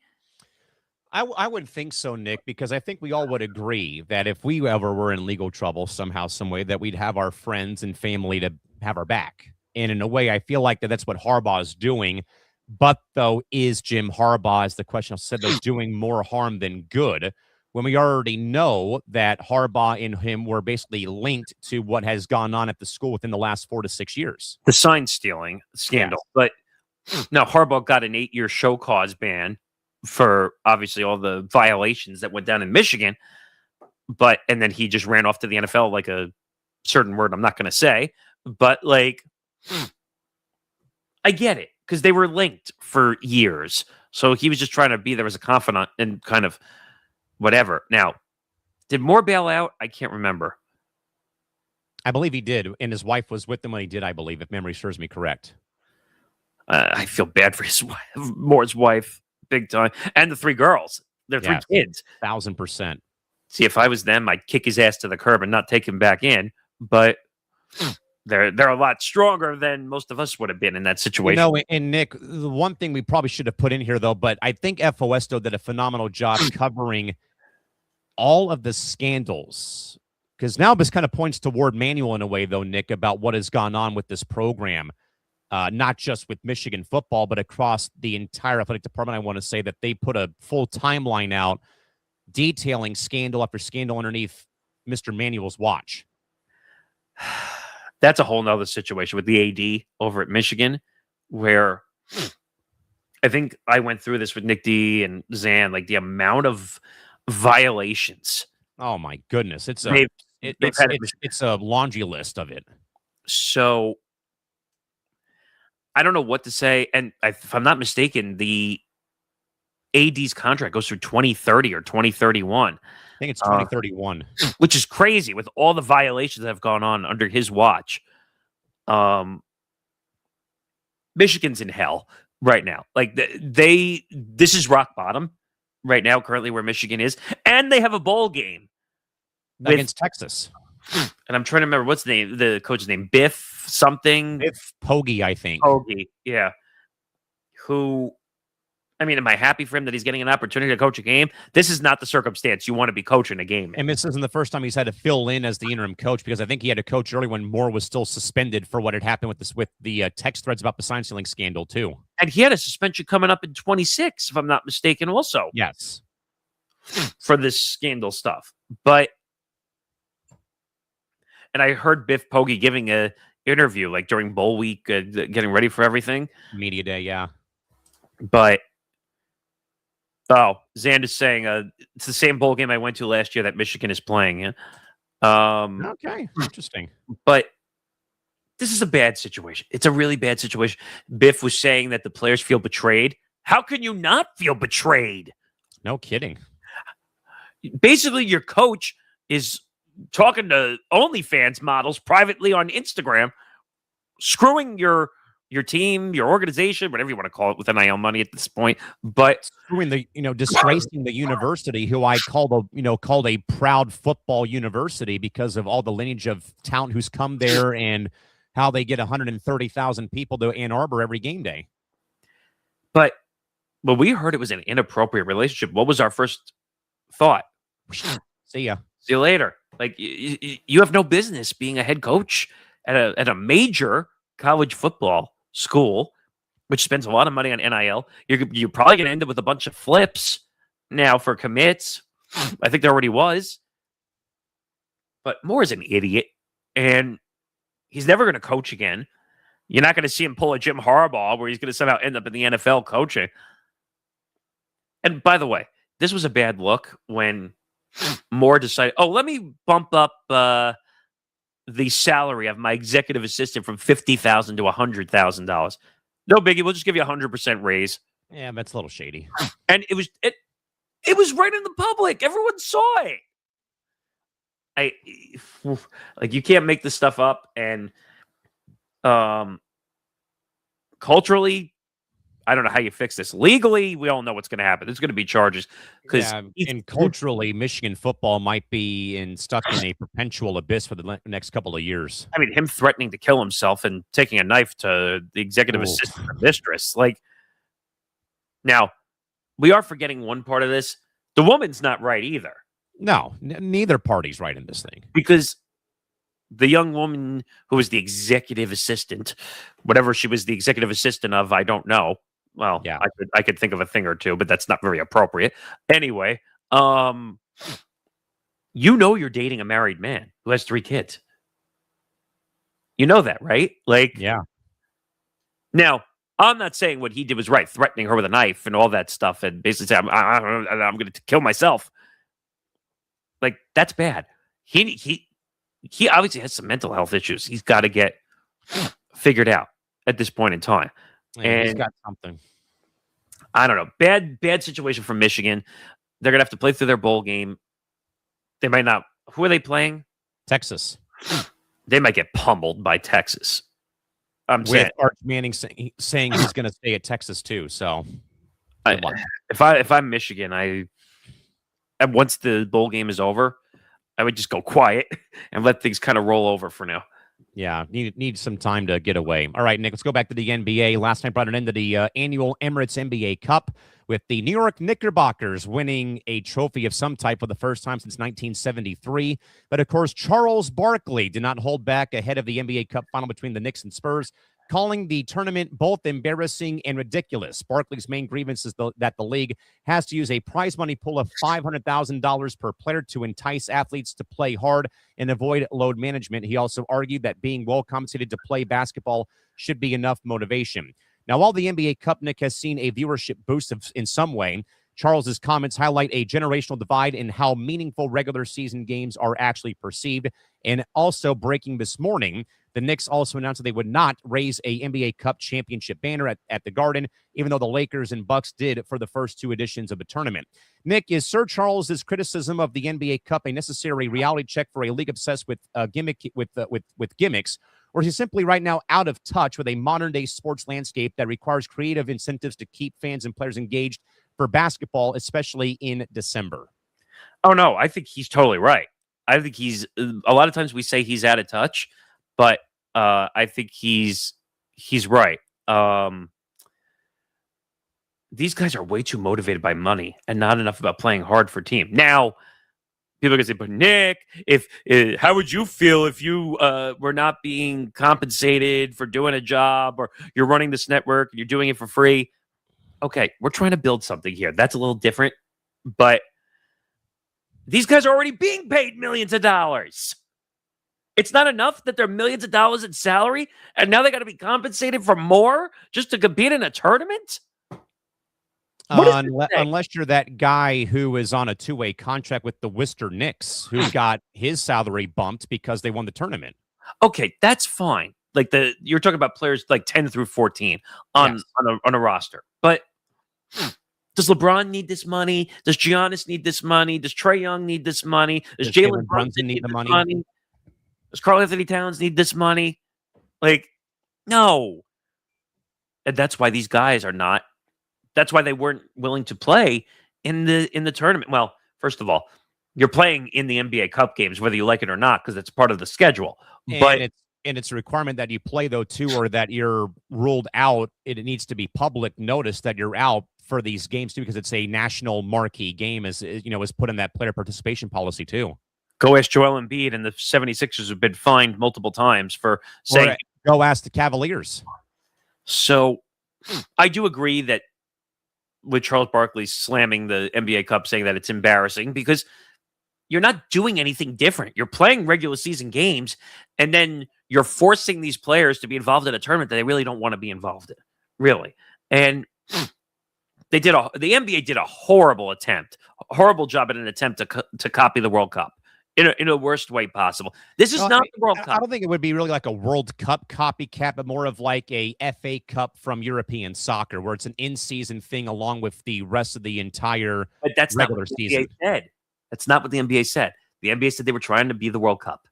I would think so, Nick, because I think we all would agree that if we ever were in legal trouble somehow, some way, that we'd have our friends and family to have our back. And in a way, I feel like that's what Harbaugh is doing. But though, is Jim Harbaugh, as the question said, though, doing more harm than good? When we already know that Harbaugh and him were basically linked to what has gone on at the school within the last 4 to 6 years. The sign stealing scandal. Yes. But now Harbaugh got an 8-year show cause ban for obviously all the violations that went down in Michigan. And then he just ran off to the NFL like a certain word I'm not going to say. But like, I get it. because they were linked for years. So he was just trying to be there as a confidant and kind of whatever. Now, did Moore bail out? I can't remember. I believe he did, and his wife was with him when he did, I believe, if memory serves me correct. I feel bad for his wife, Moore's wife, big time, and the 3 girls. They're 3 kids. 1,000%. See, if I was them, I'd kick his ass to the curb and not take him back in. But they're a lot stronger than most of us would have been in that situation. You know, and Nick, the one thing we probably should have put in here, though, but I think FOS, though, did a phenomenal job covering all of the scandals. Because now this kind of points toward Manuel in a way, though, Nick, about what has gone on with this program. Not just with Michigan football, but across the entire athletic department. I want to say that they put a full timeline out detailing scandal after scandal underneath Mr. Manuel's watch. That's a whole nother situation with the AD over at Michigan, where I think I went through this with Nick D and Zan, like the amount of violations. Oh my goodness. It's a laundry list of it. So I don't know what to say. And if I'm not mistaken, the AD's contract goes through 2030 or 2031. I think it's 2031. Which is crazy with all the violations that have gone on under his watch. Michigan's in hell right now. Like this is rock bottom right now, currently where Michigan is. And they have a bowl game against Texas. And I'm trying to remember what's the coach's name. Biff something. Biff Poggi, I think. Poggi, yeah. Who, I mean, am I happy for him that he's getting an opportunity to coach a game? This is not the circumstance you want to be coaching a game in. And this isn't the first time he's had to fill in as the interim coach, because I think he had to coach early when Moore was still suspended for what had happened with the text threads about the sign stealing scandal too. And he had a suspension coming up in 26, if I'm not mistaken, also. Yes. For this scandal stuff. And I heard Biff Poggi giving a interview like during bowl week, getting ready for everything. Media day, yeah. But Zand is saying it's the same bowl game I went to last year that Michigan is playing. Yeah? Okay, interesting. But this is a bad situation. It's a really bad situation. Biff was saying that the players feel betrayed. How can you not feel betrayed? No kidding. Basically, your coach is talking to OnlyFans models privately on Instagram, screwing your team, your organization, whatever you want to call it, with NIL money at this point, but screwing disgracing the university, who I called a proud football university because of all the lineage of talent who's come there and how they get 130,000 people to Ann Arbor every game day. But when we heard it was an inappropriate relationship, what was our first thought? See ya. See you later. Like, you have no business being a head coach at a major college football school, which spends a lot of money on NIL. You're probably going to end up with a bunch of flips now for commits. I think there already was. But Moore is an idiot, and he's never going to coach again. You're not going to see him pull a Jim Harbaugh where he's going to somehow end up in the NFL coaching. And by the way, this was a bad look when Moore decided, let me bump up the salary of my executive assistant from $50,000 to $100,000. No biggie. We'll just give you 100% raise. Yeah, that's a little shady. And it was right in the public. Everyone saw it. You can't make this stuff up. And culturally, I don't know how you fix this. Legally, we all know what's going to happen. There's going to be charges. And culturally, Michigan football might be stuck in a perpetual abyss for the next couple of years. I mean, him threatening to kill himself and taking a knife to the executive assistant or mistress. Now, we are forgetting one part of this. The woman's not right either. No, neither party's right in this thing. Because the young woman who was the executive assistant, whatever she was the executive assistant of, I don't know. Well, yeah, I could think of a thing or two, but that's not very appropriate. Anyway, you're dating a married man who has 3 kids. You know that, right? Yeah. Now, I'm not saying what he did was right, threatening her with a knife and all that stuff, and basically saying, I'm going to kill myself. That's bad. He obviously has some mental health issues. He's got to get figured out at this point in time. Yeah, he's got something. I don't know. Bad situation for Michigan. They're gonna have to play through their bowl game. They might not. Who are they playing? Texas. They might get pummeled by Texas. I'm with saying Arch Manning saying he's going to stay at Texas too. So, if I'm Michigan, and once the bowl game is over, I would just go quiet and let things kind of roll over for now. Yeah, need some time to get away. All right, Nick, let's go back to the NBA. Last night brought an end to the annual Emirates NBA Cup with the New York Knickerbockers winning a trophy of some type for the first time since 1973. But, of course, Charles Barkley did not hold back ahead of the NBA Cup final between the Knicks and Spurs, calling the tournament both embarrassing and ridiculous. Barkley's main grievance is that the league has to use a prize money pool of $500,000 per player to entice athletes to play hard and avoid load management. He also argued that being well compensated to play basketball should be enough motivation. Now, while the NBA Cup, Nick, has seen a viewership boost in some way, Charles's comments highlight a generational divide in how meaningful regular season games are actually perceived. And also breaking this morning, the Knicks also announced that they would not raise a NBA Cup championship banner at the Garden, even though the Lakers and Bucks did for the first two editions of the tournament. Nick, is Sir Charles's criticism of the NBA Cup a necessary reality check for a league obsessed with gimmicks, or is he simply right now out of touch with a modern-day sports landscape that requires creative incentives to keep fans and players engaged for basketball, especially in December? Oh, no, I think he's totally right. I think he's a lot of times we say he's out of touch, but I think he's right. These guys are way too motivated by money and not enough about playing hard for team. Now, people are going to say, but Nick, how would you feel if you were not being compensated for doing a job, or you're running this network and you're doing it for free? Okay, we're trying to build something here. That's a little different, but these guys are already being paid millions of dollars. It's not enough that they're millions of dollars in salary, and now they got to be compensated for more just to compete in a tournament? Unless you're that guy who is on a two-way contract with the Worcester Knicks, who got his salary bumped because they won the tournament. Okay, that's fine. Like you're talking about players like 10 through 14 on a roster. But does LeBron need this money? Does Giannis need this money? Does Trae Young need this money? Does Jalen Brunson need the money? Does Karl Anthony Towns need this money? Like, no. And that's why these guys are not. That's why they weren't willing to play in the tournament. Well, first of all, you're playing in the NBA Cup games, whether you like it or not, because it's part of the schedule. And it's a requirement that you play, though, too, or that you're ruled out. It needs to be public notice that you're out for these games, too, because it's a national marquee game, is put in that player participation policy, too. Go ask Joel Embiid, and the 76ers have been fined multiple times for saying... Go ask the Cavaliers. So I do agree that with Charles Barkley slamming the NBA Cup, saying that it's embarrassing, because you're not doing anything different. You're playing regular season games, and then you're forcing these players to be involved in a tournament that they really don't want to be involved in, really. And the NBA did a horrible job at an attempt to copy the World Cup in a worst way possible. This is not the World Cup. I don't think it would be really like a World Cup copycat, but more of like a FA Cup from European soccer, where it's an in-season thing along with the rest of the entire regular season. That's not what the NBA said. The NBA said they were trying to be the World Cup.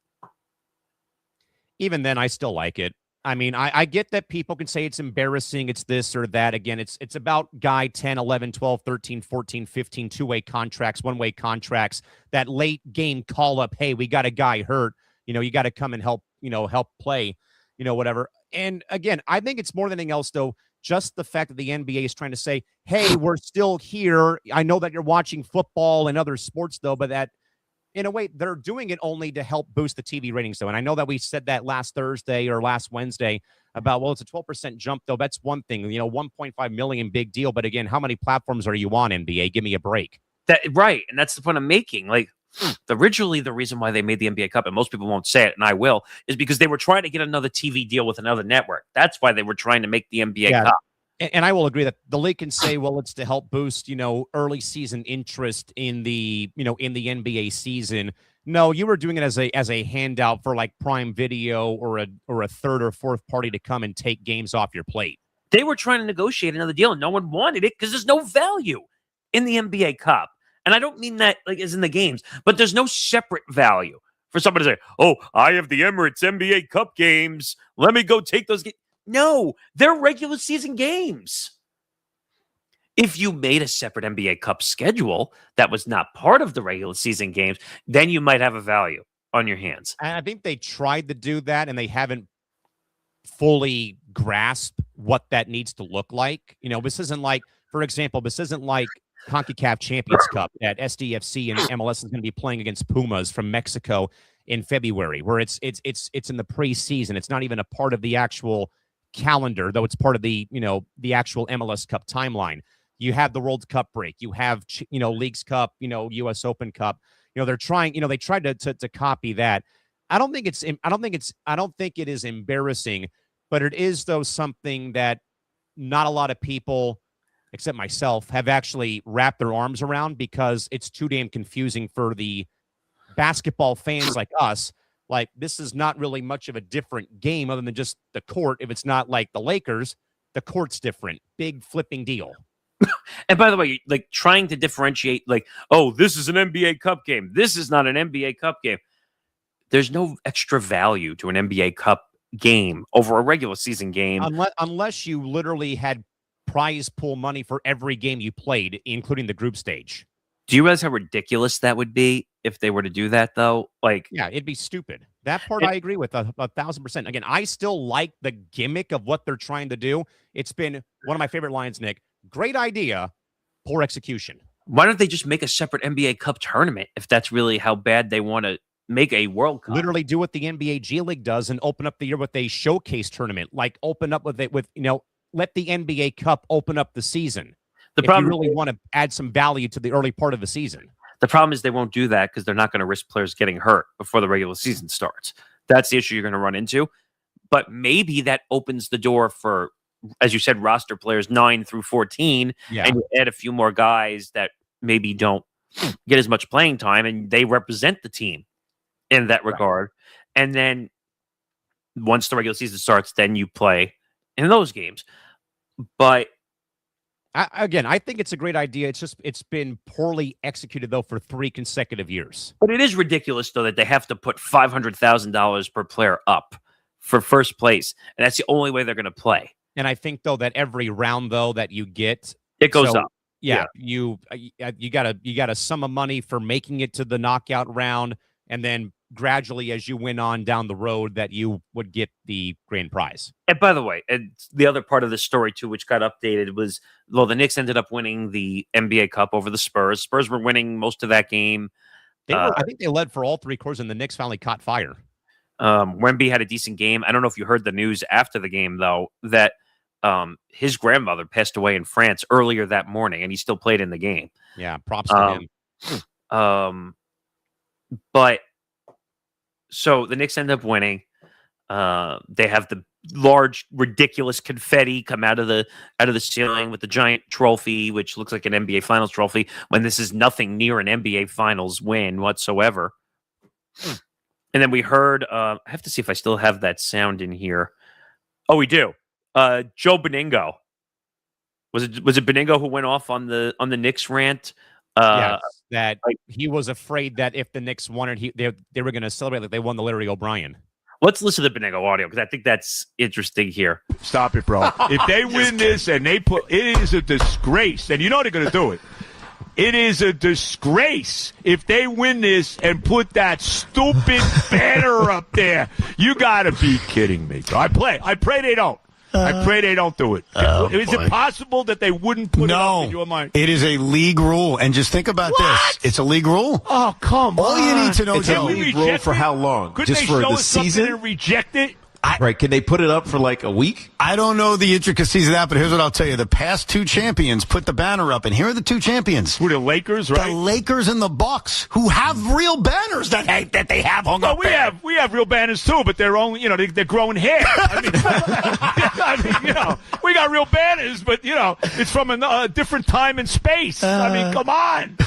Even then, I still like it. I mean, I get that people can say it's embarrassing, it's this or that. Again, it's about guy 10, 11, 12, 13, 14, 15, two-way contracts, one-way contracts, that late game call-up, hey, we got a guy hurt, you got to come and help play, whatever. And again, I think it's more than anything else, though, just the fact that the NBA is trying to say, hey, we're still here. I know that you're watching football and other sports, though, but that, in a way, they're doing it only to help boost the TV ratings, though. And I know that we said that last Thursday or last Wednesday about, well, it's a 12% jump, though. That's one thing, 1.5 million, big deal. But again, how many platforms are you on, NBA? Give me a break. Right. And that's the point I'm making. Like, originally, the reason why they made the NBA Cup, and most people won't say it, and I will, is because they were trying to get another TV deal with another network. That's why they were trying to make the NBA Cup. And I will agree that the league can say, well, it's to help boost, early season interest in the NBA season. No, you were doing it as a handout for like Prime Video or a third or fourth party to come and take games off your plate. They were trying to negotiate another deal, and no one wanted it because there's no value in the NBA Cup. And I don't mean that like as in the games, but there's no separate value for somebody to say, oh, I have the Emirates NBA Cup games. Let me go take those games. No, they're regular season games. If you made a separate NBA Cup schedule that was not part of the regular season games, then you might have a value on your hands. And I think they tried to do that, and they haven't fully grasped what that needs to look like. You know, this isn't like, for example, this isn't like CONCACAF Champions Cup that SDFC and MLS is going to be playing against Pumas from Mexico in February, where it's in the preseason. It's not even a part of the actual calendar, though it's part of the, you know, the actual MLS Cup timeline. You have the World Cup break. You have, you know, Leagues Cup, you know, U.S. Open Cup. You know, they're trying, you know, they tried to copy that. I don't think it is embarrassing, but it is, though, something that not a lot of people, except myself, have actually wrapped their arms around, because it's too damn confusing for the basketball fans like us. Like, this is not really much of a different game other than just the court. If it's not like the Lakers, the court's different. Big flipping deal. And by the way, like trying to differentiate, like, oh, this is an NBA Cup game. This is not an NBA Cup game. There's no extra value to an NBA Cup game over a regular season game. Unless you literally had prize pool money for every game you played, including the group stage. Do you realize how ridiculous that would be if they were to do that, though? Like, yeah, it'd be stupid. That part I agree with 1,000%. Again, I still like the gimmick of what they're trying to do. It's been one of my favorite lines, Nick. Great idea, poor execution. Why don't they just make a separate NBA Cup tournament if that's really how bad they want to make a World Cup? Literally do what the NBA G League does and open up the year with a showcase tournament. Like, open up with you know, let the NBA Cup open up the season. The problem, if you really want to add some value to the early part of the season. The problem is they won't do that because they're not going to risk players getting hurt before the regular season starts. That's the issue you're going to run into. But maybe that opens the door for, as you said, roster players 9 through 14, and you add a few more guys that maybe don't get as much playing time, and they represent the team in that regard. And then once the regular season starts, then you play in those games. But I think it's a great idea. It's been poorly executed, though, for 3 consecutive years. But it is ridiculous, though, that they have to put $500,000 per player up for first place, and that's the only way they're going to play. And I think, though, that every round, though, that you get, it goes up. Yeah, you got a sum of money for making it to the knockout round, and then gradually, as you went on down the road, that you would get the grand prize. And by the way, and the other part of the story too, which got updated, was, well, the Knicks ended up winning the NBA Cup over the Spurs. Spurs were winning most of that game. I think they led for all 3 quarters, and the Knicks finally caught fire. Wemby had a decent game. I don't know if you heard the news after the game, though, that his grandmother passed away in France earlier that morning, and he still played in the game. Yeah, props to him. But so the Knicks end up winning. They have the large, ridiculous confetti come out of the ceiling with the giant trophy, which looks like an NBA Finals trophy, when this is nothing near an NBA Finals win whatsoever. And then we heard, I have to see if I still have that sound in here. Oh, we do. Joe Beningo. Was it Beningo who went off on the Knicks rant? Yes, that he was afraid that if the Knicks won it, they were going to celebrate like they won the Larry O'Brien. Let's listen to the Beningo audio, because I think that's interesting here. Stop it, bro. If they win this and they put, it is a disgrace, and you know they're going to do it. It is a disgrace if they win this and put that stupid banner up there. You got to be kidding me. I pray they don't. I pray they don't do it. Is it possible that they wouldn't put it up in your mind? It is a league rule. And just think about this. It's a league rule. Oh, come on. All you need to know, It's a league rule for how long? Couldn't Just they for show the us something season? and reject it? Right. Can they put it up for like a week? I don't know the intricacies of that, but here's what I'll tell you. The past 2 champions put the banner up, and here are the 2 champions. Who, the Lakers, right? The Lakers and the Bucks, who have real banners that they have hung up there. We have real banners too, but they're only, they're growing hair. We got real banners, but it's from a different time and space. Come on.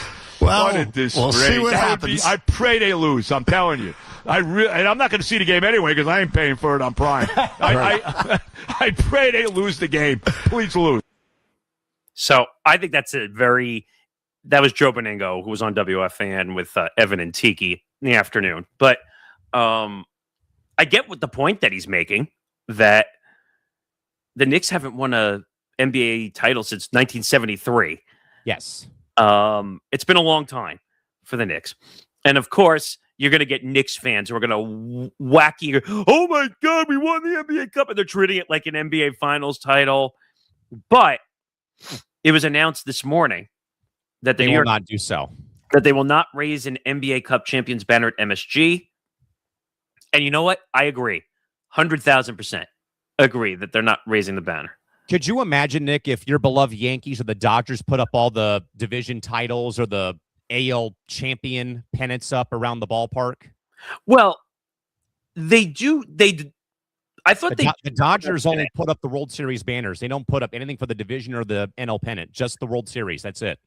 Well, What a disgrace. we'll see what That would happens. I pray they lose. I'm telling you. And I'm not going to see the game anyway because I ain't paying for it on Prime. I pray they lose the game. Please lose. So I think that was Joe Beningo, who was on WFAN with Evan and Tiki in the afternoon. But I get what the point that he's making, that the Knicks haven't won a NBA title since 1973. Yes. It's been a long time for the Knicks. And of course, you're going to get Knicks fans who are going to whack you. Oh my God, we won the NBA Cup. And they're treating it like an NBA Finals title. But it was announced this morning that They will not do so. That they will not raise an NBA Cup champions banner at MSG. And you know what? I agree. 100,000% agree that they're not raising the banner. Could you imagine, Nick, if your beloved Yankees or the Dodgers put up all the division titles or the AL champion pennants up around the ballpark? Well, they do. I thought the Dodgers only put up the World Series banners. They don't put up anything for the division or the NL pennant, just the World Series. That's it.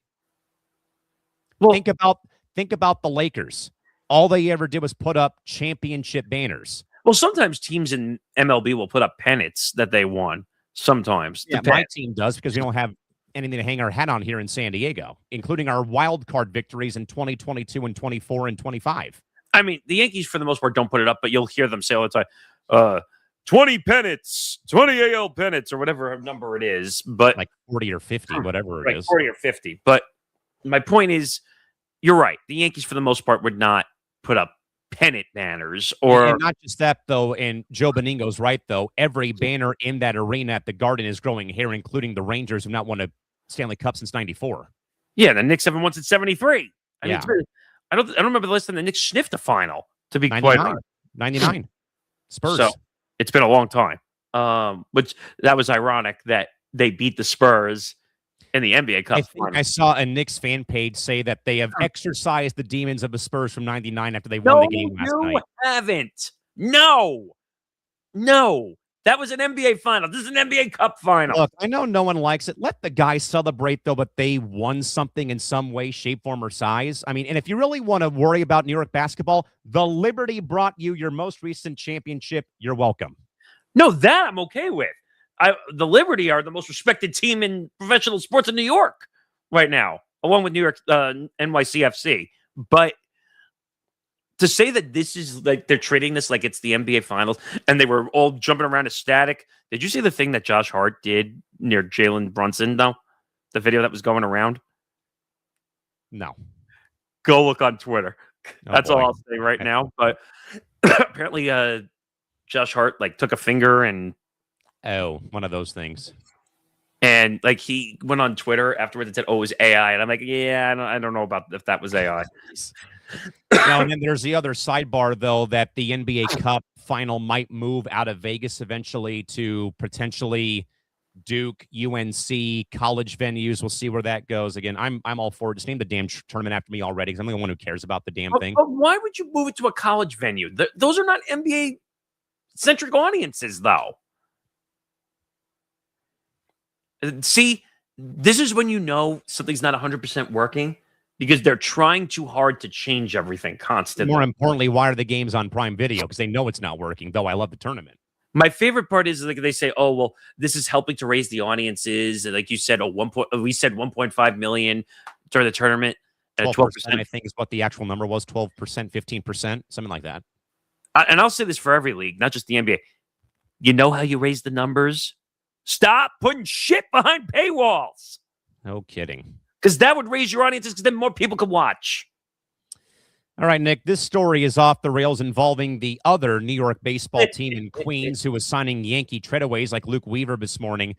Well, think about the Lakers. All they ever did was put up championship banners. Well, sometimes teams in MLB will put up pennants that they won. Sometimes. Yeah, my team does, because we don't have anything to hang our hat on here in San Diego, including our wild card victories in 2022 and 24 and 25. I mean, the Yankees, for the most part, don't put it up, but you'll hear them say all the time, 20 pennants, 20 AL pennants, or whatever number it is. But like 40 or 50, whatever it is. 40 or 50. But my point is, you're right. The Yankees, for the most part, would not put up pennant banners. And not just that, though, and Joe Beningo's right, though. Every banner in that arena at the Garden is growing hair, including the Rangers, who have not won a Stanley Cup since 94. Yeah, the Knicks haven't won since 73. I Yeah. mean, I don't remember the last time the Knicks sniffed a final, to be 99. quite honest. 99. Spurs. So it's been a long time. Which that was ironic that they beat the Spurs in the NBA Cup. I think I saw a Knicks fan page say that they have exorcised the demons of the Spurs from 99 after they won the game last night. Haven't. No. That was an NBA final. This is an NBA Cup final. Look, I know no one likes it. Let the guys celebrate, though, but they won something in some way, shape, form, or size. I mean, and if you really want to worry about New York basketball, the Liberty brought you your most recent championship. You're welcome. No, that I'm okay with. The Liberty are the most respected team in professional sports in New York right now, along with New York NYCFC. But to say that this is like they're treating this like it's the NBA Finals and they were all jumping around ecstatic. Did you see the thing that Josh Hart did near Jalen Brunson, though? The video that was going around? No. Go look on Twitter. That's all boy. I'll say right now. But apparently Josh Hart took a finger and one of those things. And he went on Twitter afterwards and said, "Oh, it was AI." And I'm like, "Yeah, I don't know about if that was AI." Now, and then there's the other sidebar, though, that the NBA Cup final might move out of Vegas eventually to potentially Duke, UNC, college venues. We'll see where that goes. Again, I'm all for it. Just name the damn tournament after me already, because I'm the one who cares about the damn thing. But why would you move it to a college venue? Those are not NBA-centric audiences, though. See, this is when you know something's not 100% working, because they're trying too hard to change everything constantly. More importantly, why are the games on Prime Video? Because they know it's not working, though I love the tournament. My favorite part is they say, "Oh, well, this is helping to raise the audiences." And like you said, we said 1.5 million during the tournament. 12%, I think, is what the actual number was. 12%, 15%, something like that. And I'll say this for every league, not just the NBA. You know how you raise the numbers? Stop putting shit behind paywalls. No kidding. Because that would raise your audiences, because then more people could watch. All right, Nick, this story is off the rails involving the other New York baseball team in Queens who was signing Yankee treadaways like Luke Weaver this morning.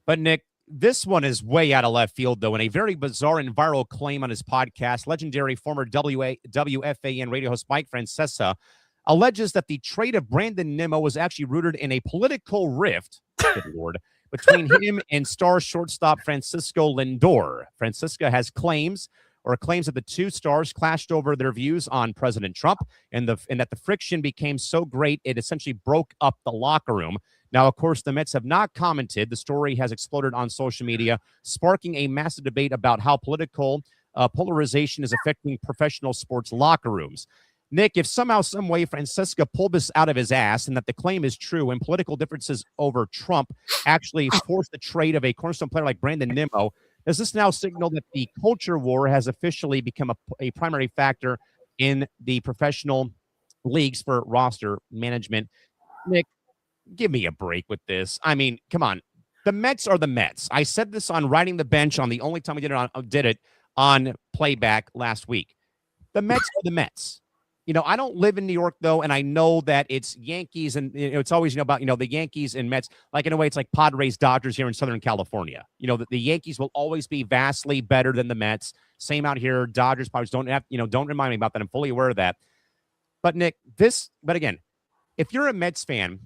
But, Nick, this one is way out of left field, though, in a very bizarre and viral claim on his podcast. Legendary former WFAN radio host Mike Francesa alleges that the trade of Brandon Nimmo was actually rooted in a political rift, good Lord, between him and star shortstop Francisco Lindor. Francesca has claims that the two stars clashed over their views on President Trump, and that the friction became so great it essentially broke up the locker room. Now, of course, the Mets have not commented. The story has exploded on social media, sparking a massive debate about how political polarization is affecting professional sports locker rooms. Nick, if somehow, some way, Francesa pulled this out of his ass and that the claim is true and political differences over Trump actually forced the trade of a cornerstone player like Brandon Nimmo, does this now signal that the culture war has officially become a primary factor in the professional leagues for roster management? Nick, give me a break with this. I mean, come on. The Mets are the Mets. I said this on Riding the Bench on the only time we did it on playback last week. The Mets are the Mets. I don't live in New York, though, and I know that it's Yankees, and it's always, about, the Yankees and Mets. Like, in a way, it's like Padres, Dodgers here in Southern California. The Yankees will always be vastly better than the Mets. Same out here. Dodgers, Padres, don't remind me about that. I'm fully aware of that. But, Nick, but again, if you're a Mets fan,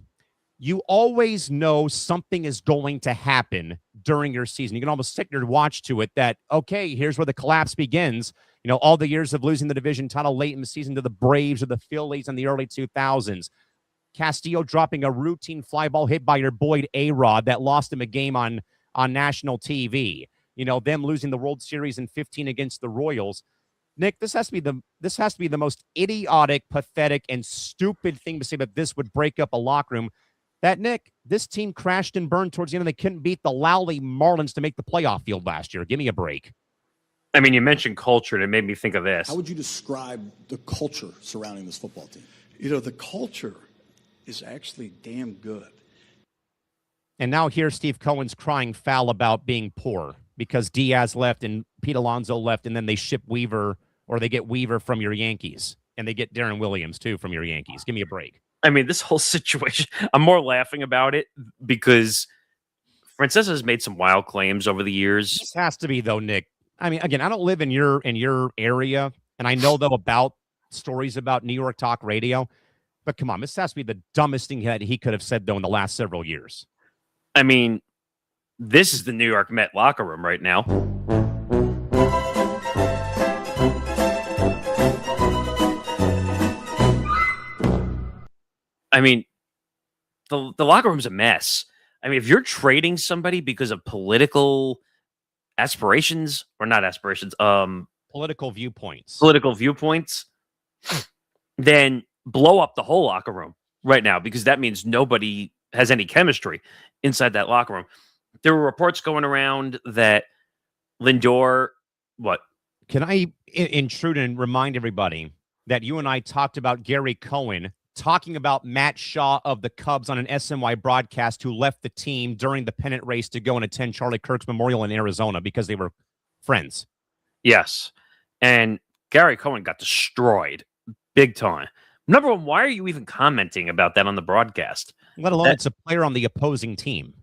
you always know something is going to happen during your season. You can almost stick your watch to it that, okay, here's where the collapse begins. All the years of losing the division title late in the season to the Braves or the Phillies in the early 2000s. Castillo dropping a routine fly ball hit by your Boyd A-Rod that lost him a game on national TV. Them losing the World Series in 15 against the Royals. Nick, this has to be the most idiotic, pathetic, and stupid thing to say that this would break up a locker room. That, Nick, this team crashed and burned towards the end, and they couldn't beat the Lowly Marlins to make the playoff field last year. Give me a break. I mean, you mentioned culture, and it made me think of this. How would you describe the culture surrounding this football team? The culture is actually damn good. And now here's Steve Cohen's crying foul about being poor because Diaz left and Pete Alonso left, and then they ship Weaver, or they get Weaver from your Yankees, and they get Darren Williams, too, from your Yankees. Give me a break. I mean, this whole situation, I'm more laughing about it because Francesa has made some wild claims over the years. This has to be, though, Nick. I mean, again, I don't live in your area, and I know, though, about stories about New York talk radio. But come on, this has to be the dumbest thing that he could have said, though, in the last several years. I mean, this is the New York Met locker room right now. I mean, the locker room's a mess. I mean, if you're trading somebody because of political aspirations, or not aspirations, political viewpoints, then blow up the whole locker room right now, because that means nobody has any chemistry inside that locker room. There were reports going around that Lindor, what? Can I intrude and remind everybody that you and I talked about Gary Cohen talking about Matt Shaw of the Cubs on an SNY broadcast, who left the team during the pennant race to go and attend Charlie Kirk's memorial in Arizona because they were friends. Yes. And Gary Cohen got destroyed big time. Number one, why are you even commenting about that on the broadcast? Let alone it's a player on the opposing team.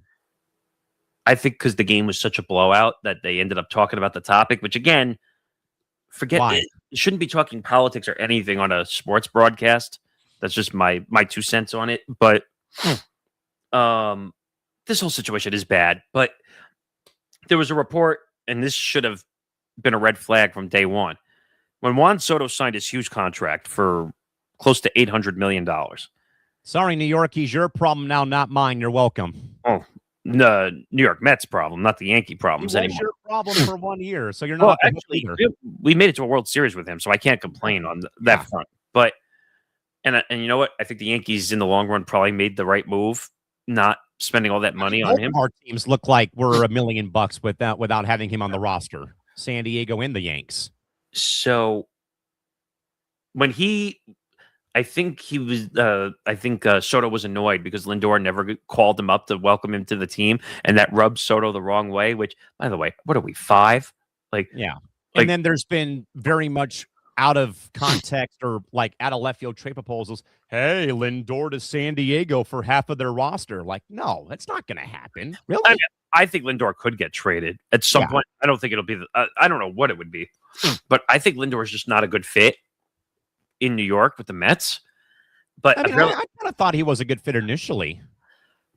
I think because the game was such a blowout that they ended up talking about the topic, which, again, forget it. You shouldn't be talking politics or anything on a sports broadcast. That's just my 2 cents on it. But this whole situation is bad. But there was a report, and this should have been a red flag from day one. When Juan Soto signed his huge contract for close to $800 million. Sorry, New York, he's your problem now, not mine. You're welcome. Oh, no, New York Mets problem, not the Yankee problems anymore. Your problem for 1 year, so you're not. Actually, we made it to a World Series with him, so I can't complain on that front. But and you know what? I think the Yankees in the long run probably made the right move, not spending all that money on him. Our teams look like we're $1 million without having him on the roster. San Diego and the Yanks. So when I think Soto was annoyed because Lindor never called him up to welcome him to the team, and that rubbed Soto the wrong way. Which, by the way, what are we, 5? And then there's been very much out of context or like out of left field trade proposals. Hey, Lindor to San Diego for half of their roster. Like, no, that's not going to happen. Really? I think Lindor could get traded at some point. I don't think it'll be. I don't know what it would be, but I think Lindor is just not a good fit in New York with the Mets. But I kind of thought he was a good fit initially,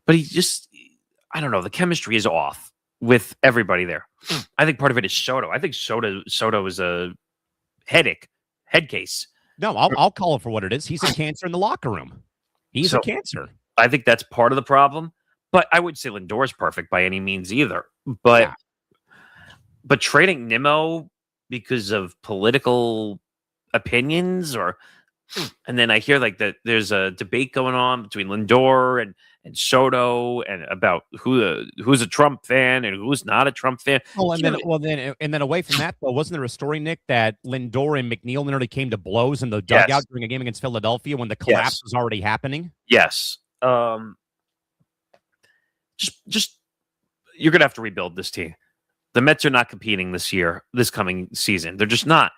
but I don't know. The chemistry is off with everybody there. I think part of it is Soto. I think Soto is a head case. No, I'll call it for what it is. He's a cancer in the locker room. He's a cancer. I think that's part of the problem. But I wouldn't say Lindor is perfect by any means either. But trading Nimmo because of political opinions, and then I hear like that there's a debate going on between Lindor and Soto and about who's a Trump fan and who's not a Trump fan. And then away from that, though, wasn't there a story, Nick, that Lindor and McNeil nearly came to blows in the dugout during a game against Philadelphia when the collapse was already happening? Yes. Just you're gonna have to rebuild this team. The Mets are not competing this coming season. They're just not.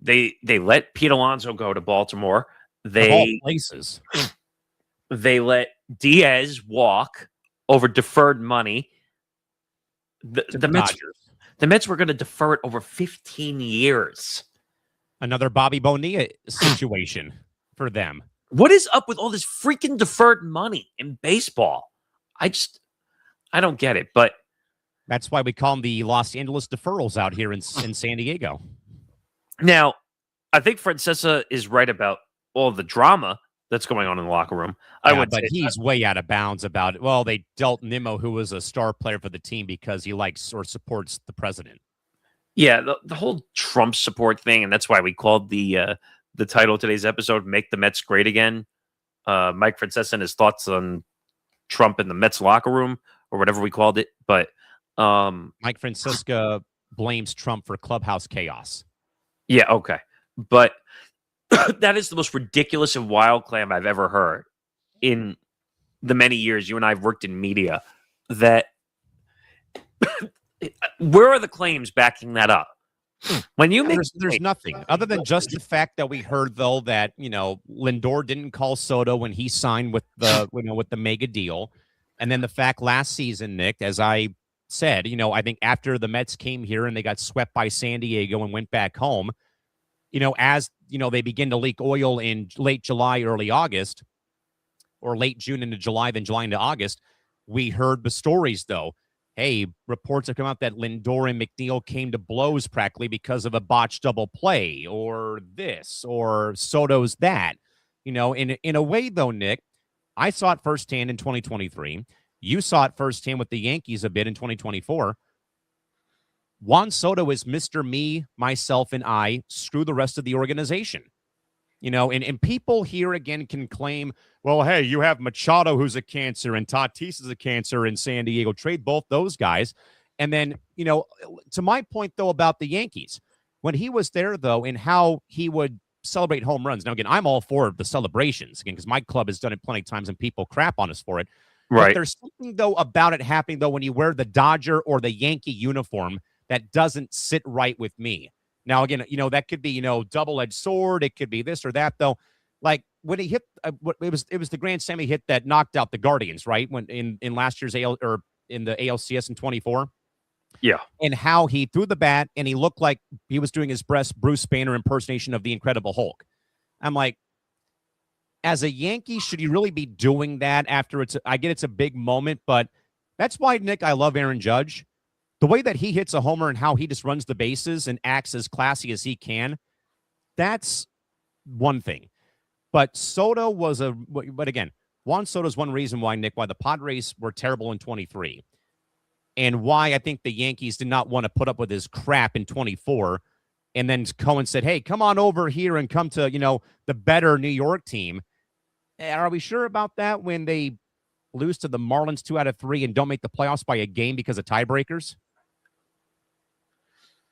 They let Pete Alonso go to Baltimore. They let Diaz walk over deferred money. The Mets were going to defer it over 15 years. Another Bobby Bonilla situation for them. What is up with all this freaking deferred money in baseball? I don't get it, but that's why we call them the Los Angeles deferrals out here in San Diego. Now, I think Francesa is right about all the drama that's going on in the locker room. But he's way out of bounds about it. Well, they dealt Nimmo, who was a star player for the team, because he likes or supports the president. Yeah, the whole Trump support thing, and that's why we called the title of today's episode "Make the Mets Great Again." Mike Francesa and his thoughts on Trump in the Mets locker room, or whatever we called it. But Mike Francesa blames Trump for clubhouse chaos. Yeah, okay. But that is the most ridiculous and wild claim I've ever heard in the many years you and I have worked in media. That where are the claims backing that up? When you make there's nothing other than just the fact that we heard, though, that Lindor didn't call Soto when he signed with the with the mega deal, and then the fact last season, Nick, as I said, I think after the Mets came here and they got swept by San Diego and went back home, as they begin to leak oil in late July, early August, or late June into July, then July into August, we heard the stories, though. Hey, reports have come out that Lindor and McNeil came to blows practically because of a botched double play, or this, or Soto's that. In a way, though, Nick, I saw it firsthand in 2023. You saw it firsthand with the Yankees a bit in 2024. Juan Soto is Mr. Me, myself, and I. Screw the rest of the organization. And people here again can claim, well, hey, you have Machado, who's a cancer, and Tatis is a cancer in San Diego. Trade both those guys. And then, to my point, though, about the Yankees, when he was there, though, and how he would celebrate home runs. Now, again, I'm all for the celebrations, again, because my club has done it plenty of times and people crap on us for it. Right. But there's something, though, about it happening, though, when you wear the Dodger or the Yankee uniform that doesn't sit right with me. Now, again, that could be, double-edged sword. It could be this or that, though. Like when he hit, it was the grand slam he hit that knocked out the Guardians, right? When in last year's in the ALCS in 24. Yeah. And how he threw the bat and he looked like he was doing his best Bruce Banner impersonation of the Incredible Hulk. I'm like, as a Yankee, should you really be doing that after I get it's a big moment, but that's why, Nick, I love Aaron Judge. The way that he hits a homer and how he just runs the bases and acts as classy as he can, that's one thing. But Soto but again, Juan Soto's one reason why, Nick, why the Padres were terrible in 23 and why I think the Yankees did not want to put up with his crap in 24. And then Cohen said, hey, come on over here and come to, the better New York team. Are we sure about that when they lose to the Marlins 2 out of 3 and don't make the playoffs by a game because of tiebreakers?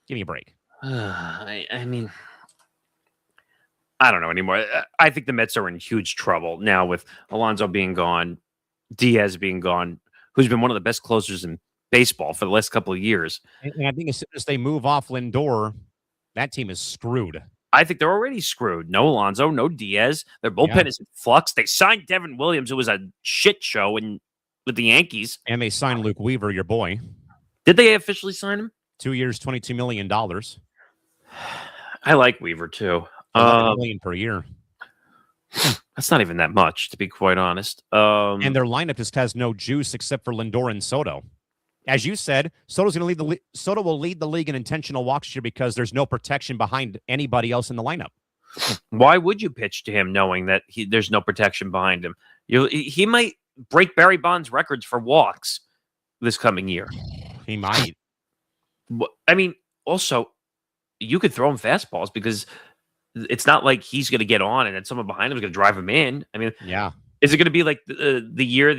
Give me a break. I mean, I don't know anymore. I think the Mets are in huge trouble now with Alonso being gone, Diaz being gone, who's been one of the best closers in baseball for the last couple of years. And I think as soon as they move off Lindor, that team is screwed. I think they're already screwed. No Alonso, no Diaz. Their bullpen is in flux. They signed Devin Williams, who was a shit show with the Yankees. And they signed Luke Weaver, your boy. Did they officially sign him? 2 years, $22 million. I like Weaver, too. $11 million per year. That's not even that much, to be quite honest. And their lineup just has no juice except for Lindor and Soto. As you said, Soto will lead the league in intentional walks here because there's no protection behind anybody else in the lineup. Why would you pitch to him knowing that there's no protection behind him? He might break Barry Bonds' records for walks this coming year. He might. I mean, also, you could throw him fastballs because it's not like he's going to get on and then someone behind him is going to drive him in. I mean, Yeah. is it going to be like the year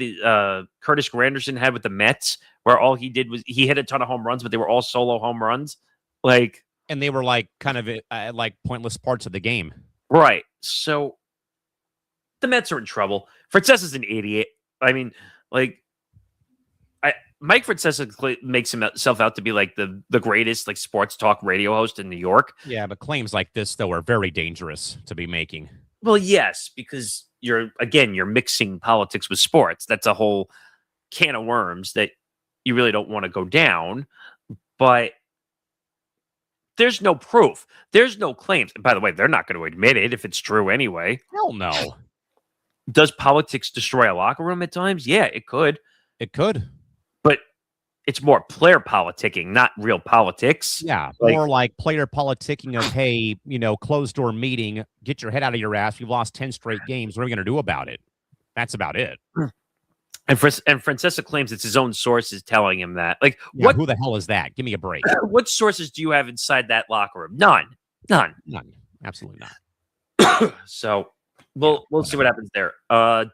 Curtis Granderson had with the Mets, where all he did was he hit a ton of home runs, but they were all solo home runs? Like, And they were like kind of like pointless parts of the game. right. So the Mets are in trouble. Francesa's an idiot. I mean, like, Mike Francesa makes himself out to be like the greatest like sports talk radio host in New York. Yeah, but claims like this, though, are very dangerous to be making. Well, yes, because you're mixing politics with sports. That's a whole can of worms that you really don't want to go down. But there's no proof. There's no claims. And by the way, they're not going to admit it if it's true anyway. Hell no. Does politics destroy a locker room at times? Yeah, it could. It could. But it's more player politicking, not real politics. Yeah, more like player politicking of, hey, closed door meeting, get your head out of your ass. You've lost 10 straight games. What are we going to do about it? That's about it. And Francesa claims it's his own sources telling him that. Like, yeah, who the hell is that? Give me a break. What sources do you have inside that locker room? None. Absolutely not. So we'll see what happens there.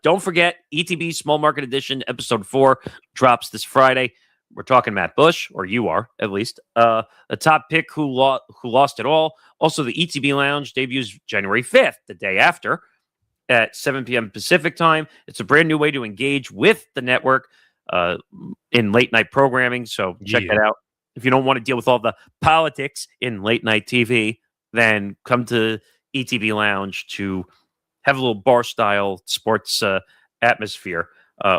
Don't forget, ETB Small Market Edition episode 4 drops this Friday. We're talking Matt Bush, or you are at least. The top pick who lost it all. Also, the ETB Lounge debuts January 5th, the day after, at 7 p.m. Pacific time. It's a brand new way to engage with the network in late night programming. So check that out. If you don't want to deal with all the politics in late night TV, then come to ETB Lounge to have a little bar style sports atmosphere.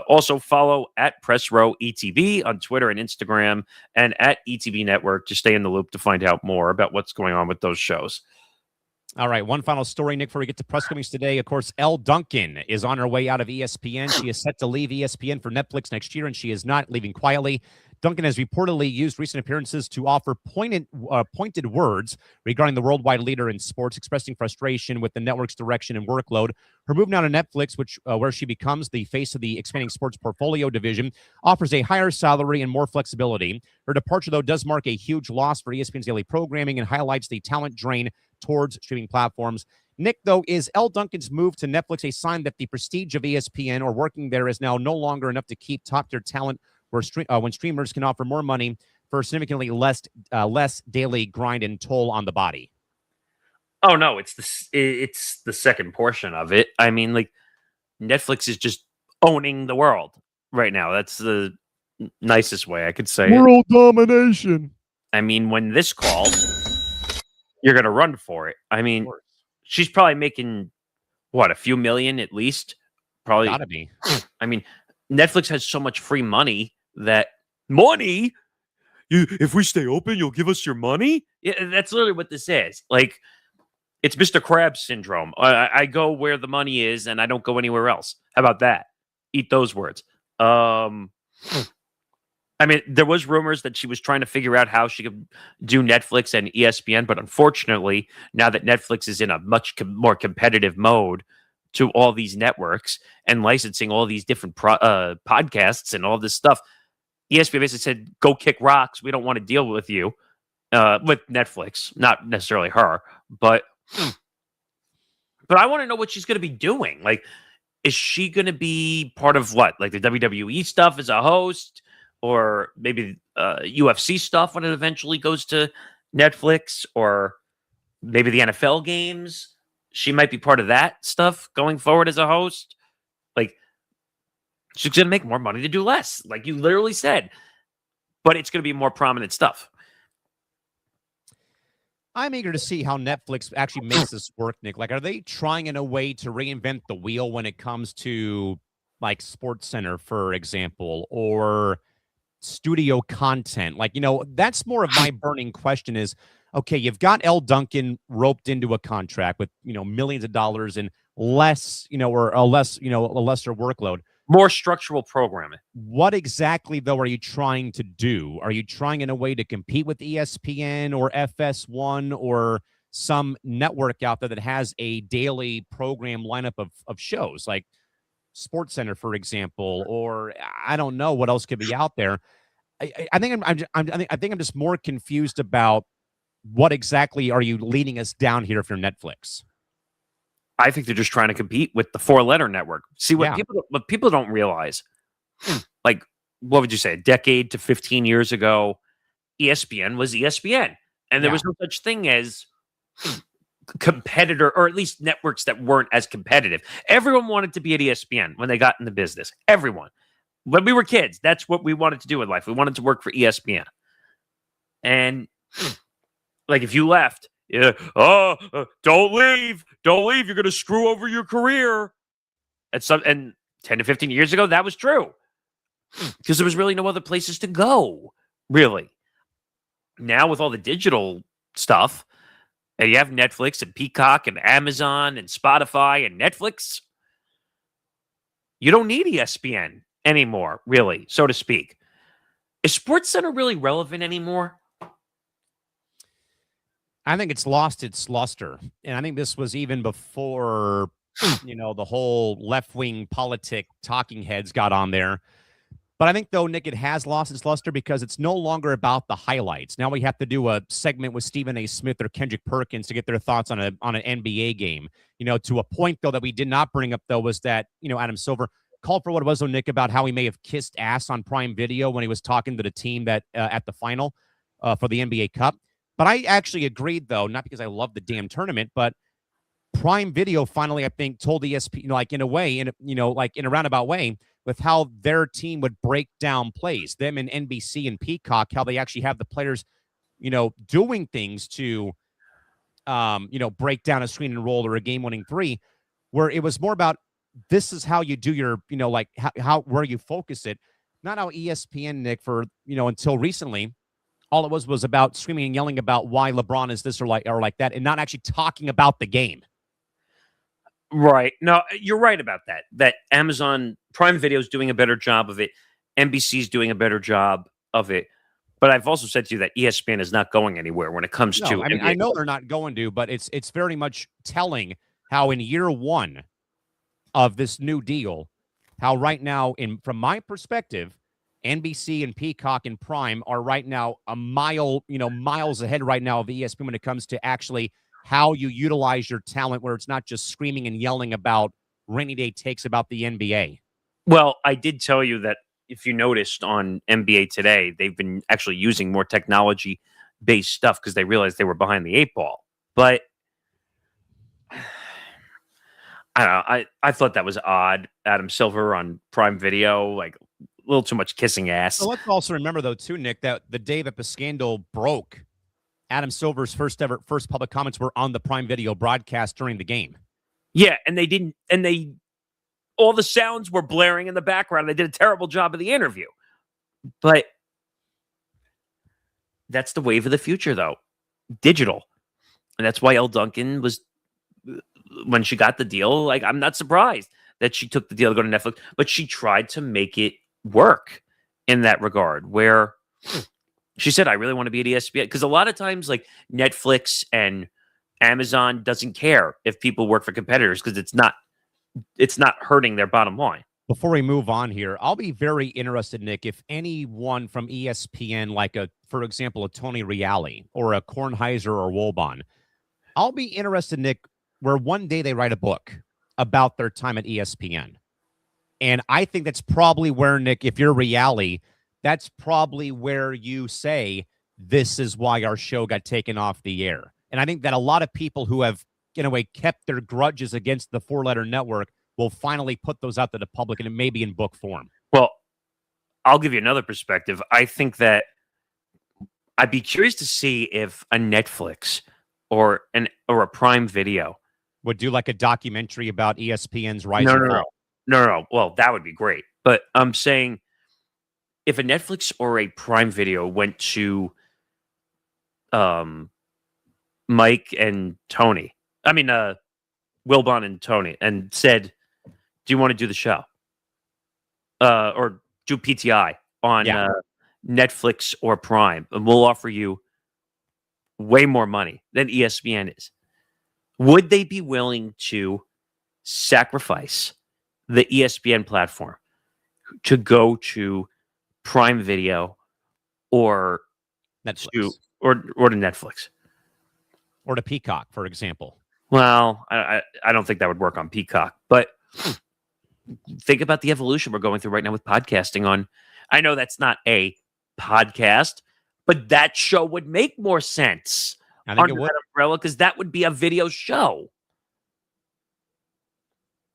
Also follow at Press Row ETB on Twitter and Instagram, and at ETB Network to stay in the loop to find out more about what's going on with those shows. All right, one final story, Nick, before we get to press comings today. Of course, Elle Duncan is on her way out of ESPN. She is set to leave ESPN for Netflix next year, and she is not leaving quietly. Duncan has reportedly used recent appearances to offer pointed words regarding the worldwide leader in sports, expressing frustration with the network's direction and workload. Her move now to Netflix, where she becomes the face of the expanding sports portfolio division, offers a higher salary and more flexibility. Her departure, though, does mark a huge loss for ESPN's daily programming and highlights the talent drain towards streaming platforms. Nick, though, is Elle Duncan's move to Netflix a sign that the prestige of ESPN or working there is now no longer enough to keep top-tier talent when streamers can offer more money for significantly less daily grind and toll on the body? Oh no, it's the second portion of it. I mean, like, Netflix is just owning the world right now. That's the nicest way I could say it. World domination. I mean, when this calls, you're gonna run for it. I mean, she's probably making a few million at least. Probably gotta be. I mean, Netflix has so much free money that if we stay open, you'll give us your money. Yeah, that's literally what this is. Like, it's Mr. Krabs syndrome. I go where the money is, and I don't go anywhere else. How about that? Eat those words. I mean, there was rumors that she was trying to figure out how she could do Netflix and ESPN, but unfortunately, now that Netflix is in a much more competitive mode to all these networks and licensing all these different podcasts and all this stuff, ESPN basically said, go kick rocks. We don't want to deal with you, with Netflix. Not necessarily her, but I want to know what she's going to be doing. Like, is she going to be part of what? Like the WWE stuff as a host, or maybe UFC stuff when it eventually goes to Netflix, or maybe the NFL games? She might be part of that stuff going forward as a host. Like, she's going to make more money to do less, like you literally said. But it's going to be more prominent stuff. I'm eager to see how Netflix actually makes this work, Nick. Like, are they trying in a way to reinvent the wheel when it comes to, like, SportsCenter, for example, or studio content? Like, that's more of my burning question is, okay, you've got Elle Duncan roped into a contract with, millions of dollars and less, or a lesser workload. More structural programming. What exactly, though, are you trying to do? Are you trying in a way to compete with ESPN or FS1 or some network out there that has a daily program lineup of shows like SportsCenter, for example, or I don't know what else could be out there? I think I'm just more confused about what exactly are you leading us down here for Netflix? I think they're just trying to compete with the 4-letter network. See, what people don't realize, like, what would you say, a decade to 15 years ago, ESPN was ESPN. And there was no such thing as competitor, or at least networks that weren't as competitive. Everyone wanted to be at ESPN when they got in the business. Everyone. When we were kids, that's what we wanted to do in life. We wanted to work for ESPN. And like, if you left, don't leave. Don't leave. You're going to screw over your career. And 10 to 15 years ago, that was true. Because there was really no other places to go, really. Now, with all the digital stuff, and you have Netflix and Peacock and Amazon and Spotify and Netflix, you don't need ESPN anymore, really, so to speak. Is SportsCenter really relevant anymore? I think it's lost its luster. And I think this was even before, the whole left-wing politic talking heads got on there. But I think, though, Nick, it has lost its luster because it's no longer about the highlights. Now we have to do a segment with Stephen A. Smith or Kendrick Perkins to get their thoughts on an NBA game. To a point, though, that we did not bring up, though, was that, Adam Silver called for what it was, though, Nick, about how he may have kissed ass on Prime Video when he was talking to the team that at the final for the NBA Cup. But I actually agreed, though, not because I love the damn tournament, but Prime Video finally, I think, told ESPN, like in a way, like in a roundabout way, with how their team would break down plays. Them and NBC and Peacock, how they actually have the players, doing things to, break down a screen and roll or a game-winning three, where it was more about this is how you do your, like how where you focus it, not how ESPN, Nick, for until recently. All it was about screaming and yelling about why LeBron is this or like that, and not actually talking about the game. Right. No, you're right about that. That Amazon Prime Video is doing a better job of it. NBC is doing a better job of it. But I've also said to you that ESPN is not going anywhere when it comes to. I mean, I know they're not going to, but it's very much telling how in year one of this new deal, how right now, from my perspective, NBC and Peacock and Prime are right now miles ahead right now of ESPN when it comes to actually how you utilize your talent, where it's not just screaming and yelling about rainy day takes about the NBA. Well, I did tell you that if you noticed on NBA Today, they've been actually using more technology-based stuff because they realized they were behind the 8 ball. But I don't know. I thought that was odd. Adam Silver on Prime Video, like a little too much kissing ass. So let's also remember, though, too, Nick, that the day that the scandal broke, Adam Silver's first public comments were on the Prime Video broadcast during the game. Yeah, and all the sounds were blaring in the background. They did a terrible job of the interview. But that's the wave of the future, though. Digital. And that's why Elle Duncan was, when she got the deal, like, I'm not surprised that she took the deal to go to Netflix, but she tried to make it work in that regard, where she said, I really want to be at ESPN. Because a lot of times, like, Netflix and Amazon doesn't care if people work for competitors because it's not hurting their bottom line. Before we move on here, I'll be very interested, Nick, if anyone from ESPN, like for example, a Tony Reali or a Kornheiser or Wilbon, I'll be interested, Nick, where one day they write a book about their time at ESPN. And I think that's probably where, Nick, if you're Reali, that's probably where you say, this is why our show got taken off the air. And I think that a lot of people who have, in a way, kept their grudges against the 4-letter network will finally put those out to the public, and it may be in book form. Well, I'll give you another perspective. I think that I'd be curious to see if a Netflix or a Prime Video would do like a documentary about ESPN's rise and fall. No. Well, that would be great. But I'm saying if a Netflix or a Prime Video went to Mike and Tony, Wilbon and Tony, and said, do you want to do the show? Or do PTI on Netflix or Prime, and we'll offer you way more money than ESPN is. Would they be willing to sacrifice the ESPN platform to go to Prime Video or Netflix? Or to Netflix? or to Peacock, for example. Well, I don't think that would work on Peacock, but think about the evolution we're going through right now with podcasting on. I know that's not a podcast, but that show would make more sense I think under it would. that umbrella because that would be a video show.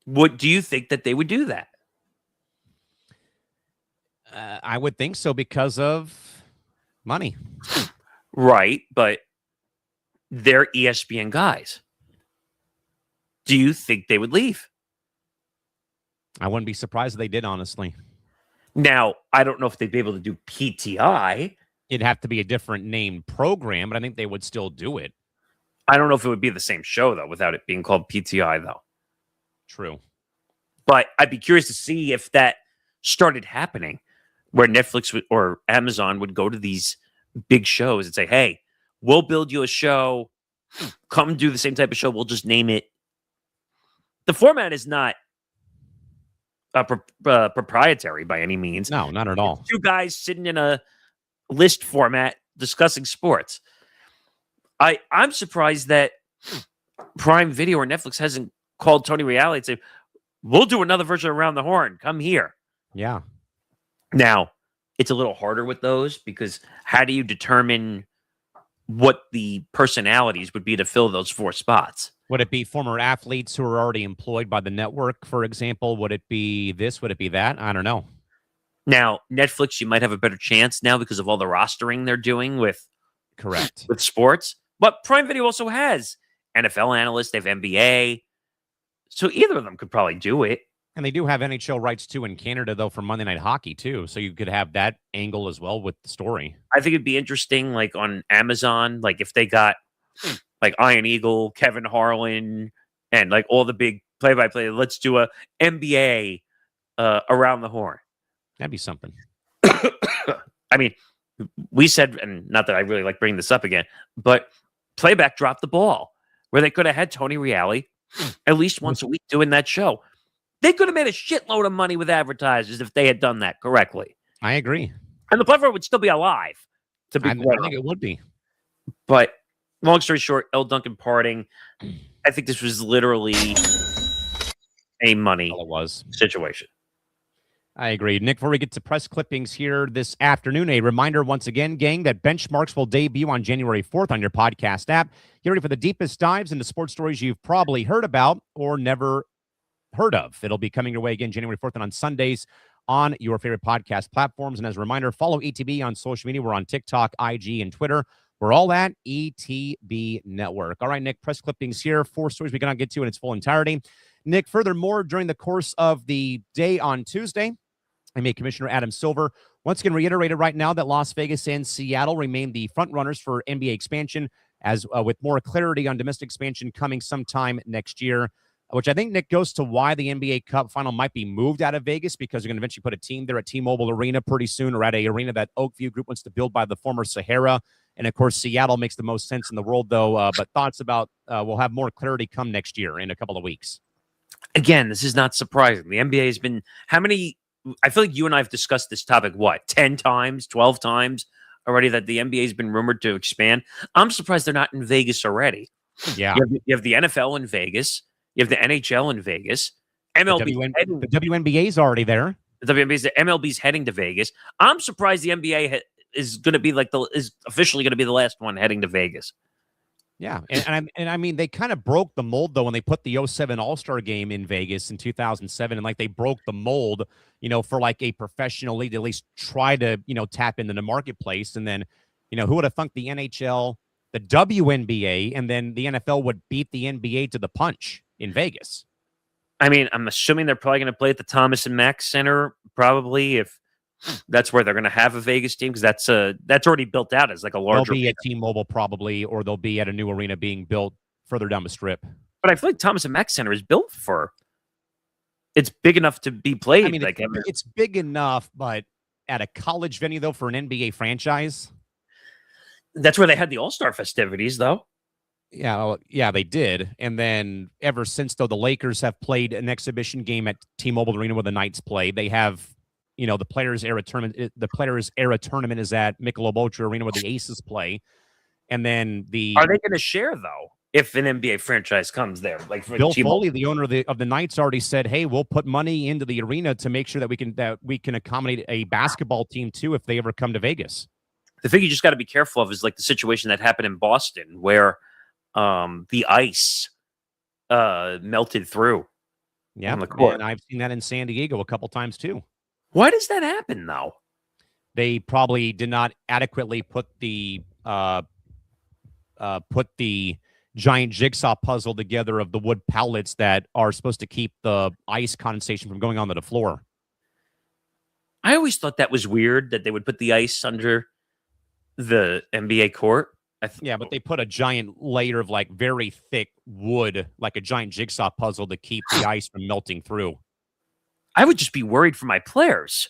What do you think that they would do that? I would think so because of money. Right, but they're ESPN guys. Do you think they would leave? I wouldn't be surprised if they did, honestly. Now, I don't know if they'd be able to do PTI. It'd have to be a different name program, but I think they would still do it. I don't know if it would be the same show, though, without it being called PTI, though. True. But I'd be curious to see if that started happening, where Netflix or Amazon would go to these big shows and say, hey, we'll build you a show. Come do the same type of show. We'll just name it. The format is not proprietary by any means. No, not at all. It's two guys sitting in a list format discussing sports. I'm surprised that Prime Video or Netflix hasn't called Tony Reali and said, we'll do another version of Around the Horn. Come here. Yeah. Now, it's a little harder with those because how do you determine what the personalities would be to fill those 4 spots? Would it be former athletes who are already employed by the network, for example? Would it be this? Would it be that? I don't know. Now, Netflix, you might have a better chance now because of all the rostering they're doing with Correct. with sports. But Prime Video also has NFL analysts. They have NBA. So either of them could probably do it. And they do have NHL rights, too, in Canada, though, for Monday Night Hockey, too. So you could have that angle as well with the story. I think it'd be interesting, like on Amazon, like if they got like Iron Eagle, Kevin Harlan, and like all the big play-by-play. Let's do a NBA Around the Horn. That'd be something. I mean, we said, and not that I really like bringing this up again, but Playback dropped the ball where they could have had Tony Reali at least once a week doing that show. They could have made a shitload of money with advertisers if they had done that correctly. I agree. And the platform would still be alive. To be I think it would be. But long story short, L. Duncan parting. I think this was literally a money situation. I agree. Nick, before we get to press clippings here this afternoon, a reminder once again, gang, that Benchmarks will debut on January 4th on your podcast app. Get ready for the deepest dives into sports stories you've probably heard about or never heard of. It'll be coming your way again January 4th and on Sundays on your favorite podcast platforms. And as a reminder, follow ETB on social media. We're on TikTok, IG, and Twitter. We're all at ETB Network. All right, Nick, press clippings here. 4 stories we cannot get to in its full entirety. Nick, furthermore, during the course of the day on Tuesday, NBA Commissioner Adam Silver once again reiterated right now that Las Vegas and Seattle remain the front runners for NBA expansion, as with more clarity on domestic expansion coming sometime next year, which I think, Nick, goes to why the NBA Cup final might be moved out of Vegas, because you're going to eventually put a team there at T-Mobile Arena pretty soon, or at a arena that Oakview Group wants to build by the former Sahara. And, of course, Seattle makes the most sense in the world, though. But thoughts about we'll have more clarity come next year in a couple of weeks. Again, this is not surprising. The NBA has been how many? I feel like you and I have discussed this topic, 10 times, 12 times already, that the NBA has been rumored to expand. I'm surprised they're not in Vegas already. Yeah. You have the NFL in Vegas. You have the NHL in Vegas. MLB. The WNBA is already there. The MLB's heading to Vegas. I'm surprised the NBA is going to be is officially going to be the last one heading to Vegas. Yeah, and I mean, they kind of broke the mold, though, when they put the 07 All-Star game in Vegas in 2007, and like they broke the mold, for like a professional league to at least try to, tap into the marketplace. And then, who would have thunk the NHL, the WNBA, and then the NFL would beat the NBA to the punch in Vegas? I mean, I'm assuming they're probably going to play at the Thomas and Mack Center, probably, if that's where they're going to have a Vegas team, because that's already built out as like a larger. They'll be at T-Mobile probably, or they'll be at a new arena being built further down the strip. But I feel like Thomas and Mack Center is built for. It's big enough to be played. I mean, it's big enough, but at a college venue, though, for an NBA franchise. That's where they had the All-Star festivities, though. Yeah, they did. And then ever since, though, the Lakers have played an exhibition game at T-Mobile Arena where the Knights play. They have, the Players Era Tournament. The Players Era Tournament is at Michelob Ultra Arena where the Aces play. And then Are they going to share, though, if an NBA franchise comes there? Like for Bill T-Mobile? Foley, the owner of the Knights, already said, "Hey, we'll put money into the arena to make sure that we can accommodate a basketball team too if they ever come to Vegas." The thing you just got to be careful of is like the situation that happened in Boston where the ice melted through on the court. And I've seen that in San Diego a couple times too. Why does that happen, though? They probably did not adequately put the giant jigsaw puzzle together of the wood pallets that are supposed to keep the ice condensation from going onto the floor. I always thought that was weird that they would put the ice under the NBA court. Yeah, but they put a giant layer of like very thick wood, like a giant jigsaw puzzle to keep the ice from melting through. I would just be worried for my players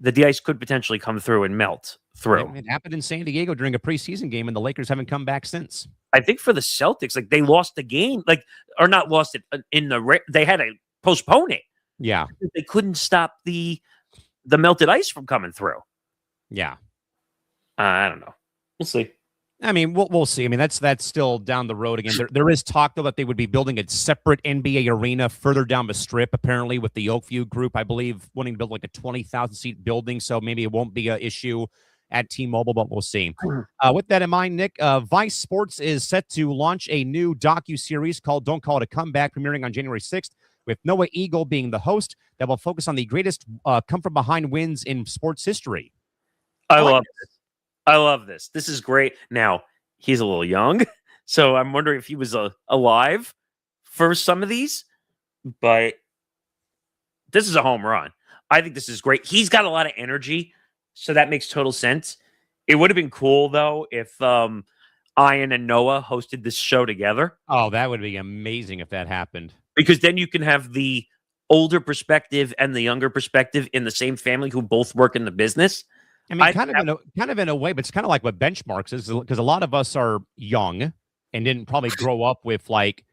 that the ice could potentially come through and melt through. It happened in San Diego during a preseason game, and the Lakers haven't come back since. I think for the Celtics, like they lost the game, or not lost it they had to postpone it. Yeah, They couldn't stop the melted ice from coming through. yeah. I don't know. We'll see. I mean, we'll see. I mean, that's still down the road again. There is talk, though, that they would be building a separate NBA arena further down the strip, apparently, with the Oakview group, I believe, wanting to build like a 20,000-seat building. So maybe it won't be an issue at T-Mobile, but we'll see. With that in mind, Nick, Vice Sports is set to launch a new docu-series called Don't Call It a Comeback, premiering on January 6th, with Noah Eagle being the host, that will focus on the greatest come-from-behind wins in sports history. I love this. I love this. This is great. Now, he's a little young, so I'm wondering if he was alive for some of these, but this is a home run. I think this is great. He's got a lot of energy, so that makes total sense. It would have been cool, though, if Ian and Noah hosted this show together. Oh, that would be amazing if that happened. Because then you can have the older perspective and the younger perspective in the same family who both work in the business. I mean, kind of in a way, but it's kind of like what Benchmarks is, because a lot of us are young and didn't probably grow up with like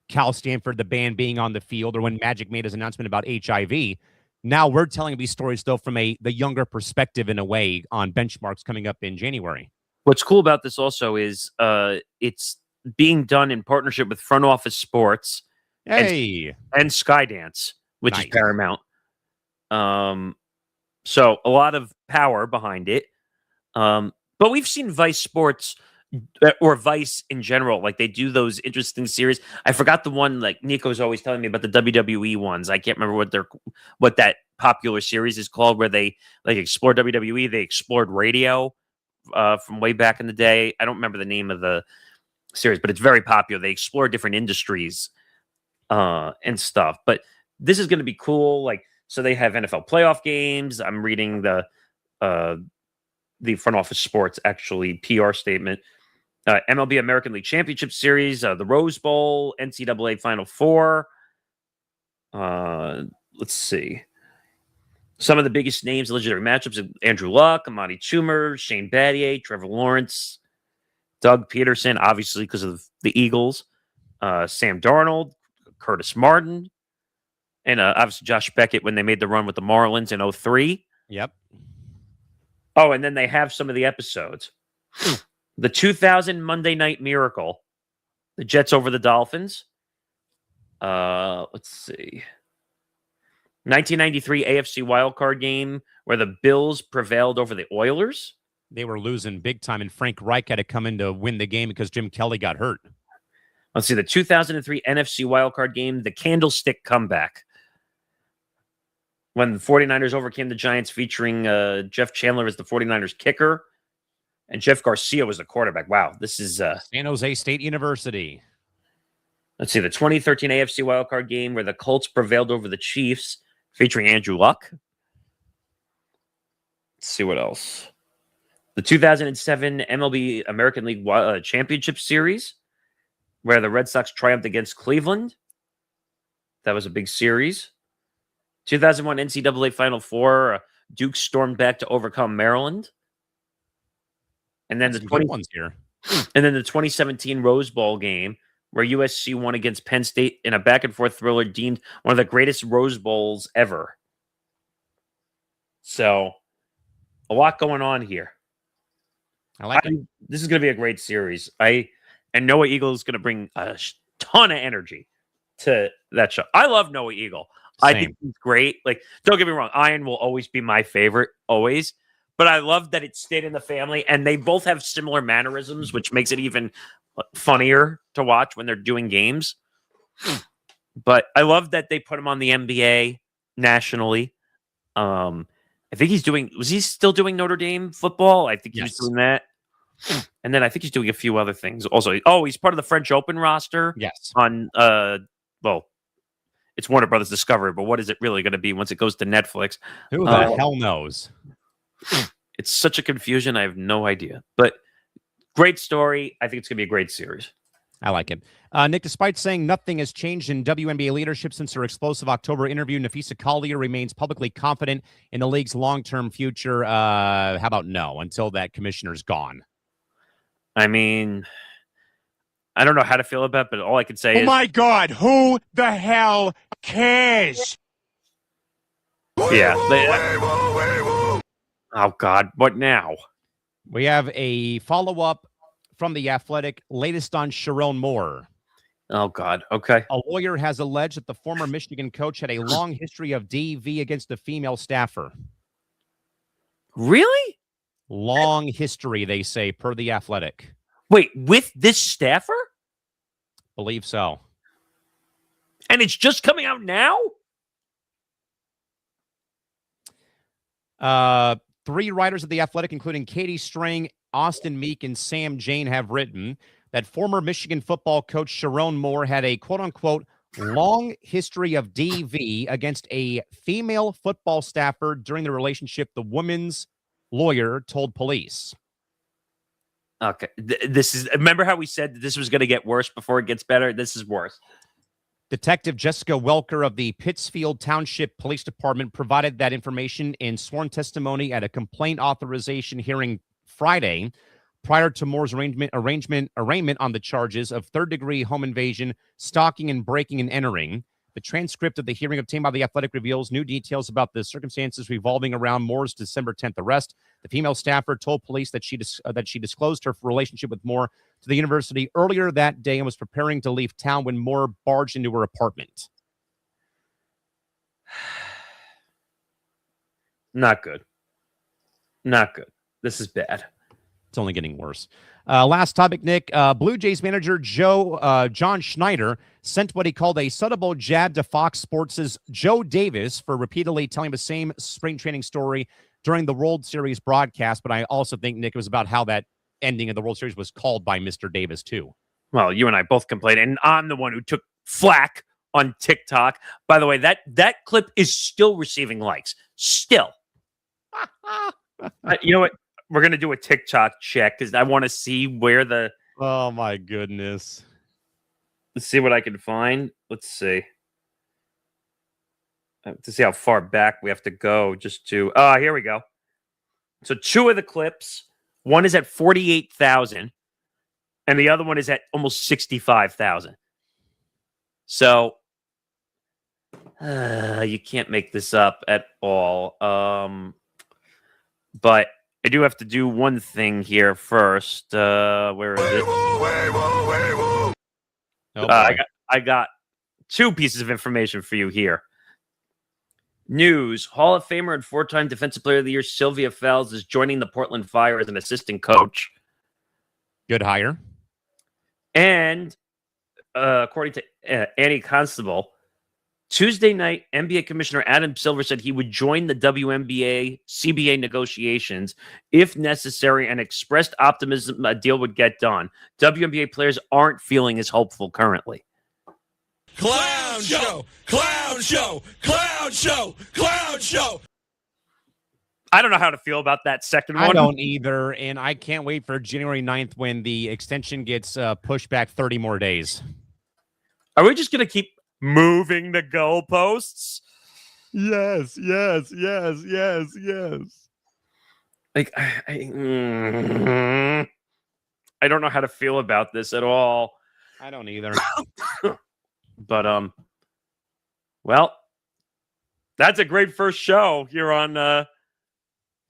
Cal Stanford, the band being on the field, or when Magic made his announcement about HIV. Now we're telling these stories, though, from the younger perspective in a way on Benchmarks coming up in January. What's cool about this also is it's being done in partnership with Front Office Sports and Skydance, which is Paramount. So a lot of power behind it. But we've seen Vice Sports or Vice in general. Like they do those interesting series. I forgot the one like Nico's always telling me about the WWE ones. I can't remember what that popular series is called where they like explore WWE. They explored radio from way back in the day. I don't remember the name of the series, but it's very popular. They explore different industries and stuff. But this is going to be cool. Like, so they have NFL playoff games. I'm reading the Front Office Sports actually PR statement. MLB American League Championship Series, the Rose Bowl, NCAA Final Four. Let's see. Some of the biggest names, legendary matchups: Andrew Luck, Amani Schumer, Shane Battier, Trevor Lawrence, Doug Peterson, obviously because of the Eagles, Sam Darnold, Curtis Martin, and obviously Josh Beckett when they made the run with the Marlins in 2003. Yep. Oh, and then they have some of the episodes. The 2000 Monday Night Miracle, the Jets over the Dolphins. Let's see. 1993 AFC wildcard game where the Bills prevailed over the Oilers. They were losing big time, and Frank Reich had to come in to win the game because Jim Kelly got hurt. Let's see. The 2003 NFC wildcard game, the Candlestick Comeback. When the 49ers overcame the Giants, featuring Jeff Chandler as the 49ers kicker and Jeff Garcia was the quarterback. Wow, this is San Jose State University. Let's see, the 2013 AFC wildcard game where the Colts prevailed over the Chiefs, featuring Andrew Luck. Let's see what else. The 2007 MLB American League Championship Series, where the Red Sox triumphed against Cleveland. That was a big series. 2001 NCAA Final Four, Duke stormed back to overcome Maryland. And then the 2017 Rose Bowl game, where USC won against Penn State in a back-and-forth thriller deemed one of the greatest Rose Bowls ever. So, a lot going on here. I like it. This is going to be a great series. And Noah Eagle is going to bring a ton of energy to that show. I love Noah Eagle. Same. I think he's great. Like, don't get me wrong, Ian will always be my favorite, always. But I love that it stayed in the family, and they both have similar mannerisms, which makes it even funnier to watch when they're doing games. But I love that they put him on the NBA nationally. I think was he still doing Notre Dame football? I think he was doing that. And then I think he's doing a few other things also. Oh, he's part of the French Open roster. Yes. On, it's Warner Brothers Discovery, but what is it really going to be once it goes to Netflix? Who the hell knows? It's such a confusion. I have no idea. But great story. I think it's going to be a great series. I like it. Nick, despite saying nothing has changed in WNBA leadership since her explosive October interview, Nafisa Collier remains publicly confident in the league's long-term future. How about no, until that commissioner's gone? I mean, I don't know how to feel about it, but all I can say is... Oh, my God. Who the hell cares? Yeah. Oh, God. What now? We have a follow-up from The Athletic, latest on Sherrone Moore. Oh, God. Okay. A lawyer has alleged that the former Michigan coach had a long history of DV against a female staffer. Really? Long history, they say, per The Athletic. Wait, with this staffer? Believe so. And it's just coming out now? Three writers of The Athletic, including Katie Strang, Austin Meek, and Sam Jane, have written that former Michigan football coach Sherrone Moore had a quote-unquote long history of DV against a female football staffer during the relationship, the woman's lawyer told police. Okay. Remember how we said that this was going to get worse before it gets better? This is worse. Detective Jessica Welker of the Pittsfield Township Police Department provided that information in sworn testimony at a complaint authorization hearing Friday, prior to Moore's arraignment on the charges of third-degree home invasion, stalking, and breaking and entering. The transcript of the hearing obtained by The Athletic reveals new details about the circumstances revolving around Moore's December 10th arrest. The female staffer told police that she disclosed her relationship with Moore to the university earlier that day and was preparing to leave town when Moore barged into her apartment. Not good. Not good. This is bad. It's only getting worse. Last topic, Nick. Blue Jays manager John Schneider sent what he called a subtle jab to Fox Sports' Joe Davis for repeatedly telling the same spring training story during the World Series broadcast. But I also think, Nick, it was about how that ending of the World Series was called by Mr. Davis, too. Well, you and I both complained, and I'm the one who took flack on TikTok. By the way, that clip is still receiving likes. Still. You know what? We're going to do a TikTok check because I want to see where the... Oh, my goodness. Let's see what I can find. Let's see. To see how far back we have to go just to... here we go. So two of the clips. One is at 48,000 and the other one is at almost 65,000. So you can't make this up at all. But I do have to do one thing here first. Where is it? I got two pieces of information for you here. News: Hall of Famer and four-time Defensive Player of the Year Sylvia Fowles is joining the Portland Fire as an assistant coach. Good hire. And according to Annie Constable, Tuesday night, NBA Commissioner Adam Silver said he would join the WNBA CBA negotiations if necessary and expressed optimism a deal would get done. WNBA players aren't feeling as hopeful currently. Clown show! Clown show! Clown show! Clown show! I don't know how to feel about that second one. I don't either, and I can't wait for January 9th when the extension gets pushed back 30 more days. Are we just going to keep moving the goalposts? Yes. Like, I don't know how to feel about this at all. I don't either. But, well, that's a great first show here on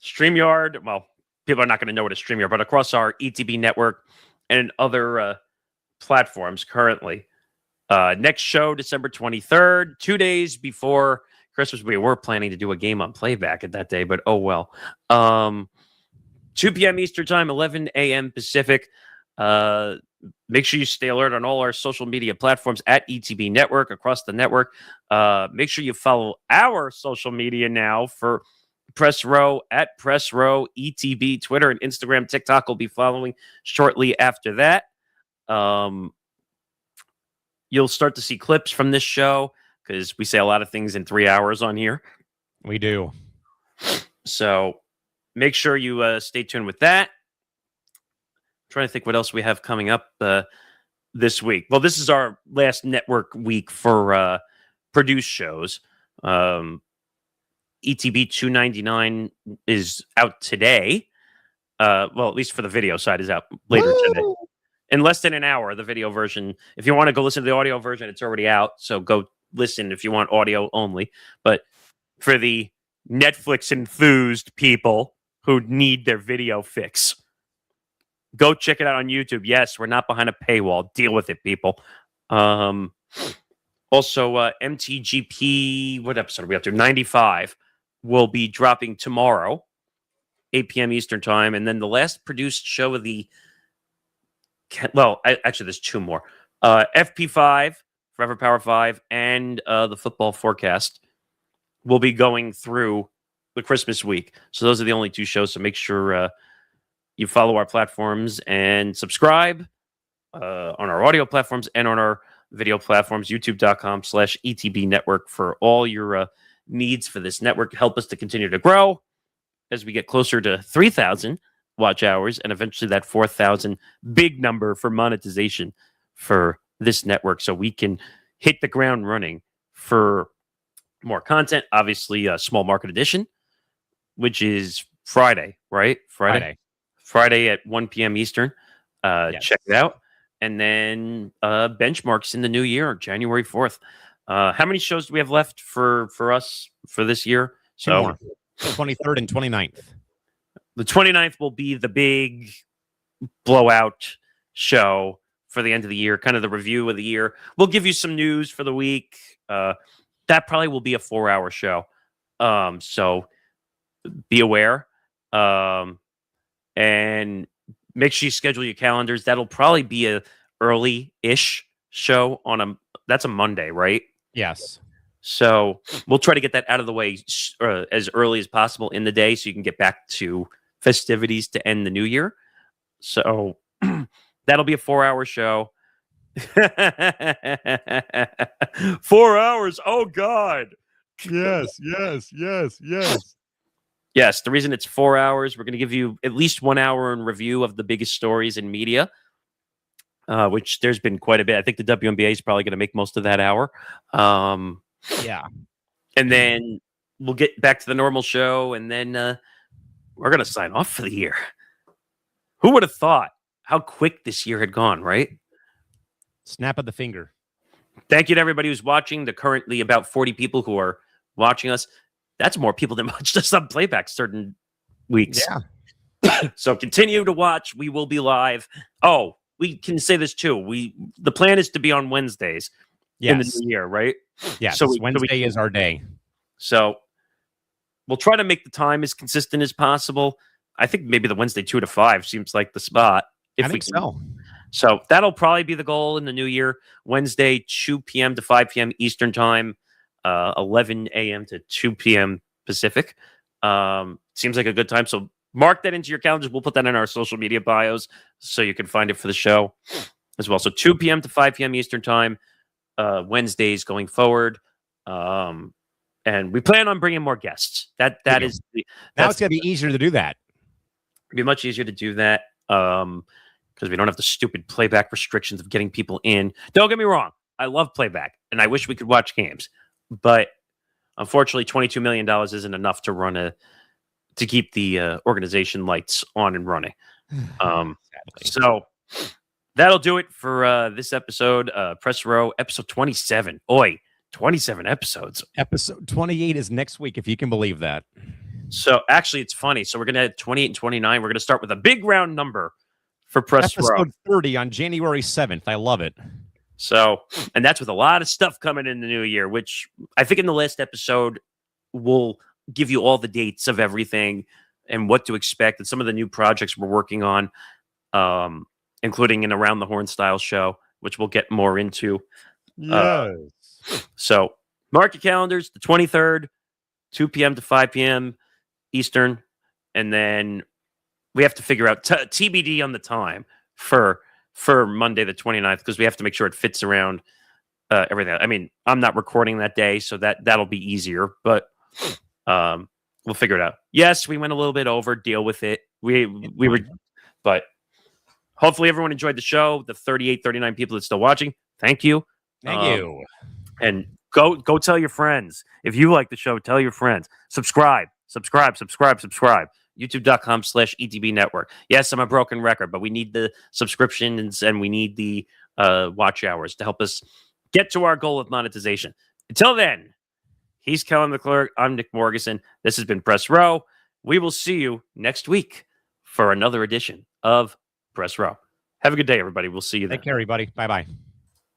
StreamYard. Well, people are not going to know what a StreamYard, but across our ETB network and other platforms currently. Next show, December 23rd, 2 days before Christmas. We were planning to do a game on playback at that day, but oh well. 2 p.m. Eastern Time, 11 a.m. Pacific. Make sure you stay alert on all our social media platforms at ETB Network across the network. Make sure you follow our social media now for Press Row at Press Row ETB. Twitter and Instagram. TikTok will be following shortly after that. You'll start to see clips from this show because we say a lot of things in 3 hours on here. We do. So make sure you stay tuned with that. I'm trying to think what else we have coming up this week. Well, this is our last network week for produced shows. ETB 299 is out today. Well, at least for the video side is out later today. In less than an hour, the video version. If you want to go listen to the audio version, it's already out. So go listen if you want audio only. But for the Netflix enthused people who need their video fix, go check it out on YouTube. Yes, we're not behind a paywall. Deal with it, people. Also, MTGP, what episode are we up to? 95 will be dropping tomorrow, 8 p.m. Eastern Time. And then the last produced show of the... Well, actually, there's two more. FP5, Forever Power 5, and the Football Forecast will be going through the Christmas week. So those are the only two shows. So make sure you follow our platforms and subscribe on our audio platforms and on our video platforms, youtube.com/ETB network for all your needs for this network. Help us to continue to grow as we get closer to 3,000 watch hours and eventually that 4,000 big number for monetization for this network so we can hit the ground running for more content. Obviously, a small market edition, which is Friday, right? Friday at 1 p.m. Eastern. Yes. Check it out. And then benchmarks in the new year, January 4th. How many shows do we have left for us for this year? So 23rd and 29th. The 29th will be the big blowout show for the end of the year, kind of the review of the year. We'll give you some news for the week. That probably will be a 4-hour show. So be aware. And make sure you schedule your calendars. That'll probably be a early-ish show on that's a Monday, right? Yes. So we'll try to get that out of the way as early as possible in the day so you can get back to festivities to end the new year. So that'll be a 4-hour show. 4 hours. Oh God. Yes. Yes. The reason it's 4 hours, we're going to give you at least 1 hour in review of the biggest stories in media, which there's been quite a bit. I think the WNBA is probably going to make most of that hour. Yeah. And then we'll get back to the normal show, and then we're going to sign off for the year. Who would have thought how quick this year had gone, right? Snap of the finger. Thank you to everybody who's watching. The currently about 40 people who are watching us. That's more people than watched us on playback certain weeks. Yeah. So continue to watch. We will be live. Oh, we can say this too. The plan is to be on Wednesdays in the new year, right? Yeah. So Wednesday is our day. So we'll try to make the time as consistent as possible. I think maybe the Wednesday 2 to 5 seems like the spot. I think so. So that'll probably be the goal in the new year. Wednesday, 2 p.m. to 5 p.m. Eastern Time, 11 a.m. to 2 p.m. Pacific. Seems like a good time. So mark that into your calendars. We'll put that in our social media bios so you can find it for the show as well. So 2 p.m. to 5 p.m. Eastern Time, Wednesdays going forward. And we plan on bringing more guests. Now it's going to be easier to do that. It'd be much easier to do that because we don't have the stupid playback restrictions of getting people in. Don't get me wrong. I love playback, and I wish we could watch games. But unfortunately, $22 million isn't enough to keep the organization lights on and running. So that'll do it for this episode. Press Row, episode 27. 27 episodes. Episode 28 is next week, if you can believe that. So actually, it's funny. So we're going to have 28 and 29. We're going to start with a big round number for Press Row. Episode 30 on January 7th. I love it. So, and that's with a lot of stuff coming in the new year, which I think in the last episode, we'll give you all the dates of everything and what to expect and some of the new projects we're working on, including an Around the Horn style show, which we'll get more into. Yes. So mark your calendars, the 23rd, 2 p.m. to 5 p.m. Eastern. And then we have to figure out TBD on the time for Monday the 29th, because we have to make sure it fits around everything. I mean, I'm not recording that day, so that'll be easier, but we'll figure it out. Yes, we went a little bit over, deal with it. We were, but hopefully everyone enjoyed the show. The 38, 39 people that's still watching, thank you. Thank you. And go tell your friends. If you like the show, tell your friends. Subscribe. YouTube.com/ETB Network. Yes, I'm a broken record, but we need the subscriptions and we need the watch hours to help us get to our goal of monetization. Until then, he's Callan McClurg. I'm Nick Morgasen. This has been Press Row. We will see you next week for another edition of Press Row. Have a good day, everybody. We'll see you then. Take care, everybody. Bye-bye.